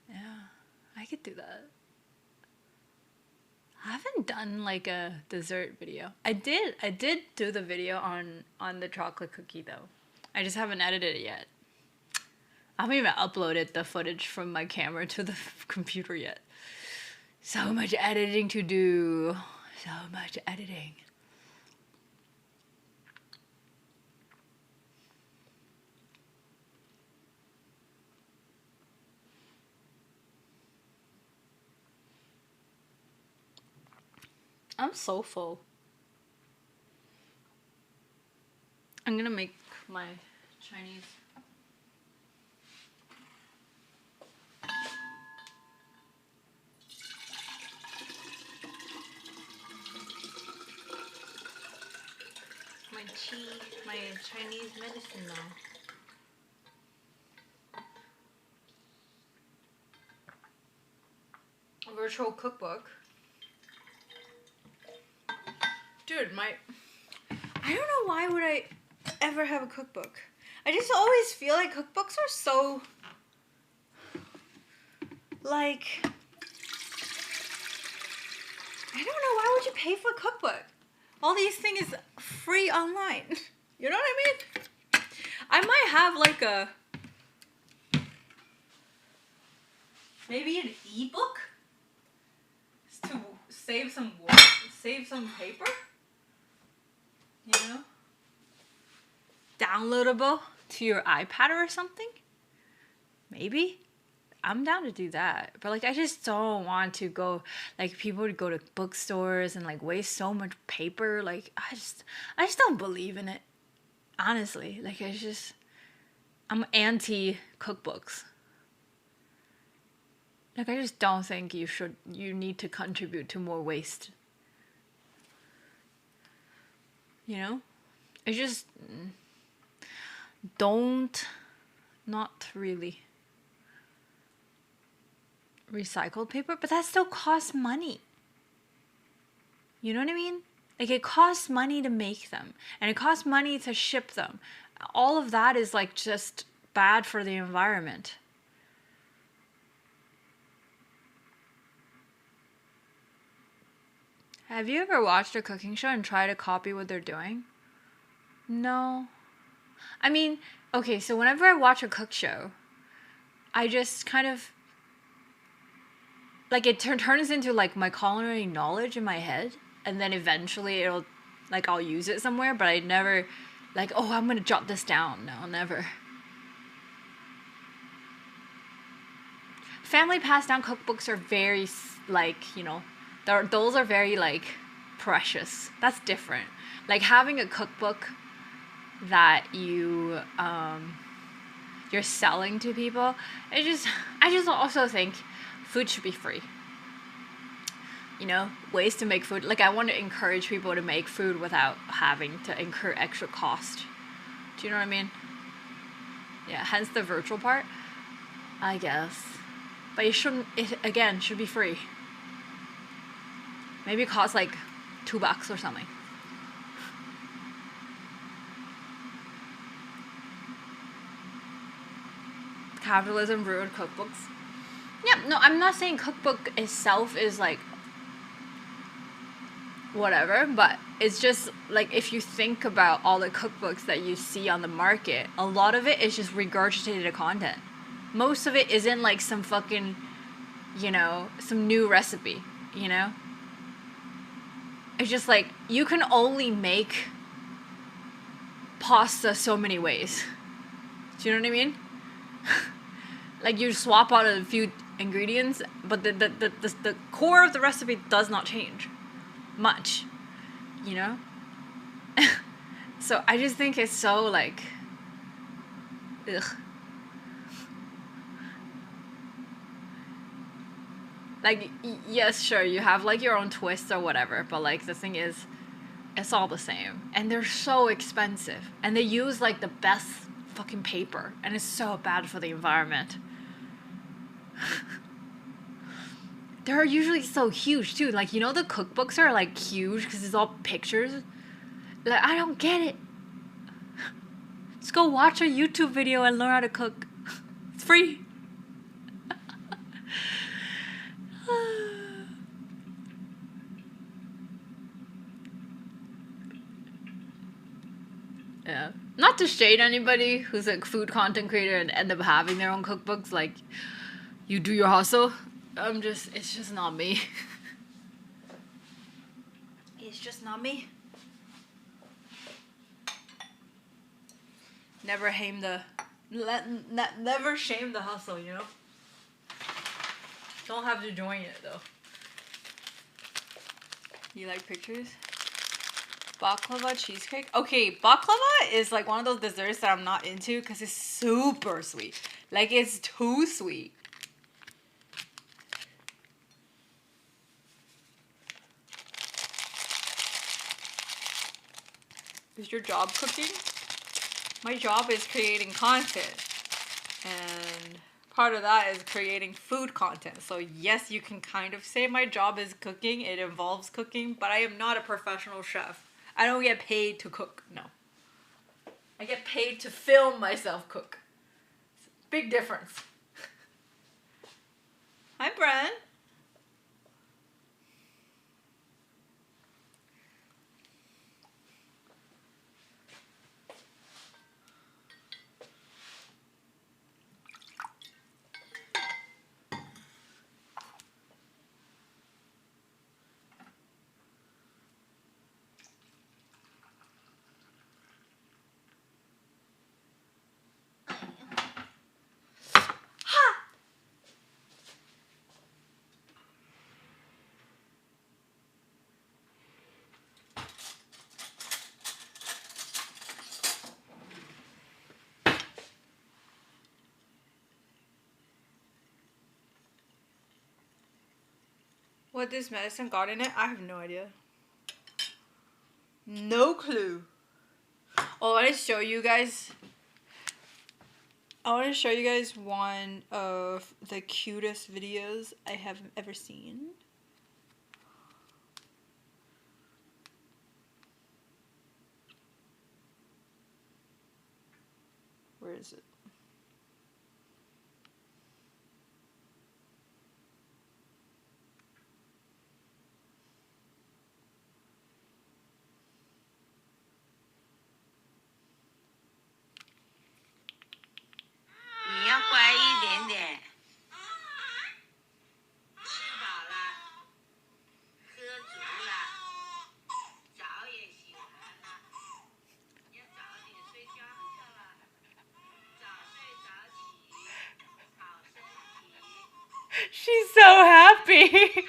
Yeah, I could do that. I haven't done like a dessert video. I did do the video on the chocolate cookie though. I just haven't edited it yet. I haven't even uploaded the footage from my camera to the computer yet. So much editing to do. So much editing. I'm so full. I'm gonna make my Chinese. My Chinese medicine now. A virtual cookbook. Dude, I don't know why would I ever have a cookbook. I just always feel like cookbooks are so... like... I don't know, why would you pay for a cookbook? All these things is free online. You know what I mean? I might have like a... maybe an ebook? To save some paper? You know? Downloadable? to your iPad or something. Maybe. I'm down to do that. But like I just don't want to go like people would go to bookstores and like waste so much paper. Like I just don't believe in it. Honestly. Like I'm anti cookbooks. Like I just don't think you need to contribute to more waste. You know? I just don't, not really. Recycled paper, but that still costs money. You know what I mean? Like it costs money to make them, and it costs money to ship them. All of that is like just bad for the environment. Have you ever watched a cooking show and tried to copy what they're doing? No. I mean, okay, so whenever I watch a cook show, I just kind of like it turns into like my culinary knowledge in my head, and then eventually it'll like I'll use it somewhere, but I never like, oh, I'm gonna jot this down. No, never. Family passed down cookbooks are very like, you know, those are very like precious. That's different. Like having a cookbook that you're selling to people, I just also think food should be free. You know, ways to make food. Like I want to encourage people to make food without having to incur extra cost. Do you know what I mean? Yeah, hence the virtual part, I guess. But it again should be free. Maybe it costs like $2 or something. Capitalism ruined cookbooks. Yeah, no, I'm not saying cookbook itself is like whatever, but it's just like if you think about all the cookbooks that you see on the market, a lot of it is just regurgitated content. Most of it isn't like some fucking, you know, some new recipe, you know? It's just like you can only make pasta so many ways. Do you know what I mean? Like you swap out a few ingredients, but the core of the recipe does not change much, you know? So I just think it's so like ugh. Like yes, sure, you have like your own twist or whatever, but like the thing is it's all the same, and they're so expensive, and they use like the best fucking paper, and it's so bad for the environment. They're usually so huge too. Like, you know, the cookbooks are like huge because it's all pictures. Like, I don't get it. Just go watch a YouTube video and learn how to cook. It's free. Yeah. Not to shade anybody who's like food content creator and end up having their own cookbooks. Like, you do your hustle. It's just not me. It's just not me. Never shame the hustle, you know? Don't have to join it though. You like pictures? Baklava cheesecake? Okay, baklava is like one of those desserts that I'm not into because it's super sweet. Like, it's too sweet. Is your job cooking? My job is creating content. And part of that is creating food content. So yes, you can kind of say my job is cooking. It involves cooking, but I am not a professional chef. I don't get paid to cook. No. I get paid to film myself cook. Big difference. Hi, Bren. what this medicine got in it, I have no idea. No clue. Oh, I want to show you guys. I want to show you guys one of the cutest videos I have ever seen. Where is it? She's so happy.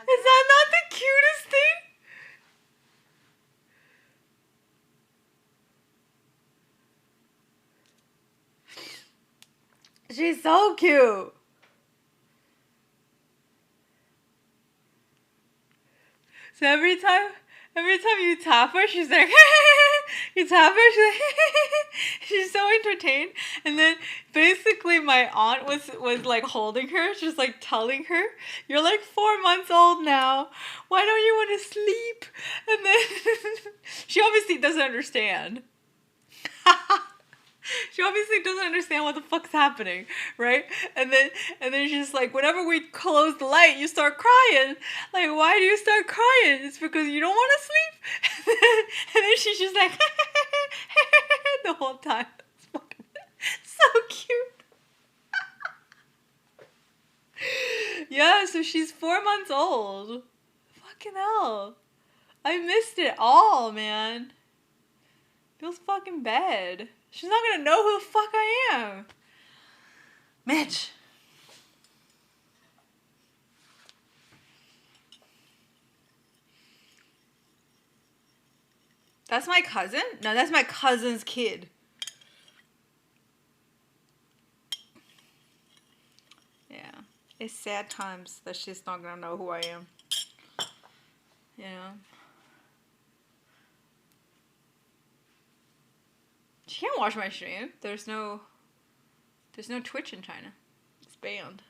Is that not the cutest thing? She's so cute. So every time you tap her, she's like, you tap her, she's like, she's so entertained. And then basically my aunt was like holding her, just like telling her, you're like 4 months old now. Why don't you want to sleep? And then she obviously doesn't understand. She obviously doesn't understand what the fuck's happening, right? And then she's like, whenever we close the light, you start crying. Like, why do you start crying? It's because you don't want to sleep. And then she's just like, the whole time. It's fucking so cute. Yeah, so she's 4 months old. Fucking hell. I missed it all, man. Feels fucking bad. She's not gonna know who the fuck I am. Mitch. That's my cousin? No, that's my cousin's kid. Yeah. It's sad times that she's not gonna know who I am. You know? She can't watch my stream. There's no Twitch in China. It's banned.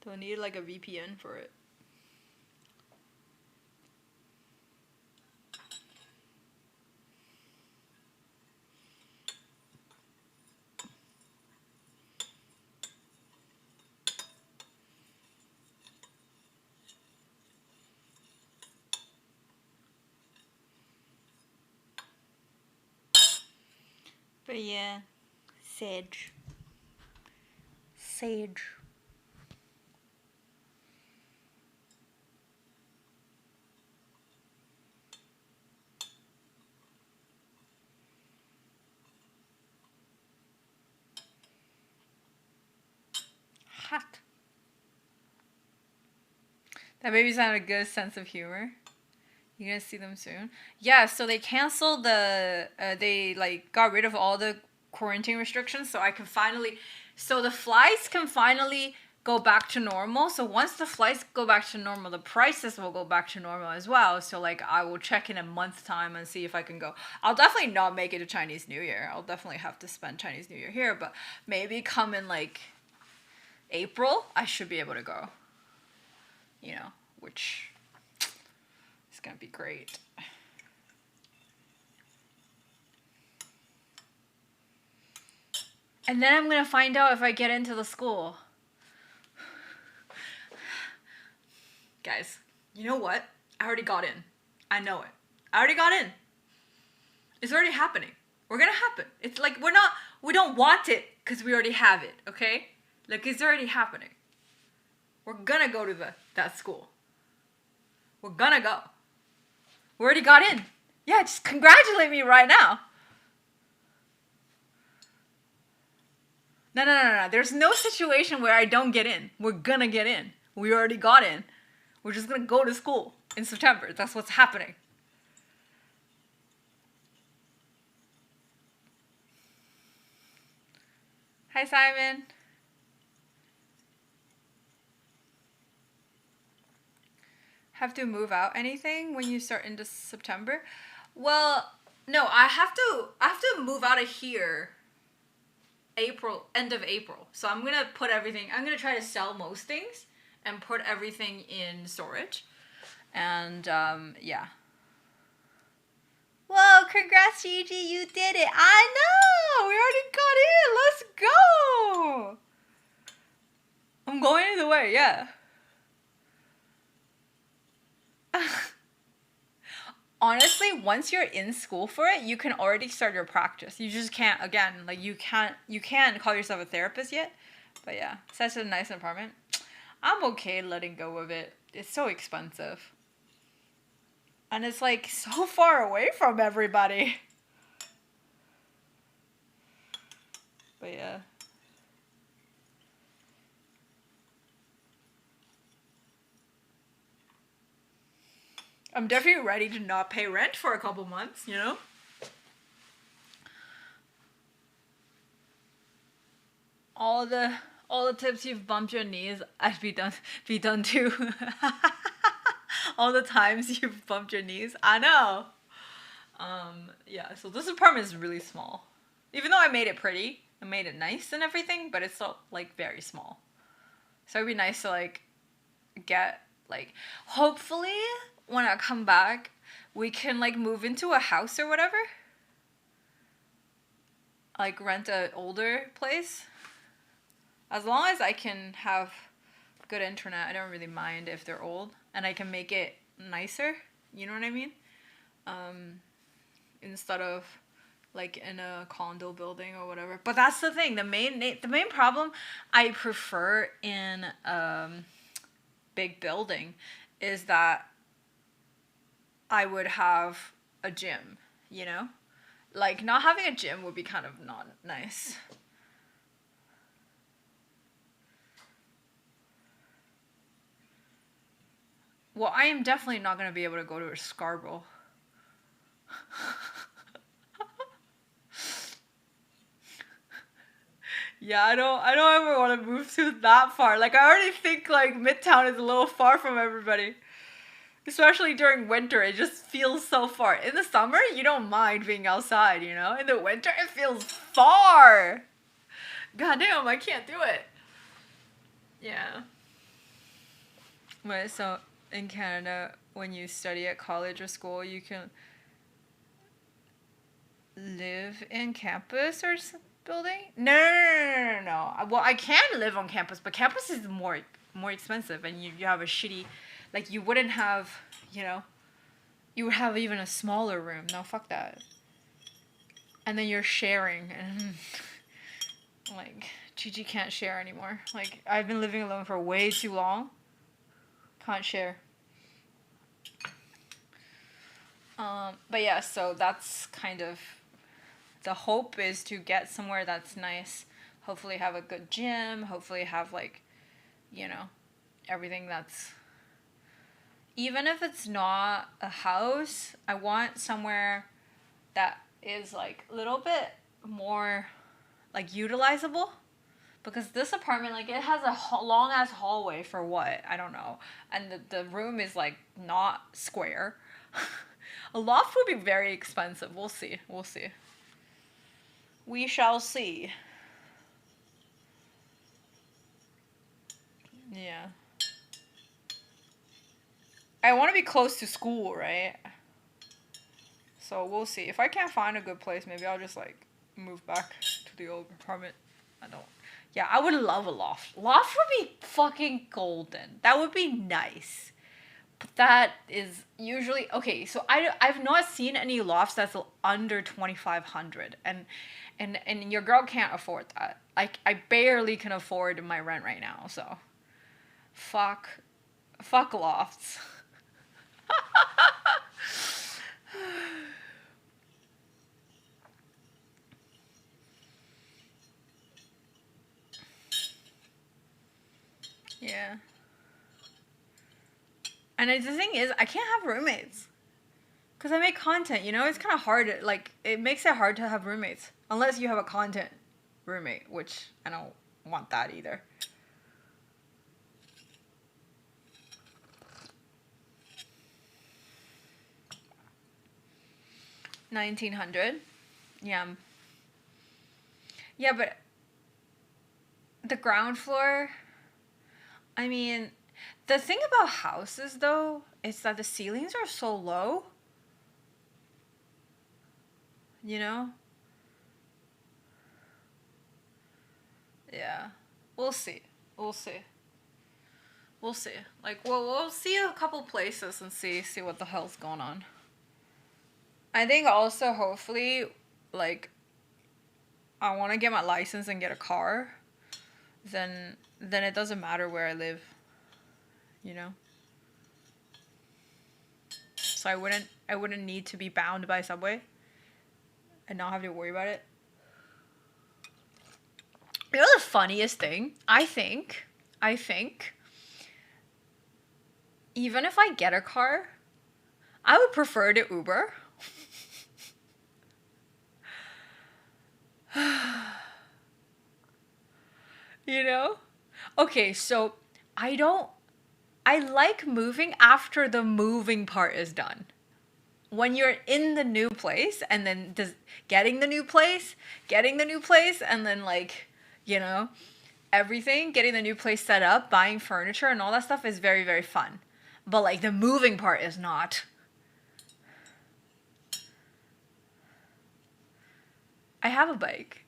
They'll need like a VPN for it. But yeah, Sage. Hot. That baby's had a good sense of humor. You gonna see them soon? Yeah, so they canceled they like got rid of all the quarantine restrictions, so the flights can finally go back to normal. So once the flights go back to normal, the prices will go back to normal as well. So like I will check in a month's time and see if I can go. I'll definitely not make it to Chinese New Year. I'll definitely have to spend Chinese New Year here, but maybe come in like April, I should be able to go. You know, which is gonna be great. And then I'm gonna find out if I get into the school. Guys, you know what? I already got in. I know it. I already got in. It's already happening. We're gonna happen. It's like we don't want it because we already have it, okay? Like it's already happening. We're gonna go to that school. We're gonna go. We already got in. Yeah, just congratulate me right now. No. There's no situation where I don't get in. We're gonna get in. We already got in. We're just gonna go to school in September. That's what's happening. Hi, Simon. Have to move out anything when you start into September? Well, no, I have to move out of here end of April. So I'm gonna try to sell most things and put everything in storage. And yeah. Whoa, congrats, Gigi, you did it. I know, we already got in. Let's go. I'm going either way, yeah. Honestly, once you're in school for it, you can already start your practice. You just can't, again, like you can't call yourself a therapist yet. But yeah, such a nice apartment. I'm okay letting go of it. It's so expensive. And it's like so far away from everybody. But yeah. I'm definitely ready to not pay rent for a couple months, you know? All the tips you've bumped your knees, I'd be done too. All the times you've bumped your knees, I know. Yeah, so this apartment is really small. Even though I made it pretty, I made it nice and everything, but it's still like very small. So it'd be nice to like get like, hopefully when I come back, we can like move into a house or whatever. Like rent an older place. As long as I can have good internet, I don't really mind if they're old. And I can make it nicer, you know what I mean? Instead of like in a condo building or whatever. But that's the thing, the main problem I prefer in big building is that I would have a gym, you know? Like, not having a gym would be kind of not nice. Well, I am definitely not going to be able to go to a Scarborough. Yeah, I don't ever want to move to that far. Like, I already think, like, Midtown is a little far from everybody. Especially during winter, it just feels so far. In the summer, you don't mind being outside, you know? In the winter, it feels far. Goddamn, I can't do it. Yeah. But so, in Canada, when you study at college or school, you can live in campus or building? No. Well, I can live on campus, but campus is more expensive, and you have a shitty, like, you wouldn't have, you know, you would have even a smaller room. No, fuck that. And then you're sharing, and like, Gigi can't share anymore. Like, I've been living alone for way too long. Can't share. But yeah, so that's kind of the hope, is to get somewhere that's nice. Hopefully have a good gym. Hopefully have, like, you know, everything that's, even if it's not a house, I want somewhere that is like a little bit more like utilizable. Because this apartment, like, it has a long ass hallway for what? I don't know. And the room is like not square. A loft would be very expensive. We'll see. We shall see. Yeah. I want to be close to school, right? So we'll see. If I can't find a good place, maybe I'll just like move back to the old apartment. I don't. Yeah, I would love a loft. Loft would be fucking golden. That would be nice. That is usually okay. So I've not seen any lofts that's under 2,500, and your girl can't afford that. Like I barely can afford my rent right now. So fuck lofts. Yeah. And the thing is, I can't have roommates. Because I make content, you know? It's kind of hard. Like, it makes it hard to have roommates. Unless you have a content roommate, which I don't want that either. $1,900. Yeah. Yeah, but the ground floor, I mean, the thing about houses, though, is that the ceilings are so low. You know? Yeah. We'll see. We'll see. We'll see. Like, we'll see a couple places and see what the hell's going on. I think also, hopefully, like, I want to get my license and get a car. Then it doesn't matter where I live. You know? So I wouldn't need to be bound by subway and not have to worry about it. You know the funniest thing? I think even if I get a car, I would prefer to Uber. You know? Okay, so I like moving after the moving part is done. When you're in the new place and then just getting the new place, and then like, you know, everything, getting the new place set up, buying furniture and all that stuff is very, very fun. But like the moving part is not. I have a bike.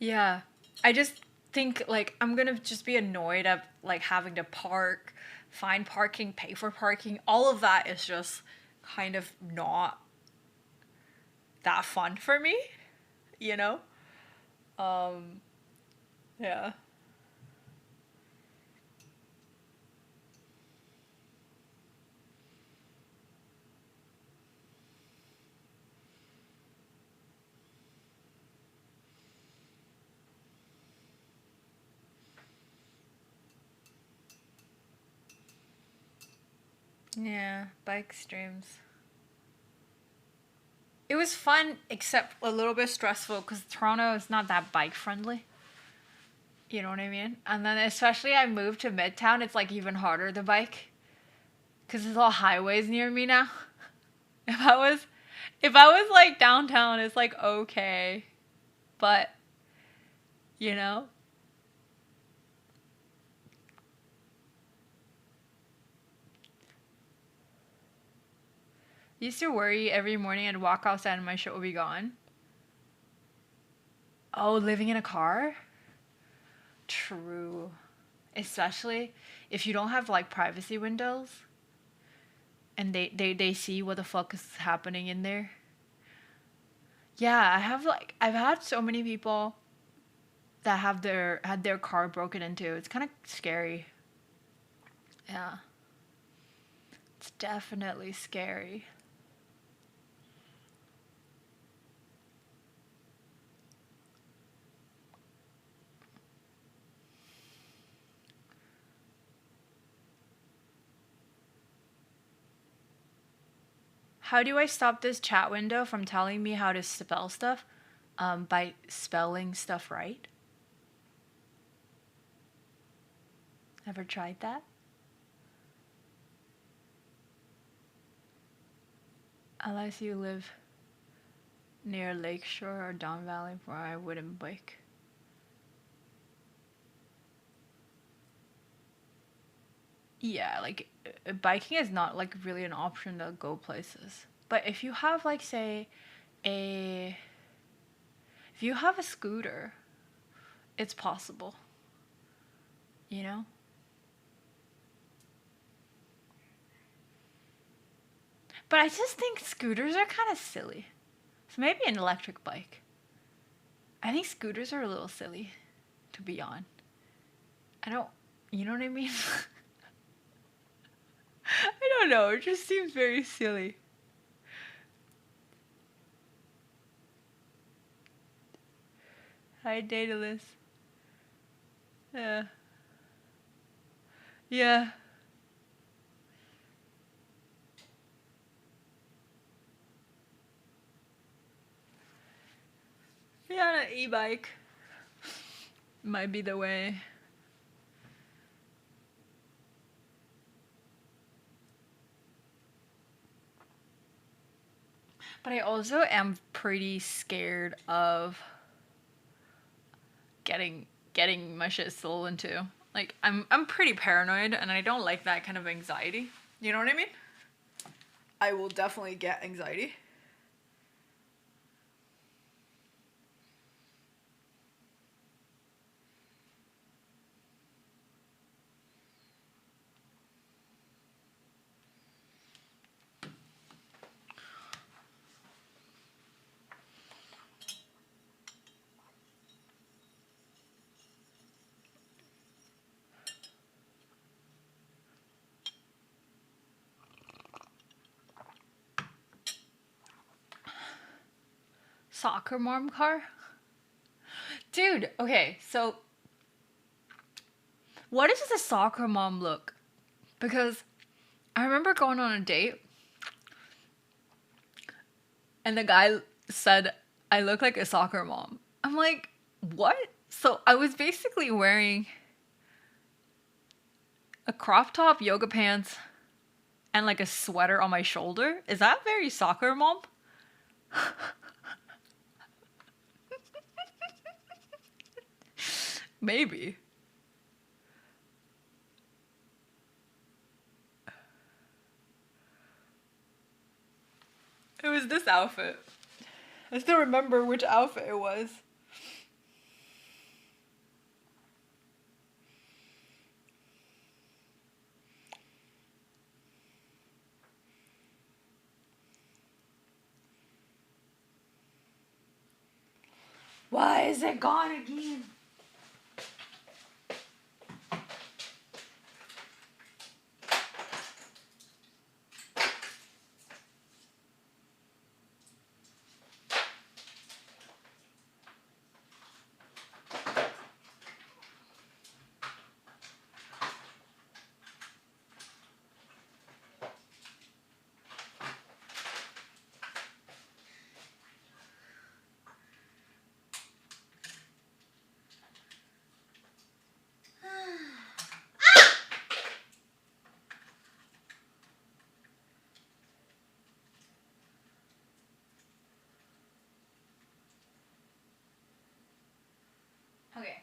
Yeah. I just think like I'm gonna just be annoyed at like having to park, find parking, pay for parking. All of that is just kind of not that fun for me, you know? Yeah. Yeah, bike streams. It was fun, except a little bit stressful because Toronto is not that bike friendly. You know what I mean? And then especially I moved to Midtown, it's like even harder to bike because there's all highways near me now. If I was like downtown, it's like okay, but you know. Used to worry every morning I'd walk outside and my shit would be gone. Oh, living in a car? True. Especially if you don't have like privacy windows and they see what the fuck is happening in there. Yeah, I've had so many people that had their car broken into. It's kind of scary. Yeah. It's definitely scary. How do I stop this chat window from telling me how to spell stuff? By spelling stuff right. Ever tried that? Unless you live near Lakeshore or Don Valley where I wouldn't bike. Yeah, like biking is not like really an option to go places. But if you have like say a if you have a scooter it's possible. You know? But I just think scooters are kind of silly. So maybe an electric bike. I think scooters are a little silly to be on. I don't, you know what I mean? I don't know, it just seems very silly. Hi, Daedalus. Yeah. Yeah. Yeah, an e-bike might be the way. But I also am pretty scared of getting my shit stolen too. Like I'm pretty paranoid and I don't like that kind of anxiety. You know what I mean? I will definitely get anxiety. Soccer mom car? Dude, okay, so what does a soccer mom look? Because I remember going on a date and the guy said I look like a soccer mom. I'm like, what? So I was basically wearing a crop top, yoga pants, and like a sweater on my shoulder. Is that very soccer mom? Maybe. It was this outfit. I still remember which outfit it was. Why is it gone again? Okay.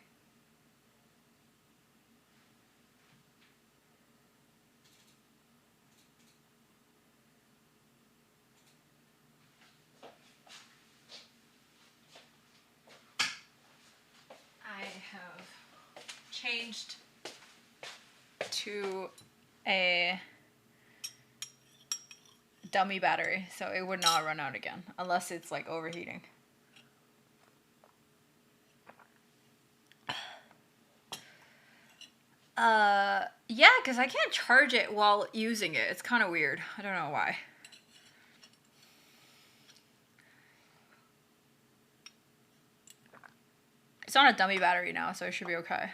I have changed to a dummy battery, so it would not run out again unless it's like overheating. Yeah, because I can't charge it while using it. It's kind of weird. I don't know why. It's on a dummy battery now, so it should be okay.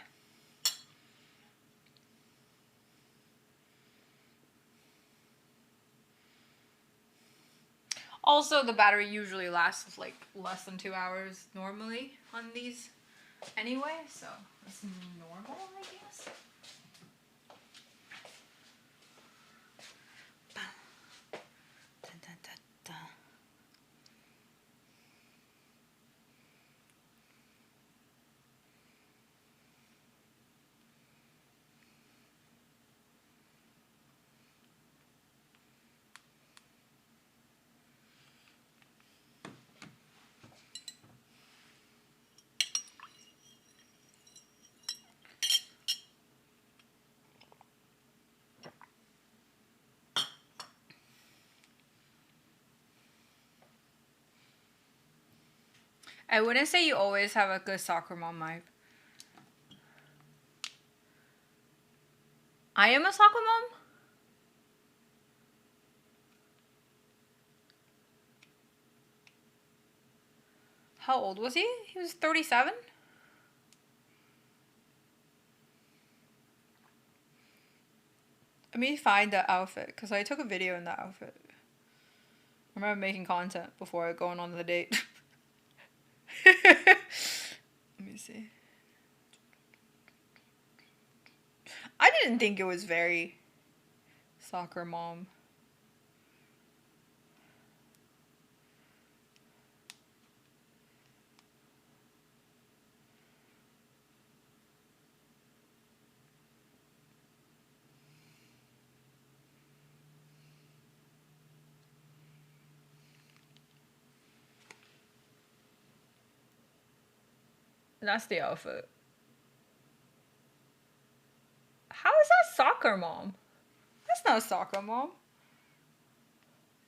Also, the battery usually lasts like less than 2 hours normally on these anyway, so it's normal, I guess. I wouldn't say you always have a good soccer mom vibe. I am a soccer mom? How old was he? He was 37? Let me find that outfit, because I took a video in that outfit. I remember making content before going on the date. Let me see. I didn't think it was very soccer mom. That's the outfit. How is that soccer mom? That's not soccer mom.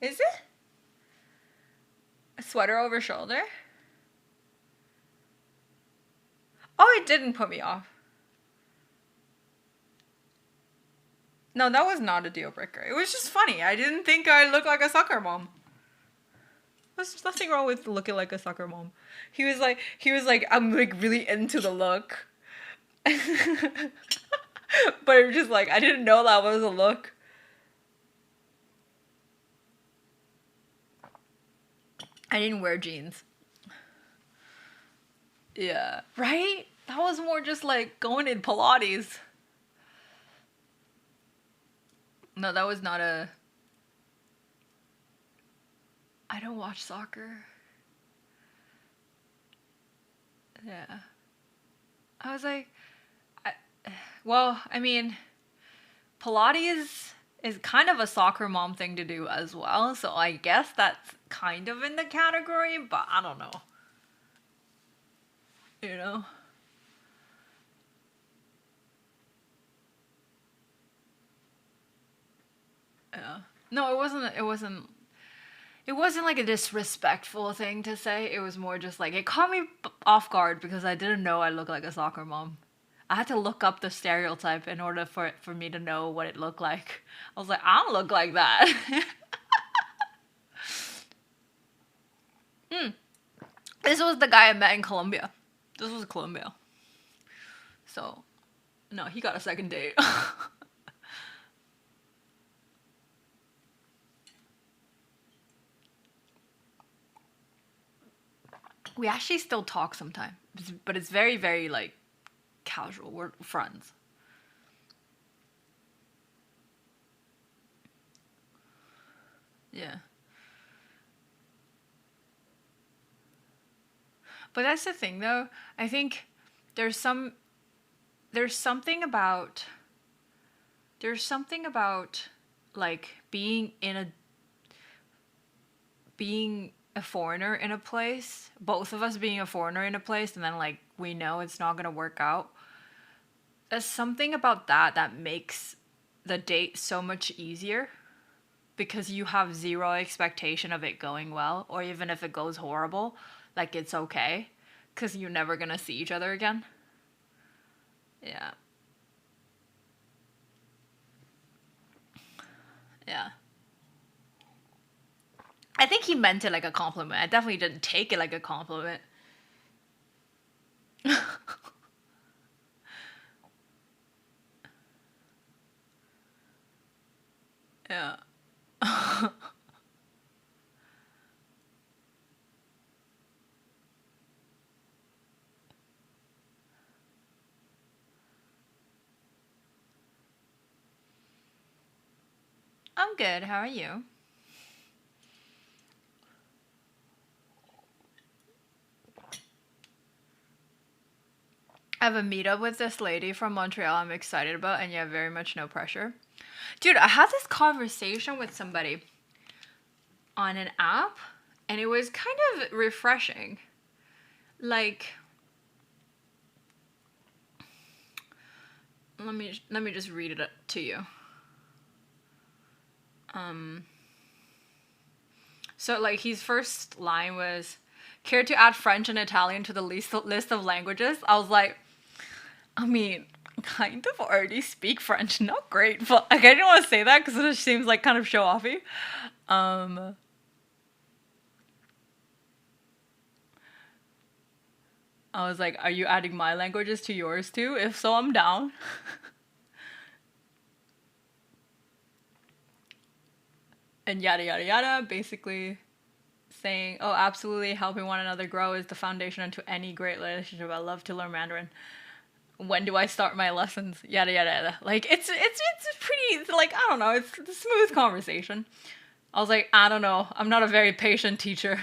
Is it? A sweater over shoulder? Oh, it didn't put me off. No, that was not a deal breaker. It was just funny. I didn't think I looked like a soccer mom. There's nothing wrong with looking like a soccer mom. He was like, I'm like really into the look. But it was just like, I didn't know that was a look. I didn't wear jeans. Yeah. Right? That was more just like going in Pilates. No, that was not a... I don't watch soccer. Yeah. I was like... I mean... Pilates is kind of a soccer mom thing to do as well, so I guess that's kind of in the category, but I don't know. You know? Yeah. No, it wasn't like a disrespectful thing to say. It was more just like, it caught me off guard because I didn't know I looked like a soccer mom. I had to look up the stereotype in order for me to know what it looked like. I was like, I don't look like that. This was the guy I met in Colombia. This was Colombia. So, no, he got a second date. We actually still talk sometimes, but it's very, very like casual. We're friends. Yeah. But that's the thing though. I think there's something about like being a foreigner in a place, both of us being a foreigner in a place, and then like we know it's not gonna work out. There's something about that makes the date so much easier because you have zero expectation of it going well, or even if it goes horrible, like it's okay because you're never gonna see each other again. Yeah. Yeah. I think he meant it like a compliment. I definitely didn't take it like a compliment. Yeah. I'm good. How are you? I have a meetup with this lady from Montreal I'm excited about, and yeah, very much no pressure. Dude, I had this conversation with somebody on an app, and it was kind of refreshing. Like, let me just read it to you. So like his first line was, care to add French and Italian to the list of languages? I was like, I mean, kind of already speak French. Not great, but like I didn't want to say that because it just seems like kind of show offy. I was like, are you adding my languages to yours too? If so, I'm down. And yada yada yada, basically saying, oh, absolutely, helping one another grow is the foundation into any great relationship. I love to learn Mandarin. When do I start my lessons? Yada yada yada. Like it's pretty, like, I don't know, it's a smooth conversation. I was like, I don't know, I'm not a very patient teacher.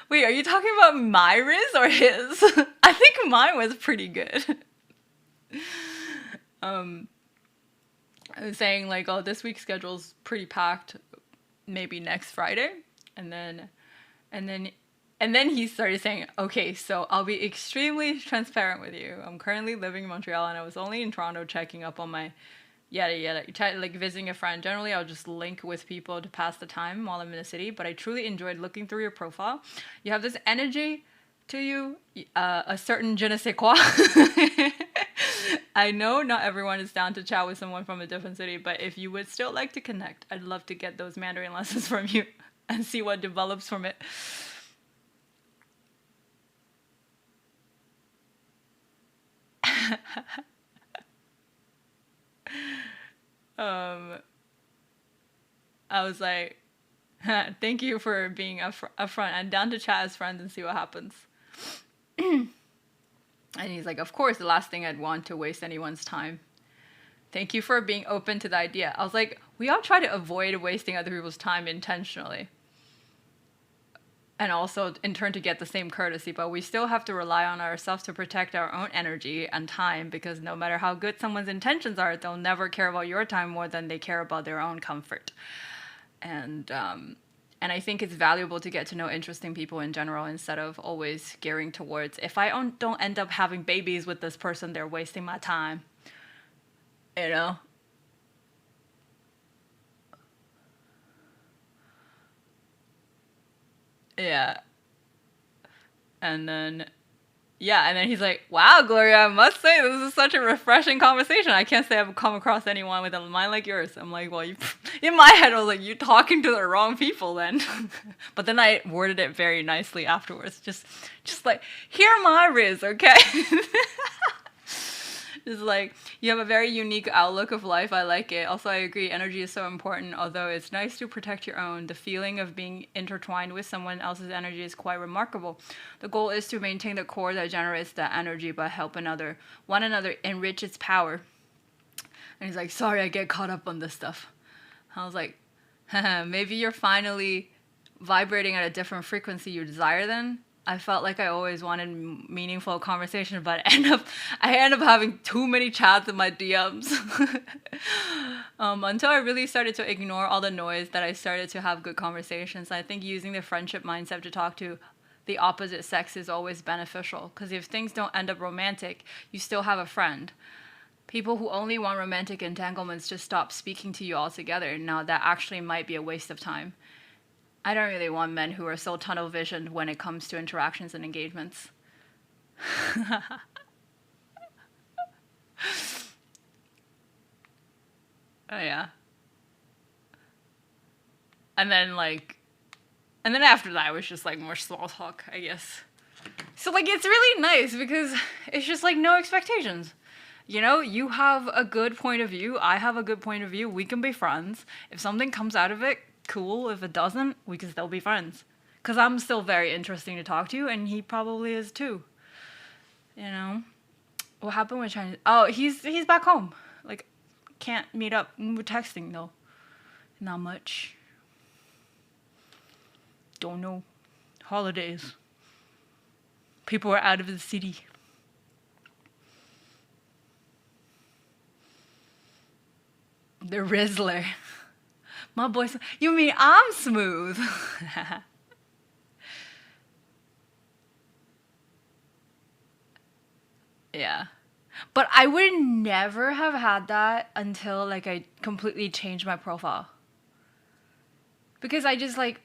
Wait, are you talking about my Riz or his? I think mine was pretty good. I was saying like, oh, this week's schedule's pretty packed. Maybe next Friday, and then he started saying, okay, so I'll be extremely transparent with you. I'm currently living in Montreal, and I was only in Toronto checking up on my yada yada, like visiting a friend. Generally, I'll just link with people to pass the time while I'm in the city, but I truly enjoyed looking through your profile. You have this energy to you, a certain je ne sais quoi. I know not everyone is down to chat with someone from a different city, but if you would still like to connect, I'd love to get those Mandarin lessons from you and see what develops from it. I was like, thank you for being upfront and down to chat as friends and see what happens. And he's like, of course, the last thing I'd want to waste anyone's time. Thank you for being open to the idea. I was like, we all try to avoid wasting other people's time intentionally. And also, in turn, to get the same courtesy. But we still have to rely on ourselves to protect our own energy and time, because no matter how good someone's intentions are, they'll never care about your time more than they care about their own comfort. And I think it's valuable to get to know interesting people in general instead of always gearing towards, if I don't end up having babies with this person, they're wasting my time. You know? Yeah. And then he's like, wow, Gloria, I must say, this is such a refreshing conversation. I can't say I've come across anyone with a mind like yours. I'm like, well, in my head, I was like, you're talking to the wrong people then. But then I worded it very nicely afterwards. Just like, hear my Riz, okay? It's like, you have a very unique outlook of life. I like it. Also, I agree, energy is so important. Although it's nice to protect your own, the feeling of being intertwined with someone else's energy is quite remarkable. The goal is to maintain the core that generates that energy, but help one another enrich its power. And he's like, sorry, I get caught up on this stuff. I was like, maybe you're finally vibrating at a different frequency you desire then. I felt like I always wanted meaningful conversation, but I end up having too many chats in my DMs. Until I really started to ignore all the noise, that I started to have good conversations. I think using the friendship mindset to talk to the opposite sex is always beneficial, because if things don't end up romantic, you still have a friend. People who only want romantic entanglements just stop speaking to you altogether. Now that actually might be a waste of time. I don't really want men who are so tunnel visioned when it comes to interactions and engagements. Oh yeah. And then after that, it was just like more small talk, I guess. So like, it's really nice because it's just like no expectations. You know, you have a good point of view. I have a good point of view. We can be friends. If something comes out of it, cool. If it doesn't, we can still be friends. Because I'm still very interesting to talk to, and he probably is too. You know? What happened with Chinese? Oh, he's back home. Like, can't meet up. We're texting, though. Not much. Don't know. Holidays. People are out of the city. The Rizzler. My boy's... You mean I'm smooth? Yeah. But I would never have had that until, like, I completely changed my profile. Because I just like,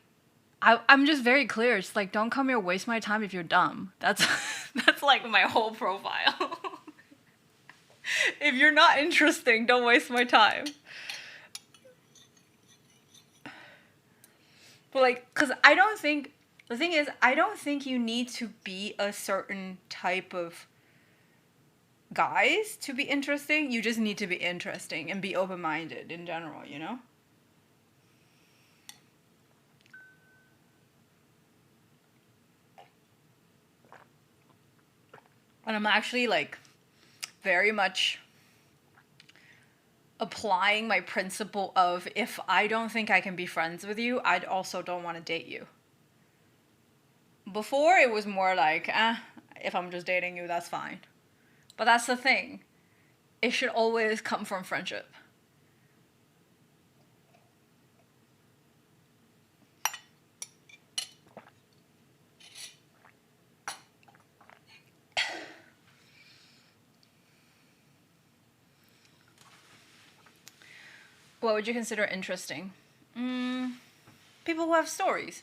I'm just very clear. It's like, don't come here, waste my time if you're dumb. That's that's like my whole profile. If you're not interesting, don't waste my time. But like, cause I don't think, the thing is, I don't think you need to be a certain type of guys to be interesting. You just need to be interesting and be open-minded in general, you know? And I'm actually like very much applying my principle of, if I don't think I can be friends with you, I also don't want to date you. Before it was more like, if I'm just dating you, that's fine. But that's the thing. It should always come from friendship. What would you consider interesting? People who have stories,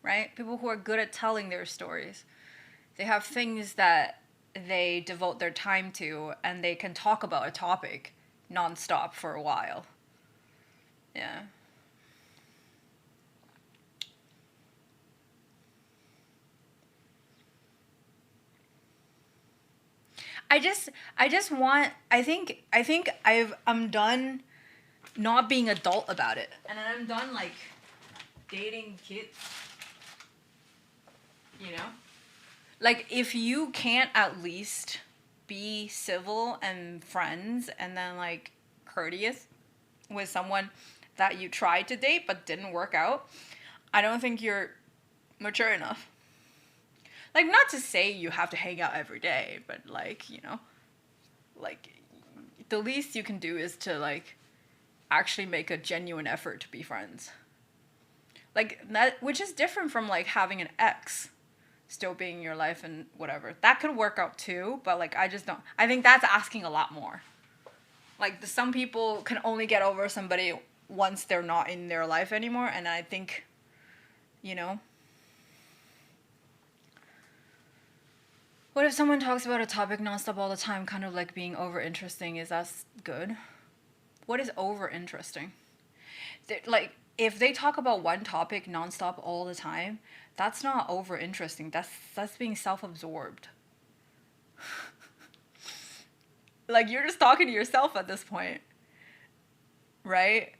right? People who are good at telling their stories. They have things that they devote their time to, and they can talk about a topic nonstop for a while. Yeah. I just want, I'm done not being adult about it. And then I'm done like dating kids. You know? Like, if you can't at least be civil and friends and then like courteous with someone that you tried to date but didn't work out, I don't think you're mature enough. Like, not to say you have to hang out every day, but like, you know, like the least you can do is to like actually make a genuine effort to be friends. Like that, which is different from like having an ex still being in your life and whatever. That could work out too, but like I just don't. I think that's asking a lot more. Like some people can only get over somebody once they're not in their life anymore, and I think, you know, what if someone talks about a topic nonstop all the time, kind of like being over interesting? Is that good? What is over interesting? Like, if they talk about one topic nonstop all the time, that's not over interesting. That's being self-absorbed. Like, you're just talking to yourself at this point, right?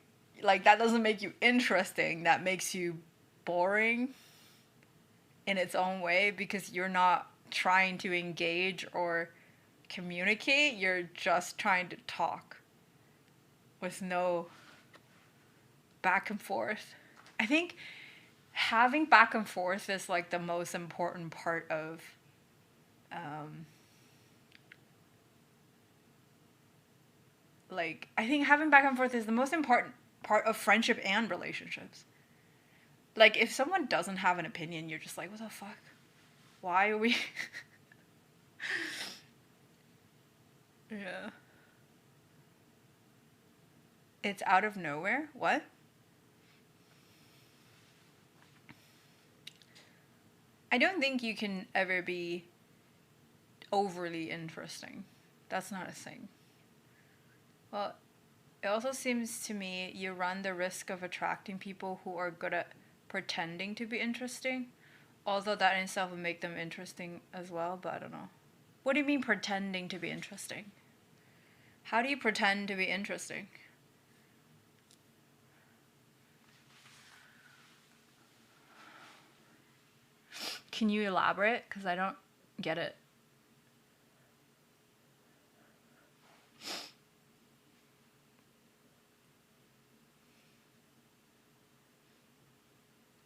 Like, that doesn't make you interesting. That makes you boring in its own way, because you're not trying to engage or communicate. You're just trying to talk with no back and forth. I think having back and forth is like the most important part of like, I think having back and forth is the most important part of friendship and relationships. Like, if someone doesn't have an opinion, you're just like, what the fuck? Why are we yeah. It's out of nowhere? What? I don't think you can ever be overly interesting. That's not a thing. Well, it also seems to me you run the risk of attracting people who are good at pretending to be interesting, although that in itself would make them interesting as well, but I don't know. What do you mean pretending to be interesting? How do you pretend to be interesting? Can you elaborate? Because I don't get it.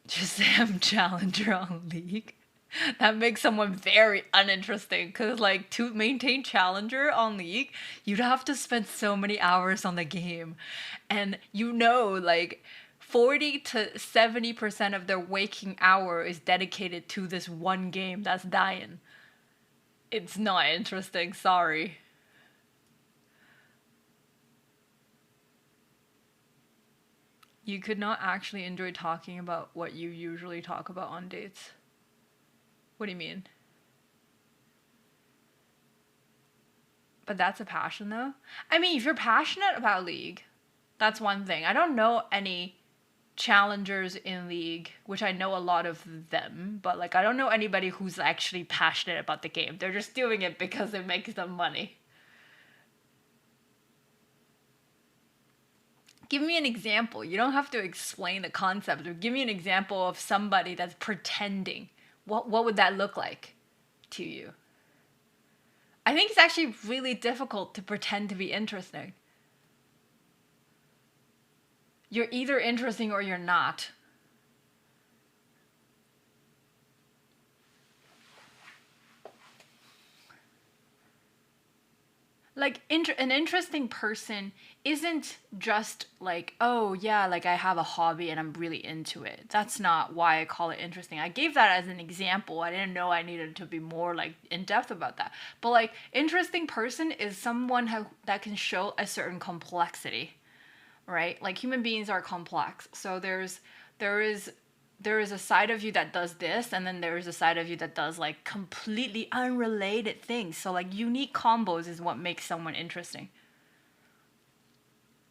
Just say I'm challenger on League. That makes someone very uninteresting, because like, to maintain challenger on League, you'd have to spend so many hours on the game, and you know, like 40 to 70% of their waking hour is dedicated to this one game that's dying. It's not interesting, sorry. You could not actually enjoy talking about what you usually talk about on dates. What do you mean? But that's a passion, though. I mean, if you're passionate about League, that's one thing. I don't know any challengers in League, which I know a lot of them, but like I don't know anybody who's actually passionate about the game. They're just doing it because it makes them money. Give me an example. You don't have to explain the concept, or give me an example of somebody that's pretending. What would that look like to you? I think it's actually really difficult to pretend to be interesting. You're either interesting or you're not. Like, an interesting person isn't just like, oh yeah, like I have a hobby and I'm really into it. That's not why I call it interesting. I gave that as an example. I didn't know I needed to be more like in depth about that. But like, interesting person is someone that can show a certain complexity, right? Like, human beings are complex. So there is a side of you that does this, and then there is a side of you that does like completely unrelated things. So like, unique combos is what makes someone interesting.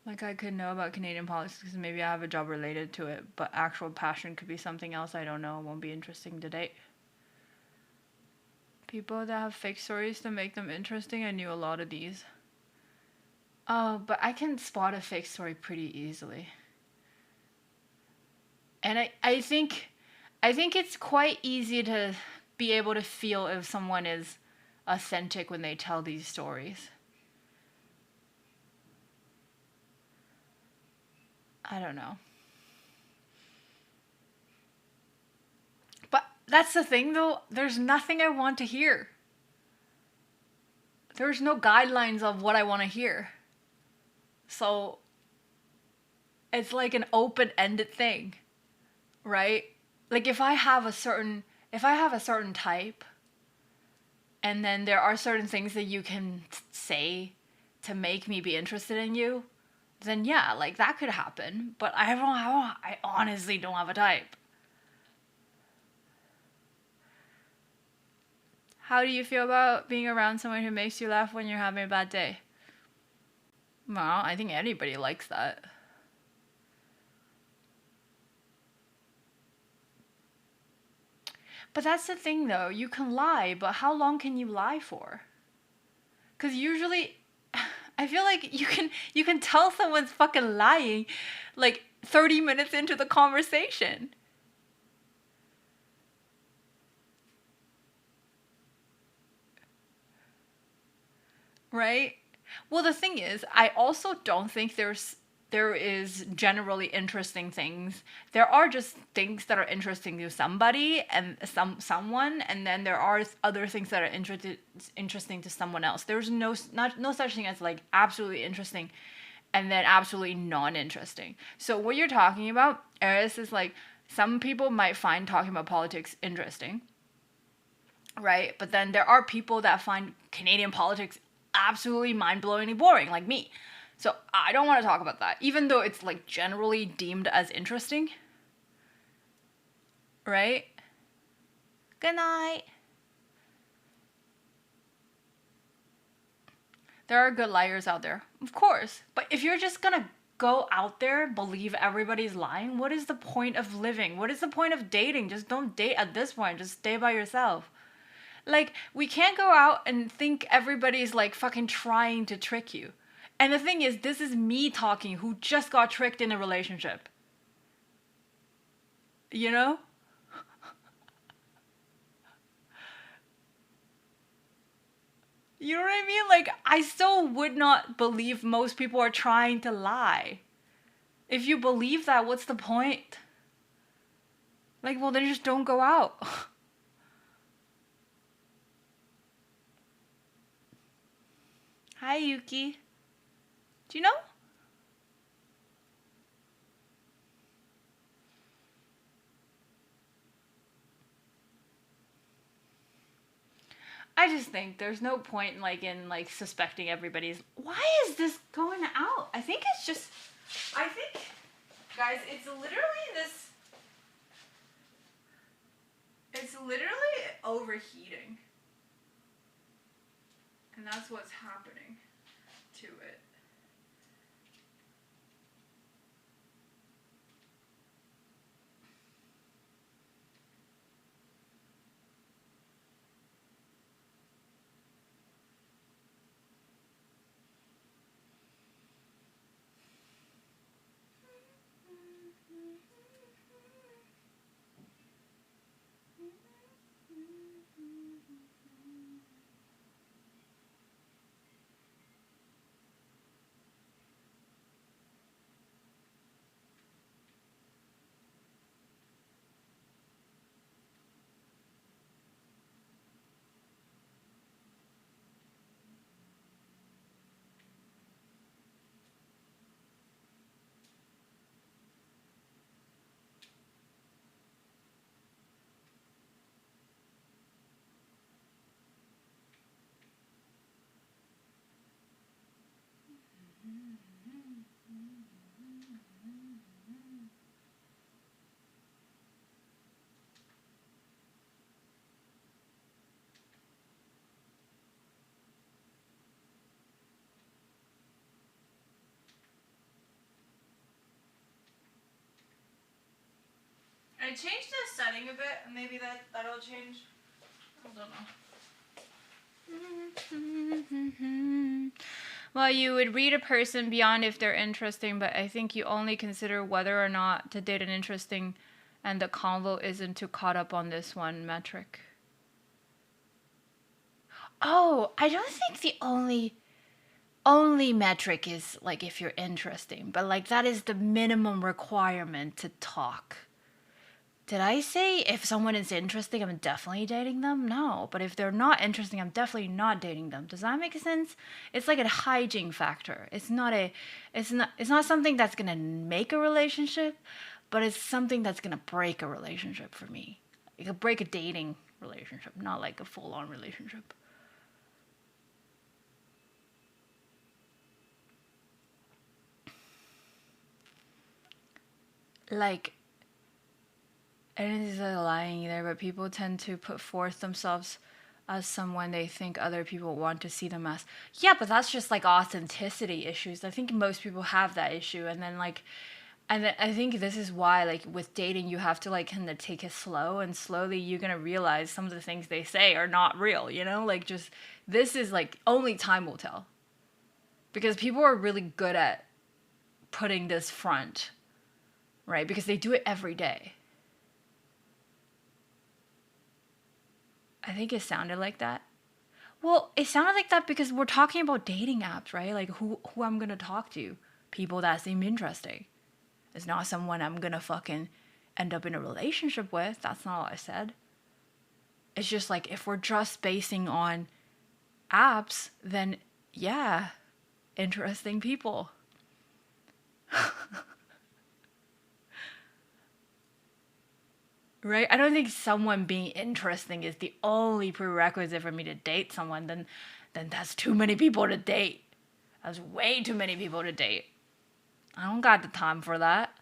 Like, I could know about Canadian politics because maybe I have a job related to it, but actual passion could be something else I don't know. It won't be interesting to date. People that have fake stories to make them interesting, I knew a lot of these. Oh, but I can spot a fake story pretty easily. And I think it's quite easy to be able to feel if someone is authentic when they tell these stories. I don't know. But that's the thing, though. There's nothing I want to hear. There's no guidelines of what I want to hear. So it's like an open-ended thing, right? Like, if I have a certain type, and then there are certain things that you can say to make me be interested in you, then yeah, like that could happen. But I honestly don't have a type. How do you feel about being around someone who makes you laugh when you're having a bad day? Well, I think anybody likes that. But that's the thing, though. You can lie, but how long can you lie for? Because usually, I feel like you can tell someone's fucking lying like 30 minutes into the conversation. Right? Well, the thing is, I also don't think there is generally interesting things. There are just things that are interesting to somebody and someone, and then there are other things that are interesting to someone else. There's no such thing as like absolutely interesting and then absolutely non-interesting. So what you're talking about, Eris, is like, some people might find talking about politics interesting, right? But then there are people that find Canadian politics absolutely mind-blowingly boring, like me. So I don't want to talk about that, even though it's like generally deemed as interesting. Right? Good night. There are good liars out there, of course. But if you're just gonna go out there, believe everybody's lying, what is the point of living? What is the point of dating? Just don't date at this point. Just stay by yourself. Like, we can't go out and think everybody's like fucking trying to trick you. And the thing is, this is me talking who just got tricked in a relationship. You know? You know what I mean? Like, I still would not believe most people are trying to lie. If you believe that, what's the point? Like, well, then just don't go out. Hi, Yuki. Do you know? I just think there's no point in suspecting everybody's. Why is this going out? I think Guys, it's literally overheating. And that's what's happening to it. I changed the setting a bit, and maybe that'll change. I don't know. Well, you would read a person beyond if they're interesting, but I think you only consider whether or not to date an interesting, and the convo isn't too caught up on this one metric. Oh, I don't think the only metric is like if you're interesting, but like that is the minimum requirement to talk. Did I say if someone is interesting, I'm definitely dating them? No, but if they're not interesting, I'm definitely not dating them. Does that make sense? It's like a hygiene factor. It's not something that's gonna make a relationship, but it's something that's gonna break a relationship for me. It could break a dating relationship, not like a full-on relationship. Like, and it isn't lying either, but people tend to put forth themselves as someone they think other people want to see them as. Yeah, but that's just like authenticity issues. I think most people have that issue, and then I think this is why, like, with dating, you have to like kind of take it slow, and slowly you're gonna realize some of the things they say are not real. You know, like just this is like only time will tell, because people are really good at putting this front, right? Because they do it every day. I think it sounded like that. Well, it sounded like that because we're talking about dating apps, right? Like who I'm gonna talk to. People that seem interesting. It's not someone I'm gonna fucking end up in a relationship with. That's not what I said. It's just like if we're just basing on apps, then yeah, interesting people. Right? I don't think someone being interesting is the only prerequisite for me to date someone. Then that's too many people to date. That's way too many people to date. I don't got the time for that.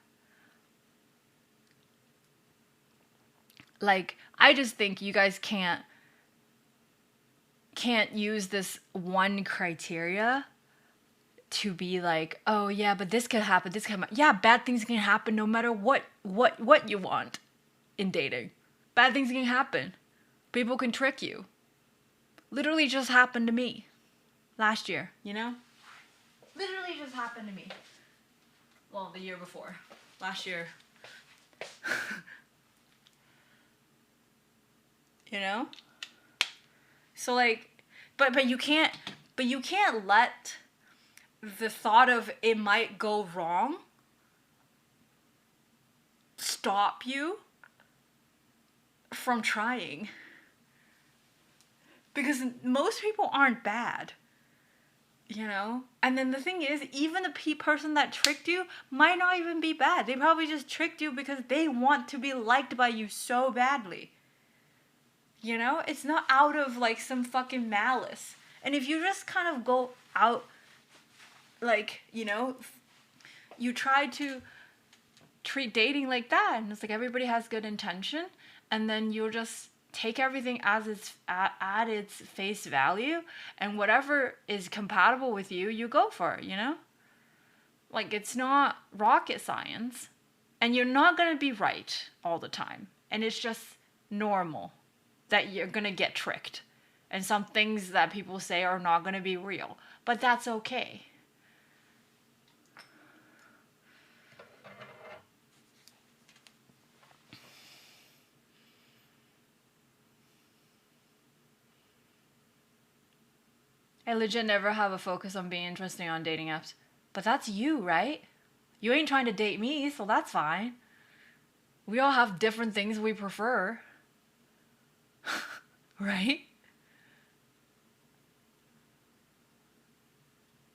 Like, I just think you guys can't use this one criteria to be like, oh yeah, but this could happen, this could happen. Yeah, bad things can happen no matter what you want in dating. Bad things can happen. People can trick you. Literally just happened to me last year, you know? Literally just happened to me. Well, the year before. Last year. You know? So like, but you can't let the thought of it might go wrong stop you from trying. Because most people aren't bad, you know? And then the thing is, even the person that tricked you might not even be bad. They probably just tricked you because they want to be liked by you so badly. You know? It's not out of like some fucking malice. And if you just kind of go out, like, you know, you try to treat dating like that. And it's like everybody has good intention, and then you'll just take everything as its at its face value, and whatever is compatible with you, you go for it, you know? Like, it's not rocket science, and you're not going to be right all the time. And it's just normal that you're going to get tricked. And some things that people say are not going to be real. But that's okay. I legit never have a focus on being interesting on dating apps. But that's you, right? You ain't trying to date me, so that's fine. We all have different things we prefer. Right?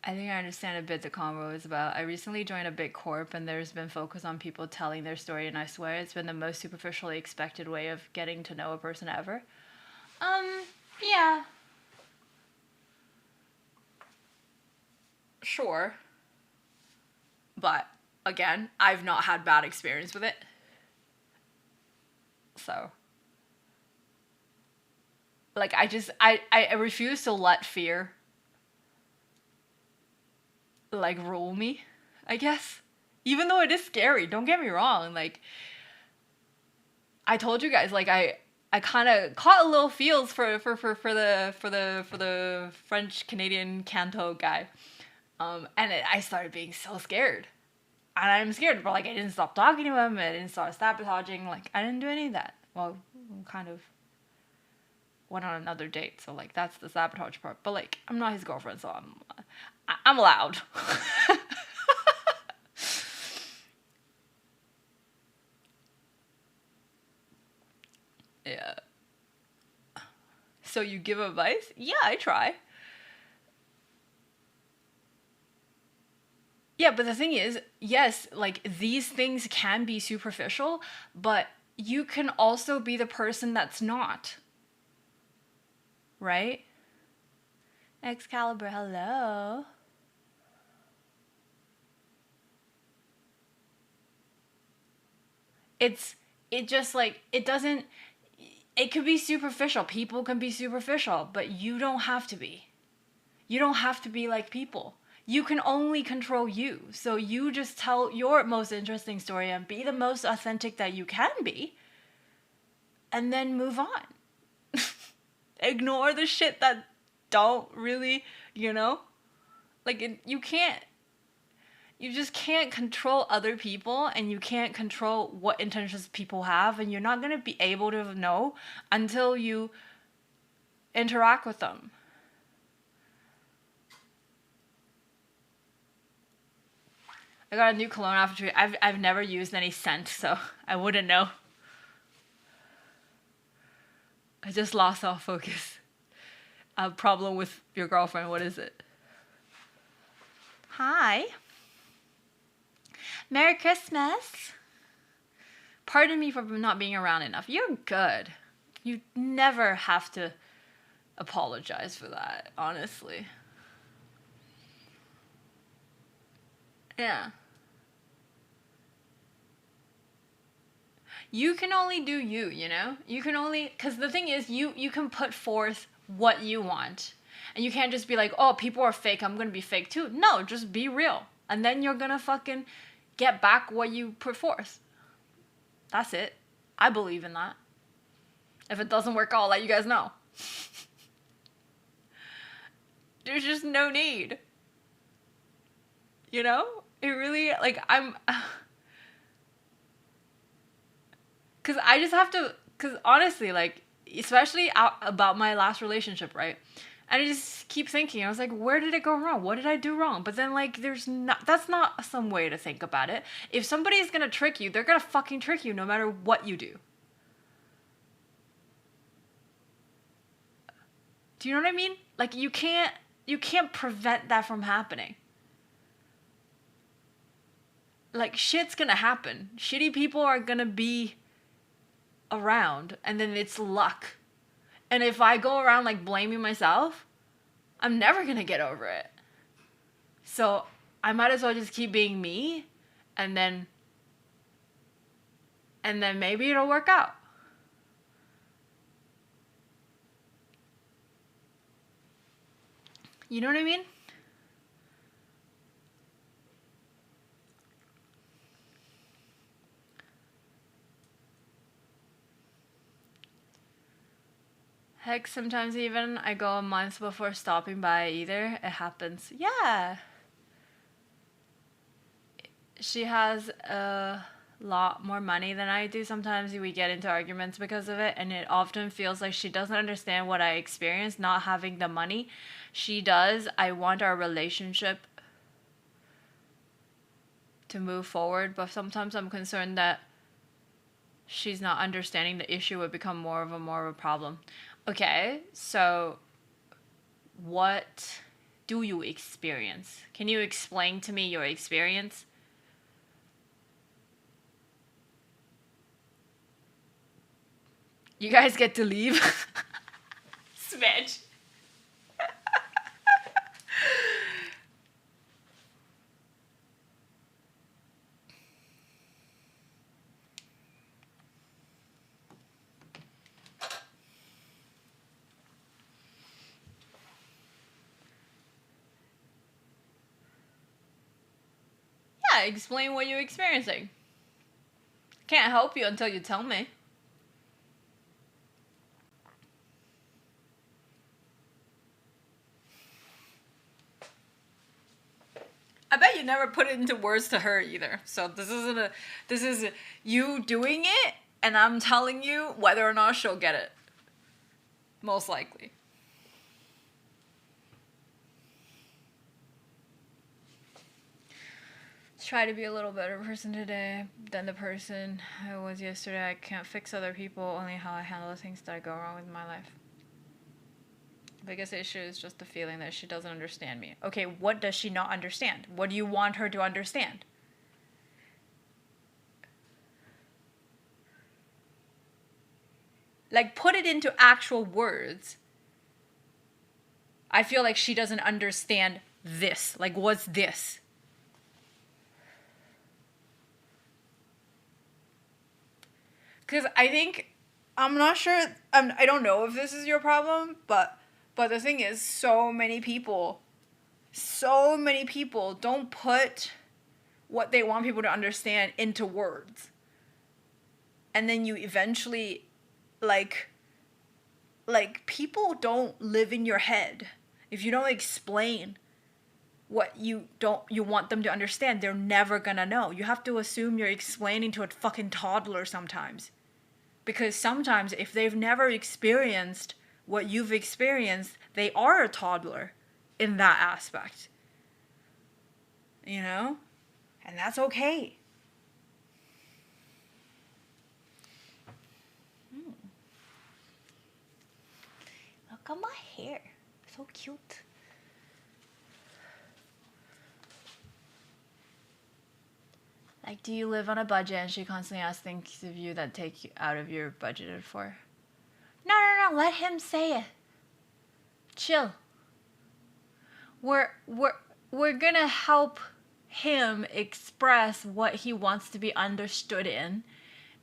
I think I understand a bit the convo is about. I recently joined a big corp, and there's been focus on people telling their story, and I swear it's been the most superficially expected way of getting to know a person ever. Yeah. Sure. But, again, I've not had bad experience with it. So. Like, I refuse to let fear, like, rule me, I guess. Even though it is scary, don't get me wrong. Like, I told you guys, like, I kind of caught a little feels for the French Canadian Canto guy. I started being so scared. And I'm scared, but, like, I didn't stop talking to him. I didn't start sabotaging. Like, I didn't do any of that. Well, kind of went on another date, so, like, that's the sabotage part. But, like, I'm not his girlfriend, so I'm allowed. Yeah. So you give advice? Yeah, I try. Yeah, but the thing is, yes, like, these things can be superficial, but you can also be the person that's not. Right? Excalibur, hello. It just, like, it doesn't, it could be superficial. People can be superficial, but you don't have to be. You don't have to be like people. You can only control you. So you just tell your most interesting story and be the most authentic that you can be. And then move on. Ignore the shit that don't really, you know? Like, you just can't control other people, and you can't control what intentions people have, and you're not going to be able to know until you interact with them. I got a new cologne after I've never used any scent, so I wouldn't know. I just lost all focus. A problem with your girlfriend, what is it? Hi. Merry Christmas. Pardon me for not being around enough. You're good. You never have to apologize for that, honestly. Yeah. You can only do you, you know? You can only, because the thing is, you can put forth what you want. And you can't just be like, oh, people are fake, I'm gonna be fake too. No, just be real. And then you're gonna fucking get back what you put forth. That's it. I believe in that. If it doesn't work, I'll let you guys know. There's just no need. You know? It really, like, because I just have to, because honestly, like, especially about my last relationship, right? And I just keep thinking, I was like, where did it go wrong? What did I do wrong? But then, like, that's not some way to think about it. If somebody's gonna trick you, they're gonna fucking trick you no matter what you do. Do you know what I mean? Like, you can't prevent that from happening. Like, shit's gonna happen. Shitty people are gonna be around, and then it's luck. And if I go around, like, blaming myself, I'm never gonna get over it. So I might as well just keep being me, and then And then maybe it'll work out. You know what I mean? Heck, sometimes even I go a month before stopping by either. It happens. Yeah. She has a lot more money than I do. Sometimes we get into arguments because of it, and it often feels like she doesn't understand what I experience not having the money. She does. I want our relationship to move forward, but sometimes I'm concerned that she's not understanding the issue would become more of a problem. Okay, so what do you experience? Can you explain to me your experience? You guys get to leave. Smash. Yeah, explain what you're experiencing. Can't help you until you tell me. I bet you never put it into words to her either. So this is you doing it, and I'm telling you whether or not she'll get it. Most likely. Try to be a little better person today than the person I was yesterday. I can't fix other people, only how I handle the things that go wrong with my life. The biggest issue is just the feeling that she doesn't understand me. Okay, what does she not understand? What do you want her to understand? Like, put it into actual words. I feel like she doesn't understand this. Like, what's this? Because I think, I'm not sure, I don't know if this is your problem, but the thing is, so many people don't put what they want people to understand into words. And then you eventually, like people don't live in your head. If you don't explain what you want them to understand, they're never gonna know. You have to assume you're explaining to a fucking toddler sometimes. Because sometimes if they've never experienced what you've experienced, they are a toddler in that aspect. You know? And that's okay. Look at my hair. So cute. Like, do you live on a budget? And she constantly asks things of you that take you out of your budgeted for. No. Let him say it. Chill. We're gonna help him express what he wants to be understood in,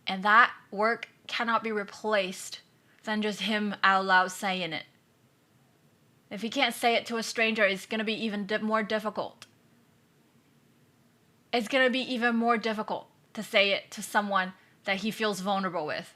and that work cannot be replaced than just him out loud saying it. If he can't say it to a stranger, it's gonna be even more difficult. It's gonna be even more difficult to say it to someone that he feels vulnerable with.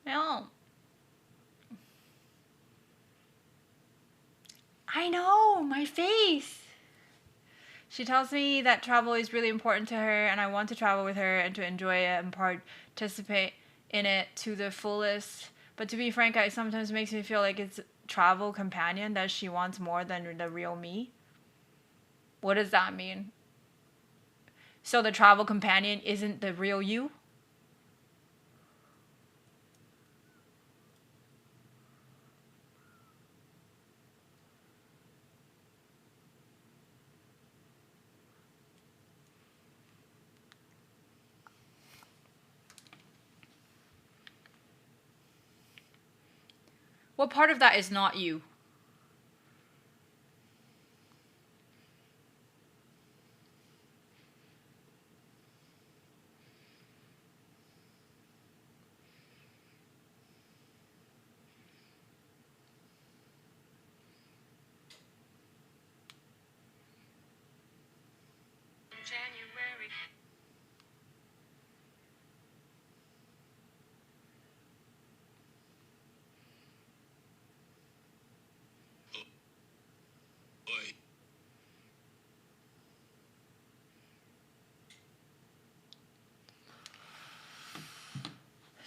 No. I know, my face. She tells me that travel is really important to her, and I want to travel with her and to enjoy it and participate in it to the fullest. But to be frank, it sometimes makes me feel like it's travel companion that she wants more than the real me. What does that mean? So the travel companion isn't the real you? What part of that is not you? January. Boy.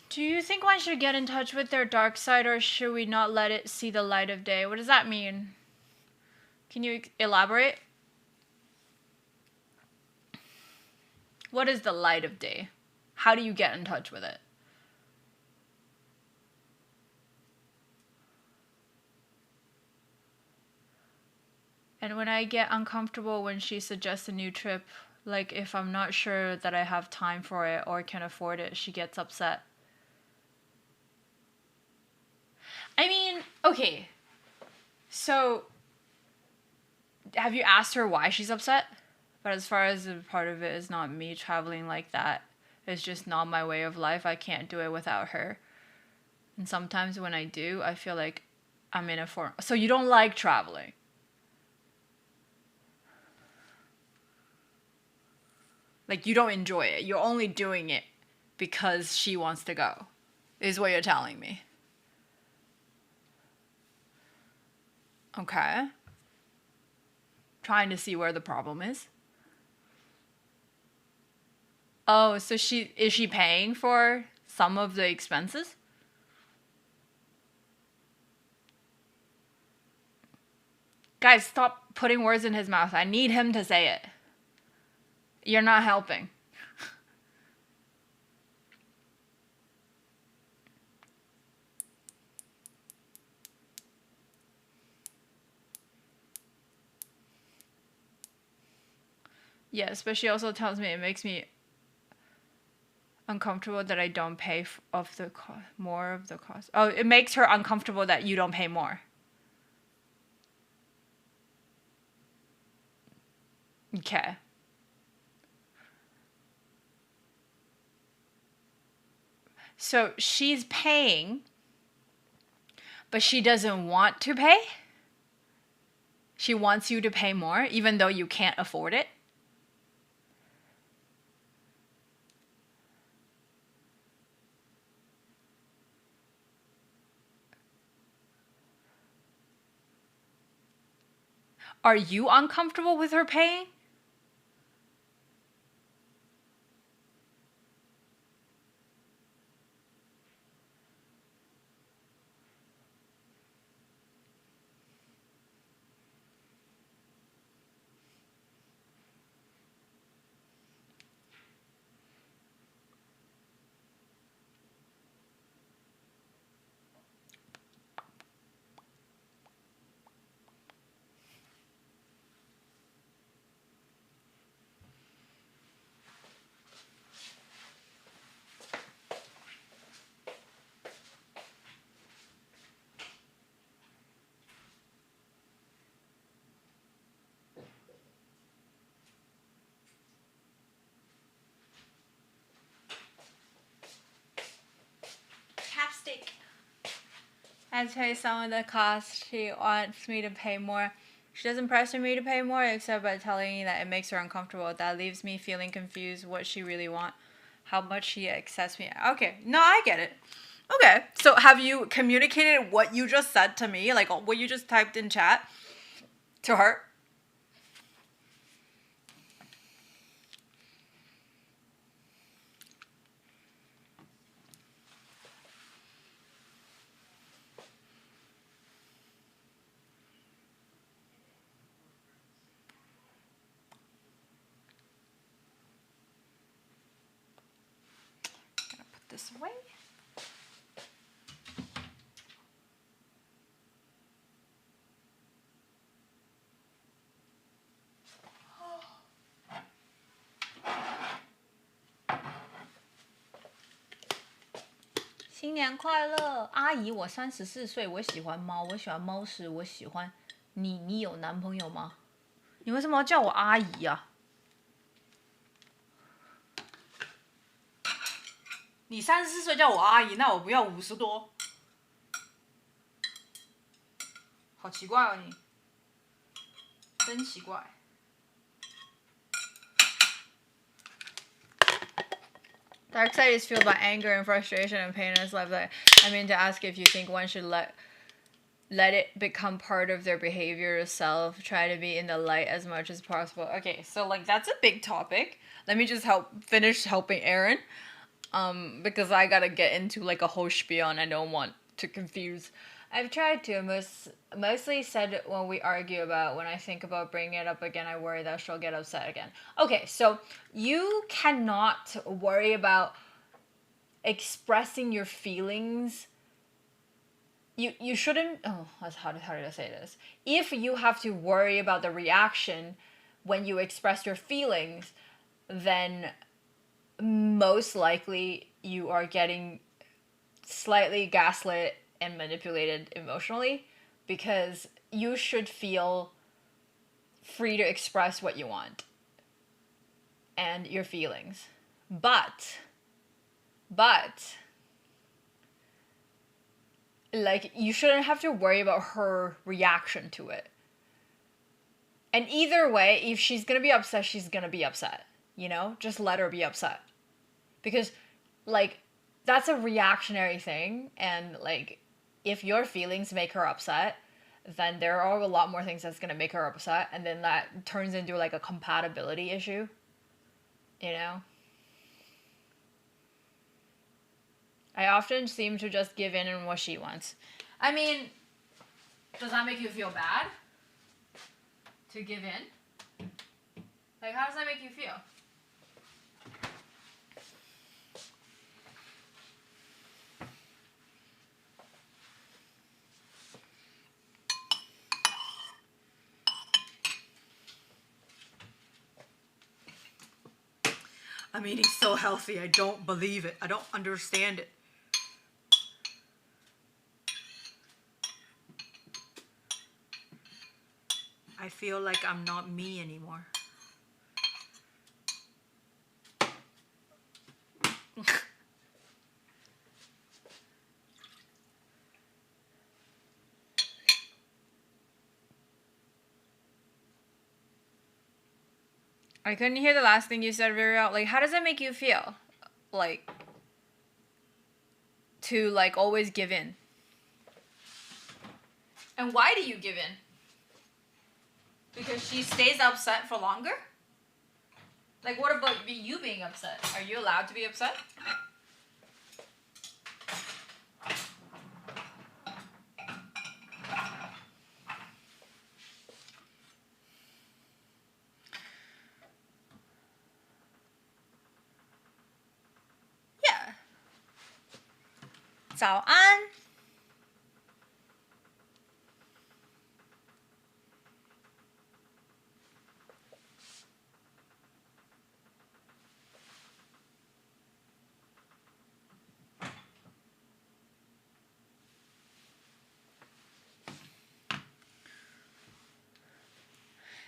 Do you think one should get in touch with their dark side, or should we not let it see the light of day? What does that mean? Can you elaborate? What is the light of day? How do you get in touch with it? And when I get uncomfortable when she suggests a new trip, like if I'm not sure that I have time for it or can afford it, she gets upset. I mean, okay. So, have you asked her why she's upset? But as far as the part of it is not me traveling like that, it's just not my way of life. I can't do it without her. And sometimes when I do, I feel like I'm in a form. So you don't like traveling? Like you don't enjoy it. You're only doing it because she wants to go, is what you're telling me. Okay. Trying to see where the problem is. Oh, so is she paying for some of the expenses? Guys, stop putting words in his mouth. I need him to say it. You're not helping. Yes, but she also tells me it makes me uncomfortable that I don't pay of the more of the cost. Oh, it makes her uncomfortable that you don't pay more. Okay. So she's paying, but she doesn't want to pay? She wants you to pay more, even though you can't afford it? Are you uncomfortable with her paying? Chapstick. I tell you some of the costs she wants me to pay more. She doesn't pressure me to pay more except by telling me that it makes her uncomfortable. That leaves me feeling confused what she really wants, how much she accepts me. Okay, no, I get it. Okay, so have you communicated what you just said to me, like what you just typed in chat to her? Gonna put this away. 新年快乐，阿姨，我34岁，我喜欢猫，我喜欢猫时，我喜欢你。你有男朋友吗？你为什么要叫我阿姨啊？你34岁叫我阿姨，那我不要50多。好奇怪哦你，真奇怪。Dark side is fueled by anger and frustration and pain in his life. I mean to ask if you think one should let it become part of their behavior or self. Try to be in the light as much as possible. Okay, so like that's a big topic. Let me just finish helping Aaron. Because I gotta get into like a whole spiel and I don't want to confuse. I've tried to mostly said when we argue about when I think about bringing it up again, I worry that she'll get upset again. Okay, so you cannot worry about expressing your feelings. You shouldn't. Oh, how did I say this? If you have to worry about the reaction when you express your feelings, then most likely you are getting slightly gaslit and manipulated emotionally, because you should feel free to express what you want and your feelings. But like, you shouldn't have to worry about her reaction to it. And either way, if she's gonna be upset, she's gonna be upset. You know? Just let her be upset. Because, like, that's a reactionary thing, and, like, if your feelings make her upset, then there are a lot more things that's gonna make her upset, and then that turns into, like, a compatibility issue. You know? I often seem to just give in on what she wants. I mean, does that make you feel bad? To give in? Like, how does that make you feel? I'm eating so healthy, I don't believe it. I don't understand it. I feel like I'm not me anymore. I couldn't hear the last thing you said very well. Like, how does that make you feel? Like, to, like, always give in. And why do you give in? Because she stays upset for longer? Like, what about you being upset? Are you allowed to be upset? Yeah. 早安。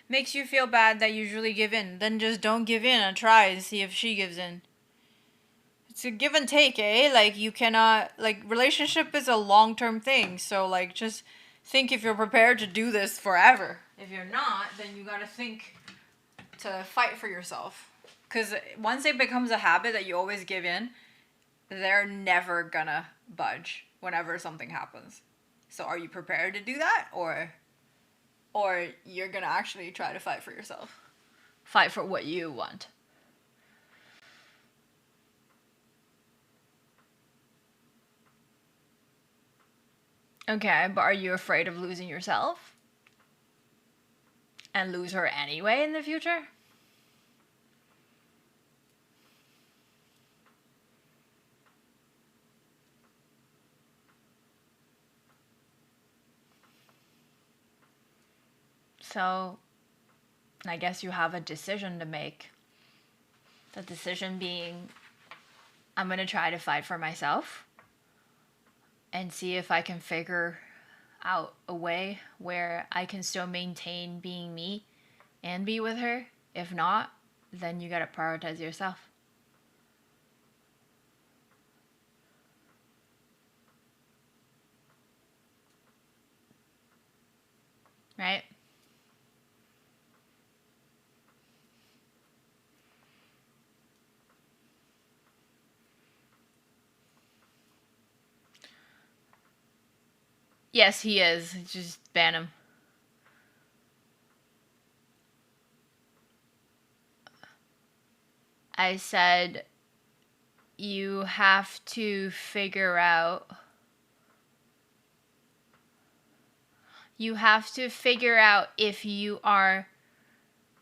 Makes you feel bad that you usually give in. Then just don't give in and try and see if she gives in. It's a give and take, eh? Like, you cannot, like, relationship is a long-term thing. So, like, just think if you're prepared to do this forever. If you're not, then you gotta think to fight for yourself. Because once it becomes a habit that you always give in, they're never gonna budge whenever something happens. So are you prepared to do that? Or you're gonna actually try to fight for yourself? Fight for what you want. Okay, but are you afraid of losing yourself? And lose her anyway in the future? So, I guess you have a decision to make. The decision being, I'm gonna try to fight for myself, and see if I can figure out a way where I can still maintain being me and be with her. If not, then you gotta prioritize yourself. Right? Yes, he is. Just ban him. I said you have to figure out if you are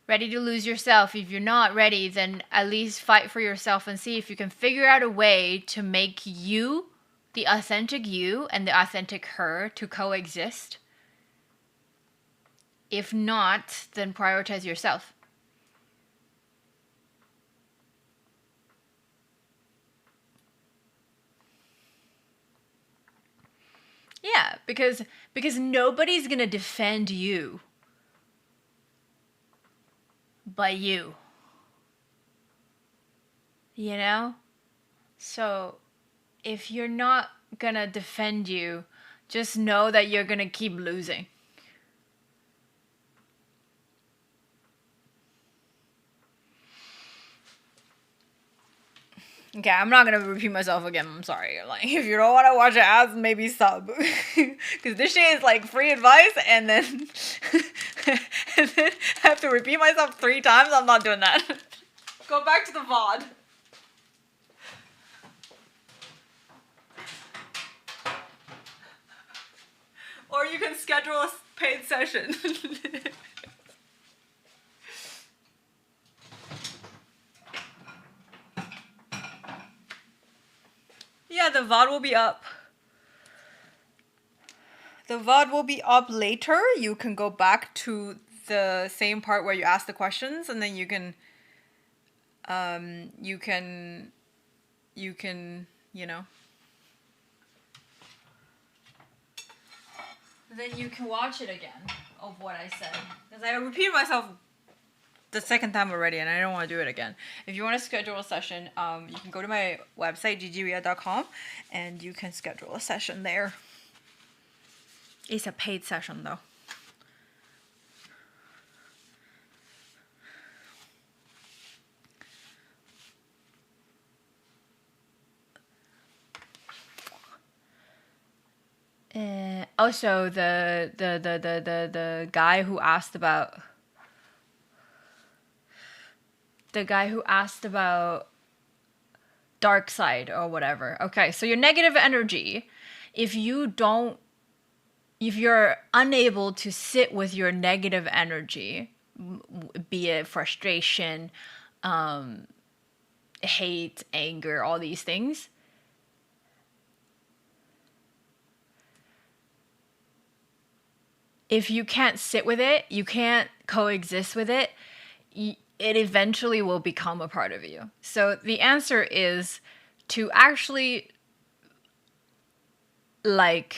ready to lose yourself. If you're not ready, then at least fight for yourself and see if you can figure out a way to make you, the authentic you, and the authentic her to coexist. If not, then prioritize yourself. Yeah, because nobody's gonna defend you but you. You know? So if you're not gonna defend you, just know that you're gonna keep losing. Okay, I'm not gonna repeat myself again. I'm sorry. Like, if you don't want to watch ads, maybe sub, because this shit is like free advice, and then and then I have to repeat myself 3 times. I'm not doing that. Go back to the VOD. Or you can schedule a paid session. Yeah, the VOD will be up. The VOD will be up later. You can go back to the same part where you ask the questions, and then you can, you know. Then you can watch it again of what I said. Because I repeated myself the second time already, and I don't want to do it again. If you want to schedule a session, you can go to my website, GGria.com, and you can schedule a session there. It's a paid session, though. Also, the guy who asked about dark side or whatever. Okay, so your negative energy, if you're unable to sit with your negative energy, be it frustration, hate, anger, all these things, if you can't sit with it, you can't coexist with it, it eventually will become a part of you. So the answer is to actually, like,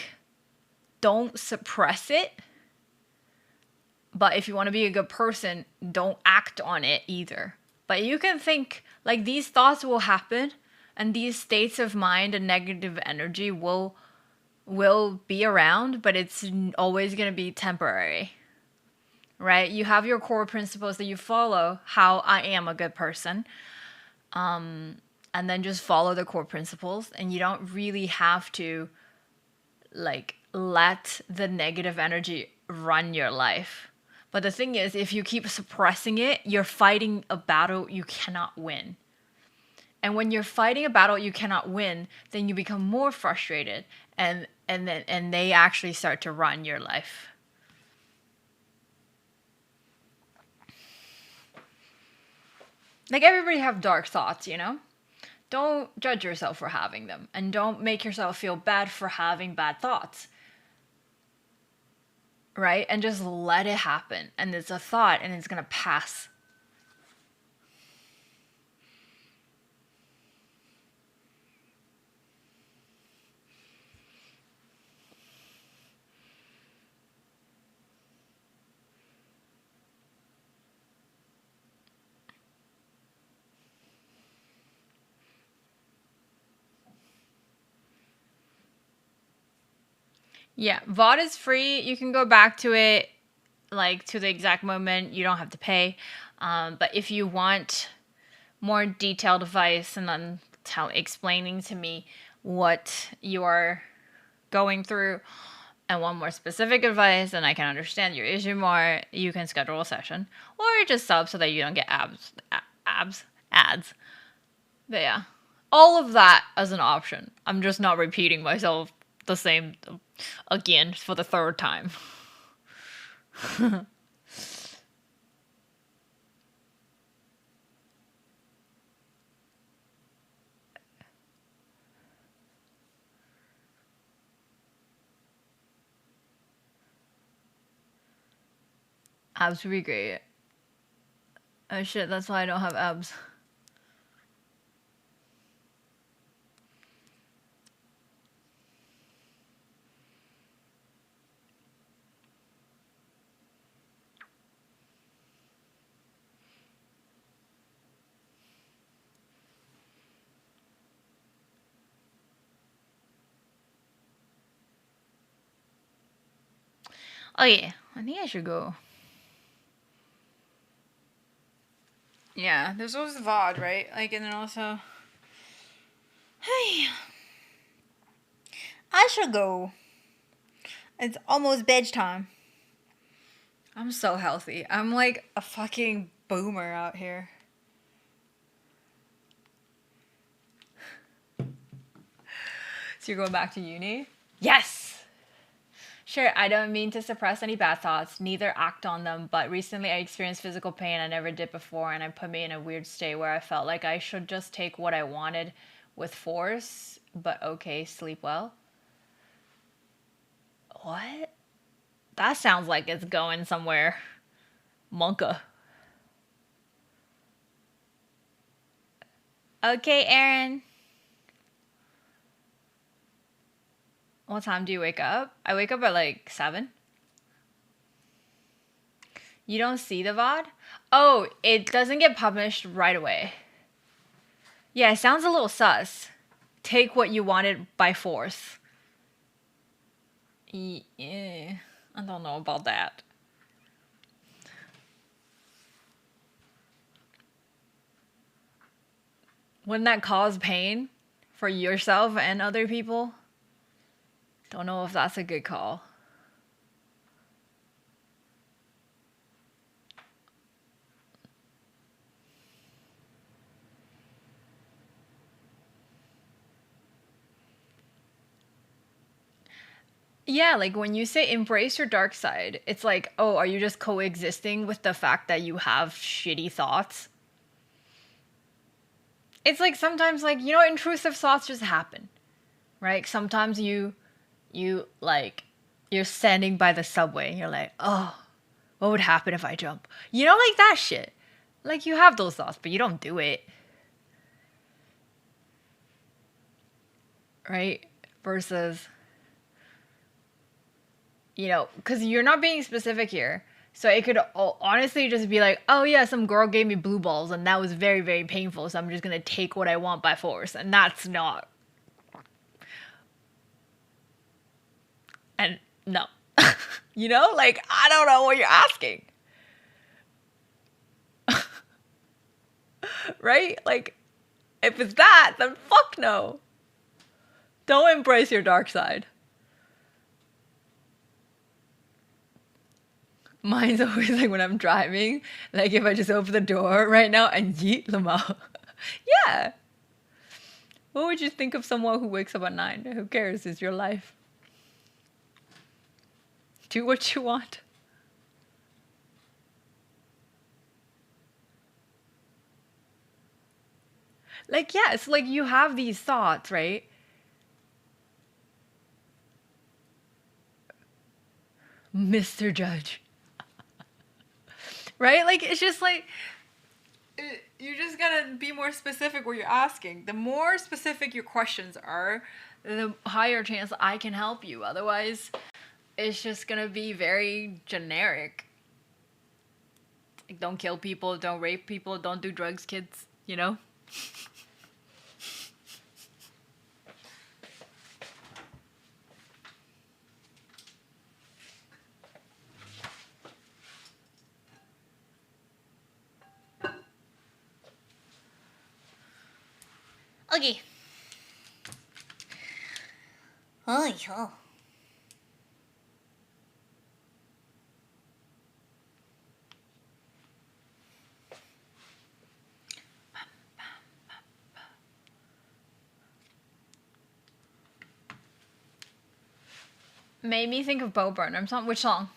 don't suppress it. But if you want to be a good person, don't act on it either. But you can think, like, these thoughts will happen, and these states of mind and negative energy will be around, but it's always going to be temporary, right? You have your core principles that you follow, how I am a good person, and then just follow the core principles, and you don't really have to, like, let the negative energy run your life. But the thing is, if you keep suppressing it, you're fighting a battle you cannot win. And when you're fighting a battle you cannot win, then you become more frustrated, and they actually start to run your life. Like, everybody have dark thoughts, you know? Don't judge yourself for having them, and don't make yourself feel bad for having bad thoughts. Right? And just let it happen. And it's a thought, and it's gonna pass. Yeah, VOD is free. You can go back to it, like, to the exact moment. You don't have to pay. But if you want more detailed advice and then explaining to me what you are going through and want more specific advice and I can understand your issue more, you can schedule a session or just sub so that you don't get ads. But yeah, all of that as an option. I'm just not repeating myself the same again for the third time. Abs would be great. Oh shit, that's why I don't have abs. Oh yeah, I think I should go. Yeah, there's always VOD, right? Like, and then also, hey, I should go. It's almost bedtime. I'm so healthy. I'm like a fucking boomer out here. So you're going back to uni? Yes! Sure, I don't mean to suppress any bad thoughts, neither act on them, but recently I experienced physical pain I never did before, and it put me in a weird state where I felt like I should just take what I wanted with force, but okay, sleep well. What? That sounds like it's going somewhere. Monka. Okay, Aaron. What time do you wake up? I wake up at like 7. You don't see the VOD? Oh, it doesn't get published right away. Yeah, it sounds a little sus. Take what you wanted by force. Yeah, I don't know about that. Wouldn't that cause pain for yourself and other people? Don't know if that's a good call. Yeah, like when you say embrace your dark side, it's like, oh, are you just coexisting with the fact that you have shitty thoughts? It's like sometimes, like, you know, intrusive thoughts just happen, right? Sometimes you like, you're standing by the subway and you're like, oh, what would happen if I jump? You know, like that shit. Like, you have those thoughts, but you don't do it. Right? Versus, you know, because you're not being specific here. So it could honestly just be like, oh yeah, some girl gave me blue balls and that was very, very painful. So I'm just going to take what I want by force. And that's not. And no. You know, like, I don't know what you're asking. Right? Like, if it's that, then fuck no. Don't embrace your dark side. Mine's always like when I'm driving, like if I just open the door right now and yeet them out. Yeah. What would you think of someone who wakes up at 9? Who cares? It's your life. Do what you want. Like, yeah, it's like you have these thoughts, right? Mr. Judge. Right? Like, it's just like, you just gotta be more specific what you're asking. The more specific your questions are, the higher chance I can help you. Otherwise, it's just gonna be very generic. Like, don't kill people, don't rape people, don't do drugs, kids, you know? Okay. Oh, yeah. Made me think of Bo Burnham song. Which song?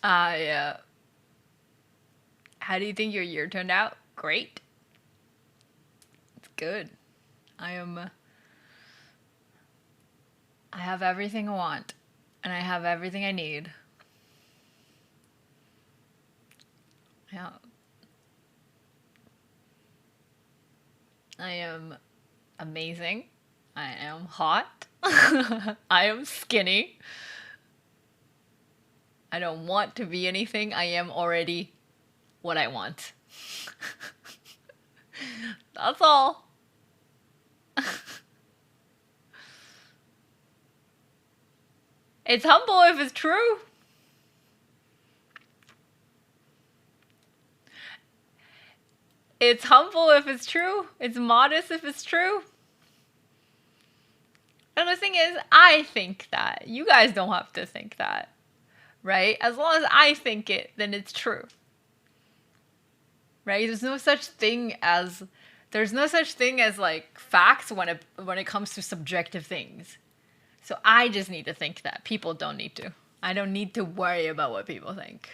Yeah. How do you think your year turned out? Great. It's good. I have everything I want, and I have everything I need. Yeah. I am amazing. I am hot. I am skinny. I don't want to be anything. I am already what I want. That's all. It's humble if it's true. It's humble if it's true. It's modest if it's true. And the thing is, I think that. You guys don't have to think that. Right? As long as I think it, then it's true. Right? There's no such thing as like facts when it comes to subjective things. So I just need to think that. People don't need to. I don't need to worry about what people think.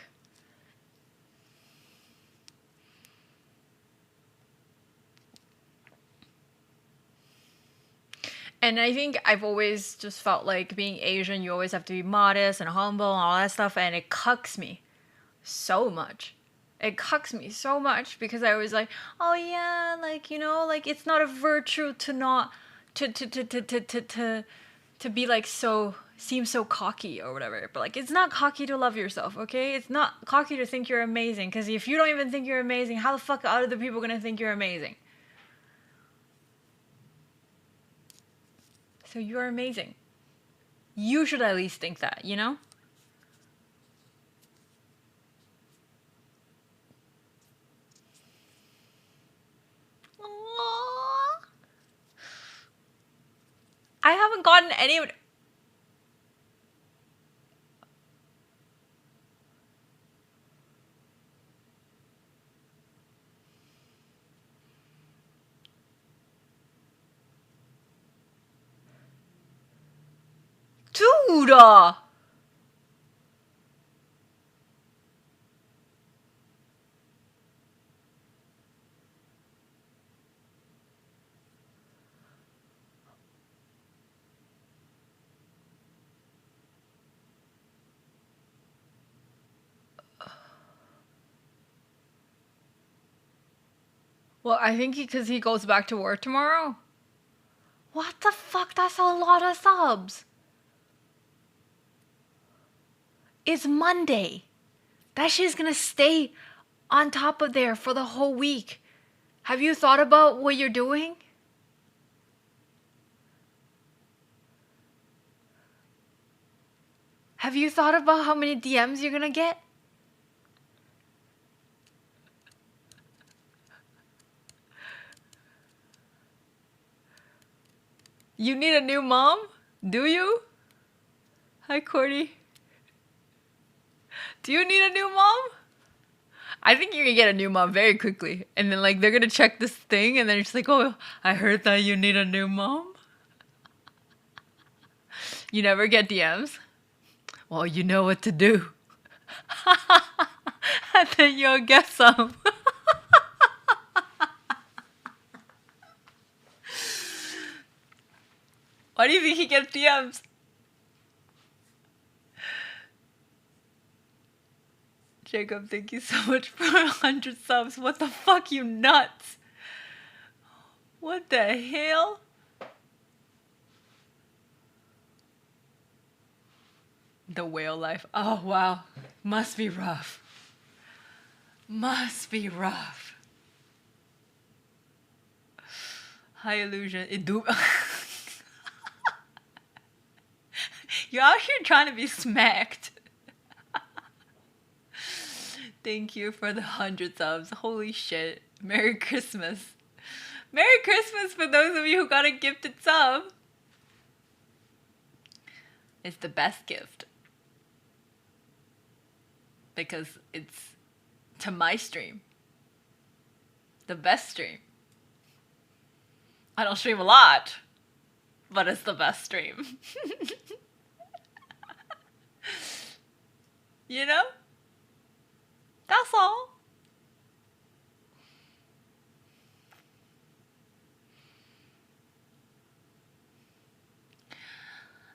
And I think I've always just felt like being Asian, you always have to be modest and humble and all that stuff, and it cucks me so much. It cucks me so much because I was like, oh yeah, like, you know, like it's not a virtue to not to be like so seem so cocky or whatever. But like it's not cocky to love yourself, okay? It's not cocky to think you're amazing, because if you don't even think you're amazing, how the fuck are other people gonna think you're amazing? So you're amazing. You should at least think that, you know? Aww. I haven't gotten any. Dude! Well, I think because he goes back to work tomorrow. What the fuck? That's a lot of subs. It's Monday. That shit's gonna stay on top of there for the whole week. Have you thought about what you're doing? Have you thought about how many DMs you're gonna get? You need a new mom? Do you? Hi, Courtney. Do you need a new mom? I think you're gonna get a new mom very quickly. And then, like, they're gonna check this thing, and then it's like, oh, I heard that you need a new mom. You never get DMs? Well, you know what to do. And then you'll get some. Why do you think he gets DMs? Jacob, thank you so much for 100 subs. What the fuck, you nuts? What the hell? The whale life. Oh, wow. Must be rough. Must be rough. High illusion. It do. You're out here trying to be smacked. Thank you for the 100 subs. Holy shit. Merry Christmas. Merry Christmas for those of you who got a gifted sub. It's the best gift. Because it's to my stream. The best stream. I don't stream a lot, but it's the best stream. You know? That's all.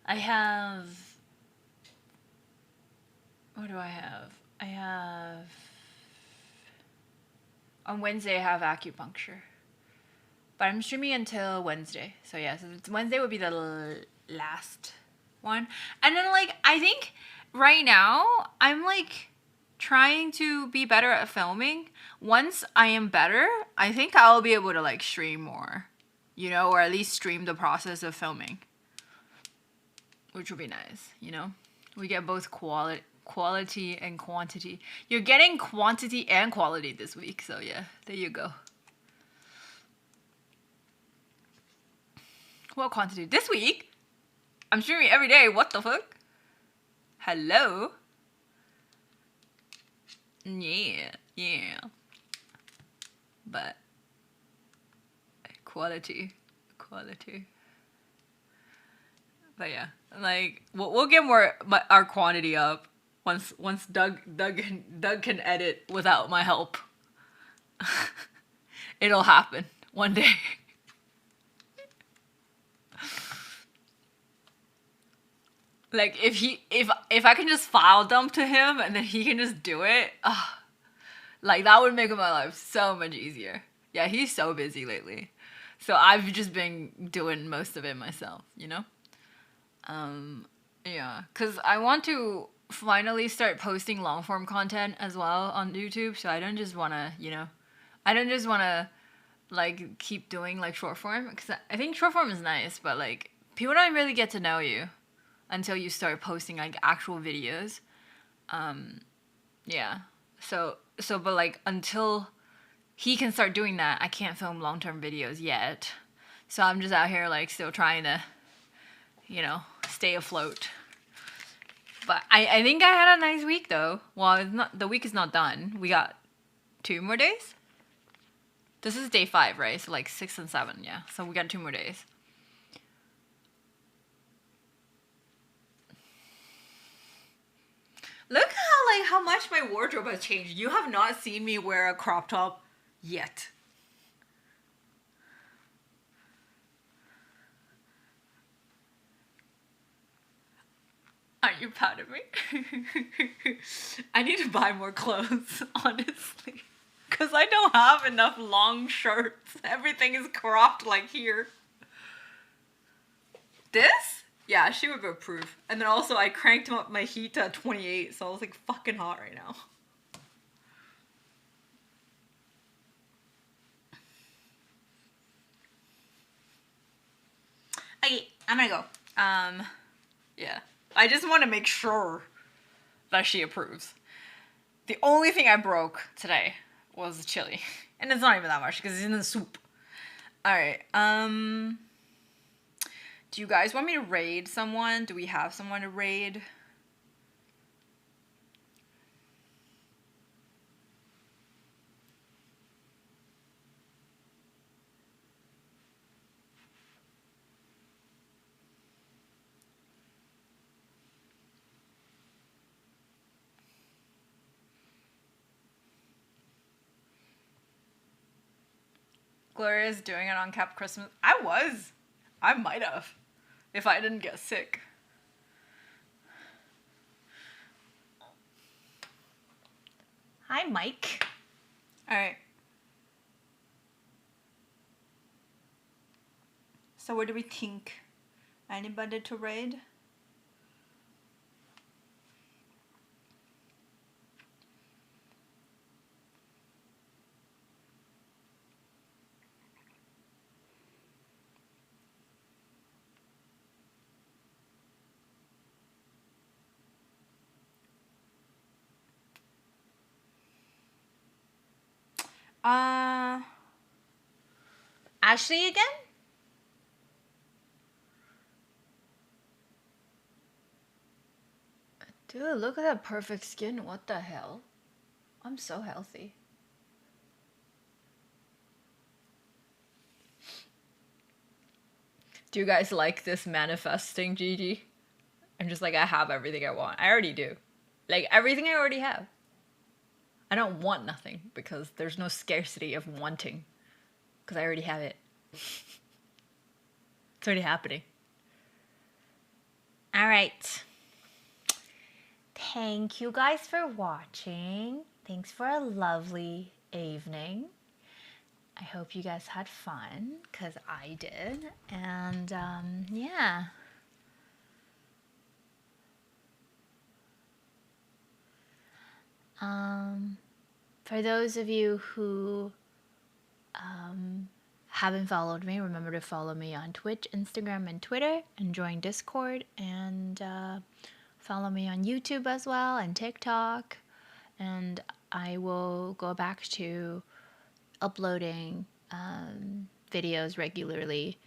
I have... What do I have? I have... On Wednesday I have acupuncture. But I'm streaming until Wednesday. So yeah, so Wednesday would be the last one. And then like, I think right now I'm like trying to be better at filming. Once I am better, I think I'll be able to like stream more, you know, or at least stream the process of filming, which would be nice, you know. We get both quality and quantity. You're getting quantity and quality this week, so yeah, there you go. What quantity? This week? I'm streaming every day. What the fuck? Hello? Yeah, yeah. But quality. But yeah, like we'll get our quantity up once Doug can edit without my help. It'll happen one day. Like if I can just file dump to him and then he can just do it, like that would make my life so much easier. Yeah, he's so busy lately, so I've just been doing most of it myself, you know. Yeah, cause I want to finally start posting long form content as well on YouTube. So I don't just wanna, you know, like keep doing like short form, cause I think short form is nice, but like people don't really get to know you until you start posting like actual videos. Yeah. So but like until he can start doing that, I can't film long-term videos yet. So I'm just out here like still trying to, you know, stay afloat. But I think I had a nice week though. Well, the week is not done. We got 2 more days. This is day 5, right? So like 6 and 7, yeah. So we got 2 more days. Look how much my wardrobe has changed. You have not seen me wear a crop top yet. Aren't you proud of me? I need to buy more clothes, honestly. Because I don't have enough long shirts. Everything is cropped like here. This? Yeah, she would approve. And then also I cranked up my heat to 28, so I was like fucking hot right now. Okay, I'm gonna go. Yeah. I just want to make sure that she approves. The only thing I broke today was the chili. And it's not even that much because it's in the soup. Alright, do you guys want me to raid someone? Do we have someone to raid? Gloria's doing it on Cap Christmas. I might have. If I didn't get sick. Hi, Mike. Alright. So what do we think? Anybody to raid? Ashley again? Dude, look at that perfect skin. What the hell? I'm so healthy. Do you guys like this manifesting, Gigi? I'm just like, I have everything I want. I already do. Like, everything I already have. I don't want nothing because there's no scarcity of wanting. Because I already have it. It's already happening. All right. Thank you guys for watching. Thanks for a lovely evening. I hope you guys had fun, because I did. And yeah. For those of you who haven't followed me, remember to follow me on Twitch, Instagram, and Twitter, and join Discord, and follow me on YouTube as well, and TikTok. And I will go back to uploading videos regularly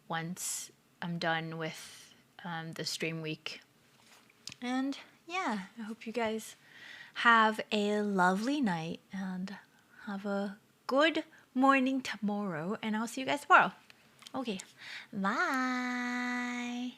once I'm done with the stream week. And yeah, I hope you guys have a lovely night and have a good morning tomorrow, and I'll see you guys tomorrow. Okay, bye.